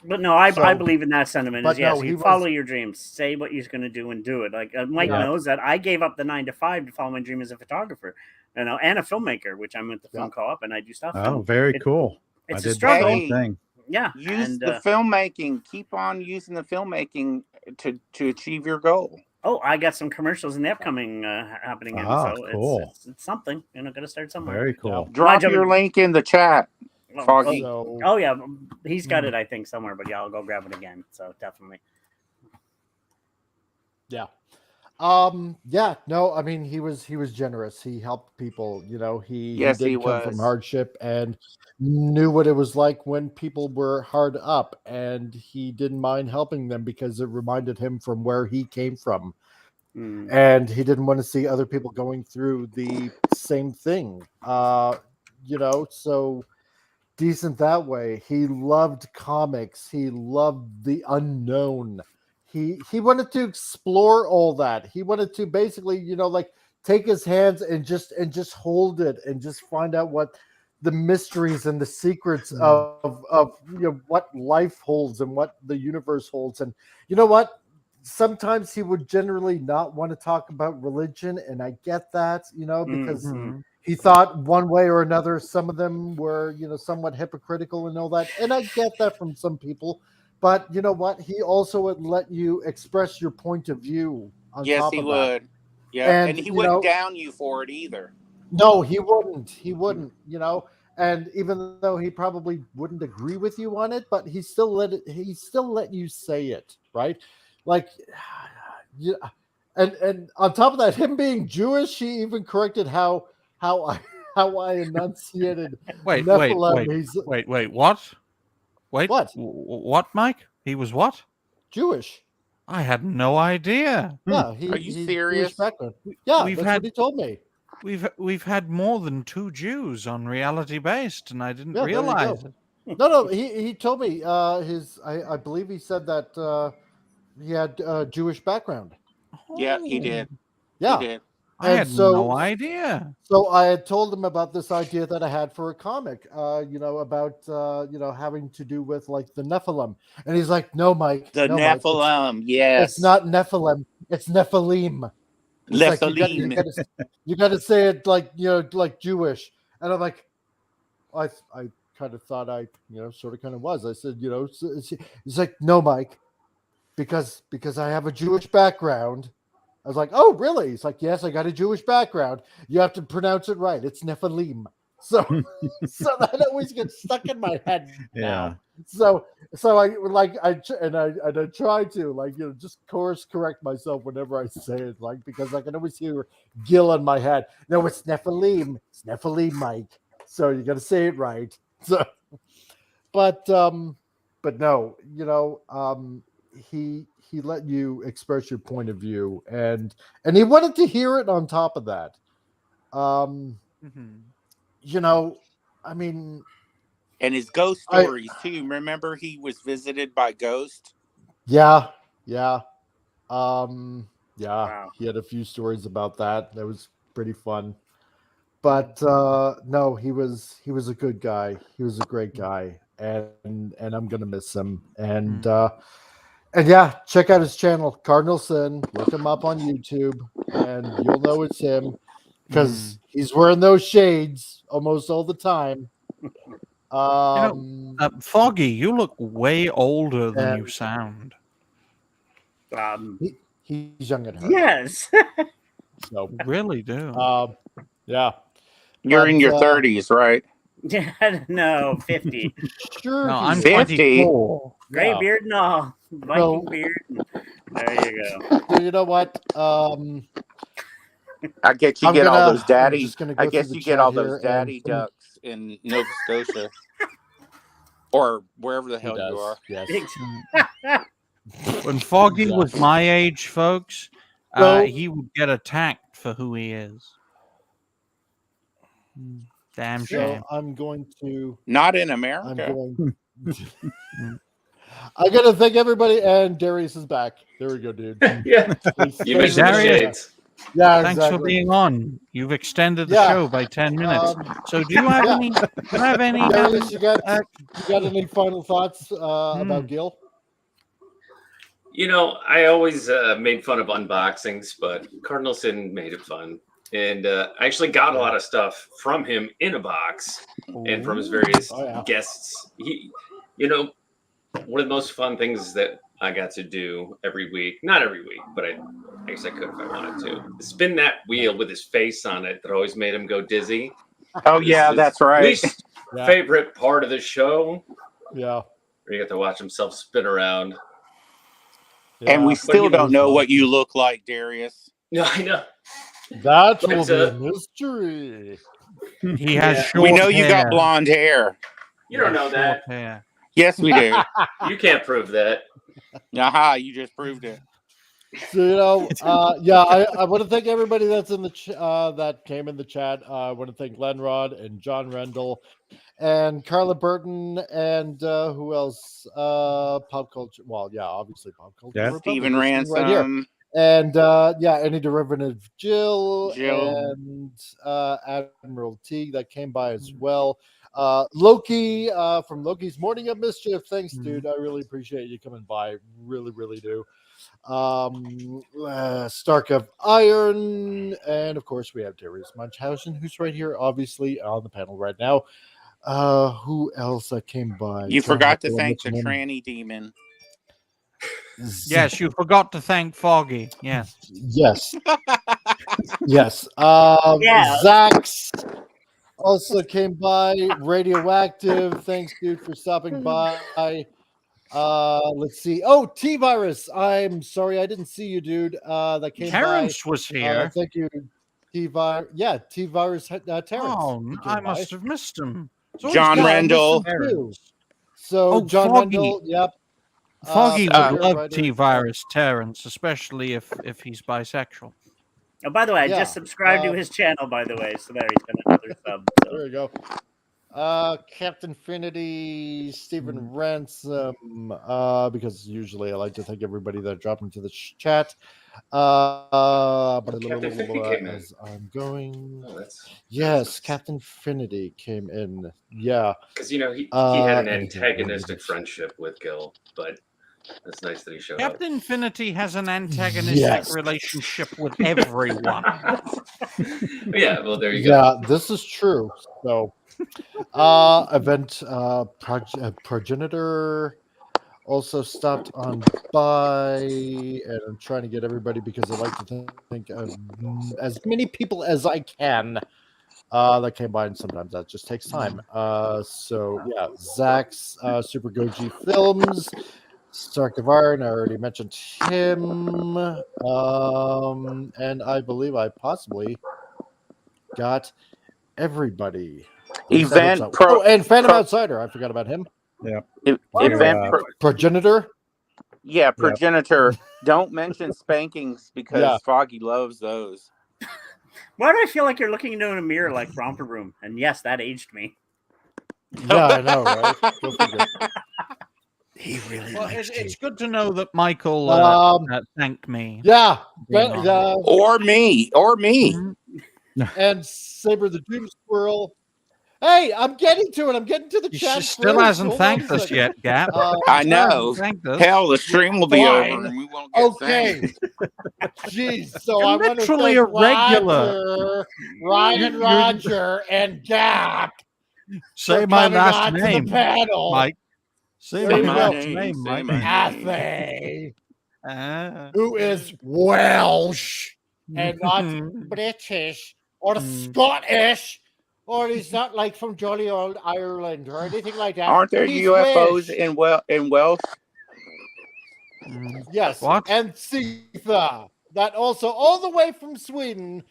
But no, I
So-
believe in that sentiment.
but
Is yes,
no, he
you
was-
follow your dreams, say what you're going to do, and do it. Like Mike
Yeah.
knows that I gave up the 9 to 5 to follow my dream as a photographer, and a filmmaker, which I'm with the film co-op and I do stuff.
Oh,
and
very cool. I
It's
did
a struggle.
the same thing.
Yeah,
Use
and,
the filmmaking. Keep on using the filmmaking to achieve your goal.
Oh, I got some commercials in the upcoming happening, and
Ah,
so
cool.
it's something. Got to start somewhere.
Very cool.
Drop your link in the chat, Foggy.
Oh yeah, he's got it, I think, somewhere. But yeah, I'll go grab it again. So definitely.
Yeah. Yeah, no, I mean he was generous. He helped people, he
Yes, he
did come from
was.
hardship and knew what it was like when people were hard up, and he didn't mind helping them because it reminded him from where he came from. And he didn't want to see other people going through the same thing. So decent that way. He loved comics. He loved the unknown. He wanted to explore all that. He wanted to basically, take his hands and just hold it and just find out what the mysteries and the secrets of what life holds and what the universe holds. And you know what? Sometimes he would generally not want to talk about religion, and I get that, because he thought one way or another. Some of them were, somewhat hypocritical and all that, and I get that from some people. But you know what? He also would let you express your point of view on
Yes,
top
he
of
would.
that.
Yeah, and he wouldn't down you for it either.
No, he wouldn't. He wouldn't. And even though he probably wouldn't agree with you on it, but he still let you say it, right? Like, And on top of that, him being Jewish, he even corrected how I how I enunciated
Wait,
Nephilim. He's
what? Wait,
what?
What, Mike? He was what?
Jewish.
I had no idea.
Yeah,
Are you
he's Jewish
serious?
background. Yeah,
We've
that's
had
what he told me.
we've had more than 2 Jews on reality based, and I didn't
Yeah, there you go.
realize it.
No, he told me I believe he said that he had Jewish background.
Yeah, he did.
Yeah,
He did.
I
and
had no idea.
So I had told him about this idea that I had for a comic, about having to do with like the Nephilim, and he's like, "No, Mike,
The
no, Mike,
Nephilim,
it's
yes.
not Nephilim, it's Nephilim." He's like,
Nephilim.
you got to say it like like Jewish, and I'm like, I kind of thought I sort of kind of was. I said, he's like, "No, Mike, because I have a Jewish background." I was like, "Oh, really?" He's like, "Yes, I got a Jewish background. You have to pronounce it right. It's Nephilim." So, so that always gets stuck in my head now. So I try to just course correct myself whenever I say it, because I can always hear Gil in my head. No, it's Nephilim. It's Nephilim, Mike. So you got to say it right. So, but no, he let you express your point of view, and he wanted to hear it on top of that. I mean,
and his ghost stories too. Remember, he was visited by ghosts.
Yeah.
Wow.
He had a few stories about that. That was pretty fun. But no, he was a good guy. He was a great guy, and I'm gonna miss him. And yeah, check out his channel, Cardinal Sin. Look him up on YouTube, and you'll know it's him because he's wearing those shades almost all the time.
Foggy, you look way older than you sound.
He's young at heart.
Yes.
So
really do.
Yeah.
You're in your 30s, right?
No, 50.
Sure.
No, I'm
50.
24.
Gray
Yeah.
beard and all. Viking beard. There you go.
So you know what?
I guess you
I'm
get all
gonna-
those
I'm
daddy.
just gonna
I
go through
guess
the
you get
chat
all
here
those daddy
and-
ducks in Nova Scotia, or wherever the hell you are.
Yes.
When Foggy was my age, folks,
So-
he would get attacked for who he is. Damn
So
shame.
I'm going to.
Not in America.
I gotta thank everybody, and Darius is back. There we go, dude.
Yeah. You mentioned the shades.
Yeah,
Thanks
exactly.
for being on. You've extended the
Yeah.
show by 10 minutes. So do you have
yeah.
any? Do you have any?
Darius, you got any final thoughts about Gil?
I always made fun of unboxings, but Cardinal Sin made it fun. And I actually got a lot of stuff from him in a box and from his various guests. One of the most fun things that I got to do every week, not every week, but I guess I could if I wanted to, spin that wheel with his face on it that always made him go dizzy.
Oh, yeah, that's right.
Least favorite part of the show.
Yeah.
Where you get to watch himself spin around.
And we still don't know what you look like, Darius.
No, I know.
That will be a mystery.
He has short
We know you
hair.
got blonde hair.
You don't know that.
Hair.
Yes, we do.
You can't prove that.
Aha, you just proved it.
So I want to thank everybody that's in the that came in the chat. I want to thank Glenrod and John Rendell and Carla Burton and who else? Pop culture. Well, yeah, obviously pop culture.
Yeah.
Stephen
Republic, right here.
Ransom.
And any derivative Jill and Admiral T that came by as well. Loki from Loki's Morning of Mischief. Thanks, dude. I really appreciate you coming by. Really, really do. Stark of Iron, and of course we have Darius Munchausen, who's right here, obviously on the panel right now. Who else came by?
You forgot to thank the tranny demon.
Yes, you forgot to thank Foggy. Yes.
Yes. Yes. Zax also came by. Radioactive. Thanks, dude, for stopping by. Let's see. Oh, T-Virus. I'm sorry, I didn't see you, dude. That came
Terrence
by.
was here.
Thank you, T-Virus. Yeah, T-Virus. Terrence.
Oh, I must have missed him.
John Rendell.
So John
Foggy.
Rendell. Yep.
Foggy would love
writer.
T-Virus Terrence, especially if he's bisexual.
Oh, by the way, I
Yeah,
just subscribed to his channel, by the way, so there he's got another sub. So.
There you go. Captain Finity, Stephen Ransom, because usually I like to thank everybody that dropped into the chat.
Captain Finity came in.
As I'm going.
Oh,
yes,
nice.
Captain Finity came in. Yeah.
Because, he had an antagonistic friendship with Gil, but it's nice that he showed up.
Captain Finity has an antagonistic relationship with everyone.
Yeah, well, there you go.
Yeah, this is true. So, event progenitor also stopped on by, and I'm trying to get everybody because I like to think of as many people as I can that came by, and sometimes that just takes time. So yeah, Zach's Super Goji Films, Stark of Iron, I already mentioned him, and I believe I possibly got everybody.
Event
and Phantom Outsider. I forgot about him.
Yeah.
Event
Progenitor.
Yeah, Progenitor. Don't mention spankings because Foggy loves those.
Why do I feel like you're looking into a mirror like Romper Room? And yes, that aged me.
Yeah, I know, right? Go figure.
He really
it's good to know that Michael thanked me.
Yeah.
Or me.
And Saber the Doom Squirrel. Hey, I'm getting to it. I'm getting to the chat.
She still hasn't thanked us yet, Gap.
I know. Hell, the stream will be over and we won't get thanked.
Jeez, so
You're
I want to
literally
thank
a regular.
Ryan, Roger, and Gap.
Say
for
my
coming
last
on to
name,
the panel.
Mike. Say my last name, Mike.
Athe, who is Welsh and not British or Scottish, or he's not like from jolly old Ireland or anything like that.
Aren't there
He's
UFOs
Welsh.
in Welsh?
Yes.
What?
And Sitha, that also all the way from Sweden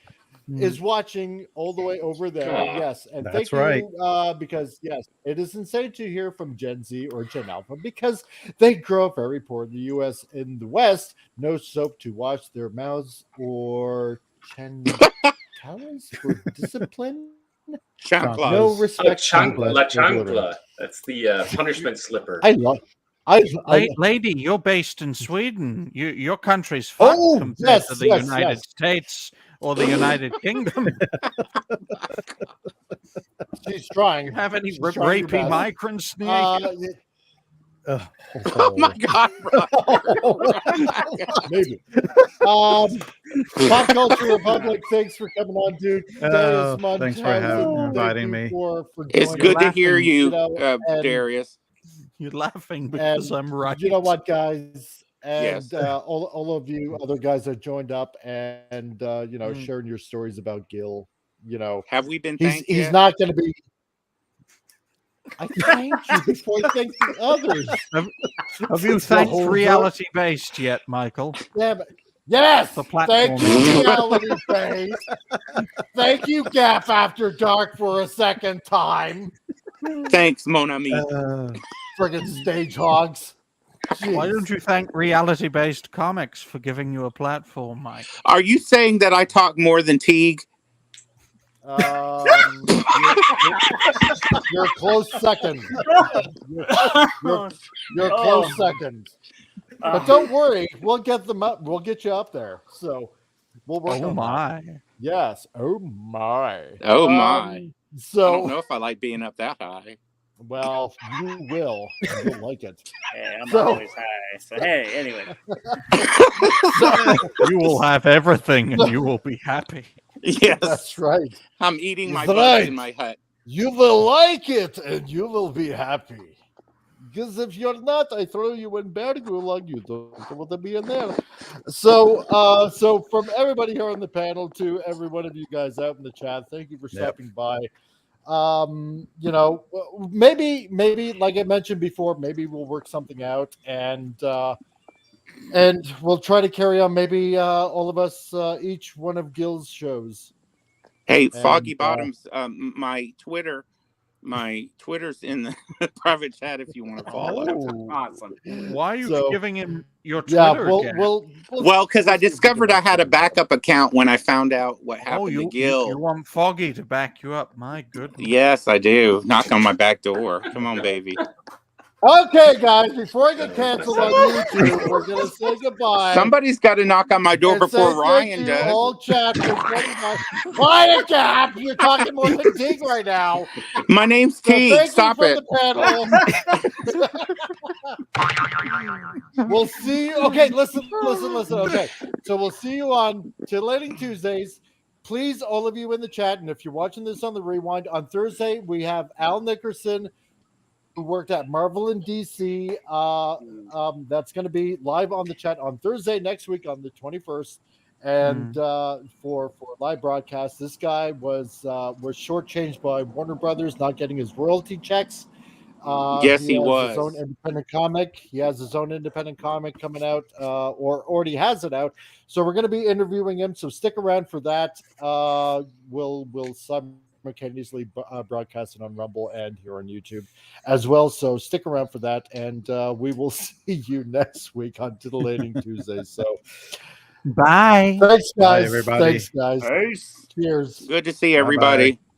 is watching all the way over there. Yes. And
That's
thank you, because yes, it is insane to hear from Gen Z or Gen Alpha because they grow up very poor in the US. In the West, no soap to wash their mouths or talents for discipline.
Chanclas.
No respect.
La chancla. That's the punishment slipper.
I love.
Lady, you're based in Sweden. Your country's fucked compared to the United States or the United Kingdom.
She's trying.
You have any rapey migrants near you?
Oh my God,
maybe. Pop Culture Republic, thanks for coming on, dude.
Thanks for inviting me.
It's good to hear you, Darius.
You're laughing because I'm right.
You know what, guys? And all of you other guys that joined up and sharing your stories about Gil.
Have we been thanked
he's
yet?
not going to be. I thanked you before I thanked the others.
Have you thanked Reality Based yet, Michael?
Yes.
The platform.
Thank you, Reality Based. Thank you, Gap After Dark, for a second time.
Thanks, Mon Ami.
Friggin' stage hogs. Jeez.
Why don't you thank Reality Based Comics for giving you a platform, Mike?
Are you saying that I talk more than Teague?
You're close second. You're close second. But don't worry, we'll get them up. We'll get you up there. So we'll work on
my.
That. Yes. Oh my.
Oh my.
So
I don't know if I like being up that high.
Well, you will. You'll like it.
Hey, I'm always high. So hey, anyway.
You will have everything and you will be happy.
Yes.
That's right.
I'm eating my bugs in my hut.
You will like it and you will be happy. Because if you're not, I throw you in bear gulag. You don't want to be in there. So from everybody here on the panel to every one of you guys out in the chat, thank you for stopping by. You know, maybe like I mentioned before, maybe we'll work something out, and we'll try to carry on. Maybe all of us, each one of Gil's shows.
Hey,
And,
Foggy Bottoms, my Twitter's in the private chat if you want to follow.
Awesome.
Why are you
So-
giving him your
Yeah,
Twitter again?
Well, because I discovered I had a backup account when I found out what
Oh,
happened to
you
Gil.
want Foggy to back you up? My goodness.
Yes, I do. Knock on my back door. Come on, baby.
Okay, guys, before I get canceled on YouTube, we're gonna say goodbye.
Somebody's got to knock on my door
And
before
say
Ryan
thank you,
does.
all chat for joining us. Quiet, Cap! You're talking more than Teague right now.
My name's
So
Teague.
thank
Stop
you
it.
from the panel. We'll see you. Okay, listen. Okay, so we'll see you on Titillating Tuesdays. Please, all of you in the chat, and if you're watching this on the rewind, on Thursday we have Al Nickerson, who worked at Marvel in DC. That's going to be live on the chat on Thursday next week on the 21st. And for live broadcast, this guy was shortchanged by Warner Brothers, not getting his royalty checks.
Yes, he
has
was.
his own independent comic. He has his own independent comic coming out, or already has it out. So we're going to be interviewing him. So stick around for that. We'll simultaneously broadcast it on Rumble and here on YouTube as well. So stick around for that, and we will see you next week on Titillating Tuesday. So
bye.
Thanks, guys.
Bye, everybody.
Thanks, guys.
Peace.
Cheers.
Good to see everybody.
Bye-bye.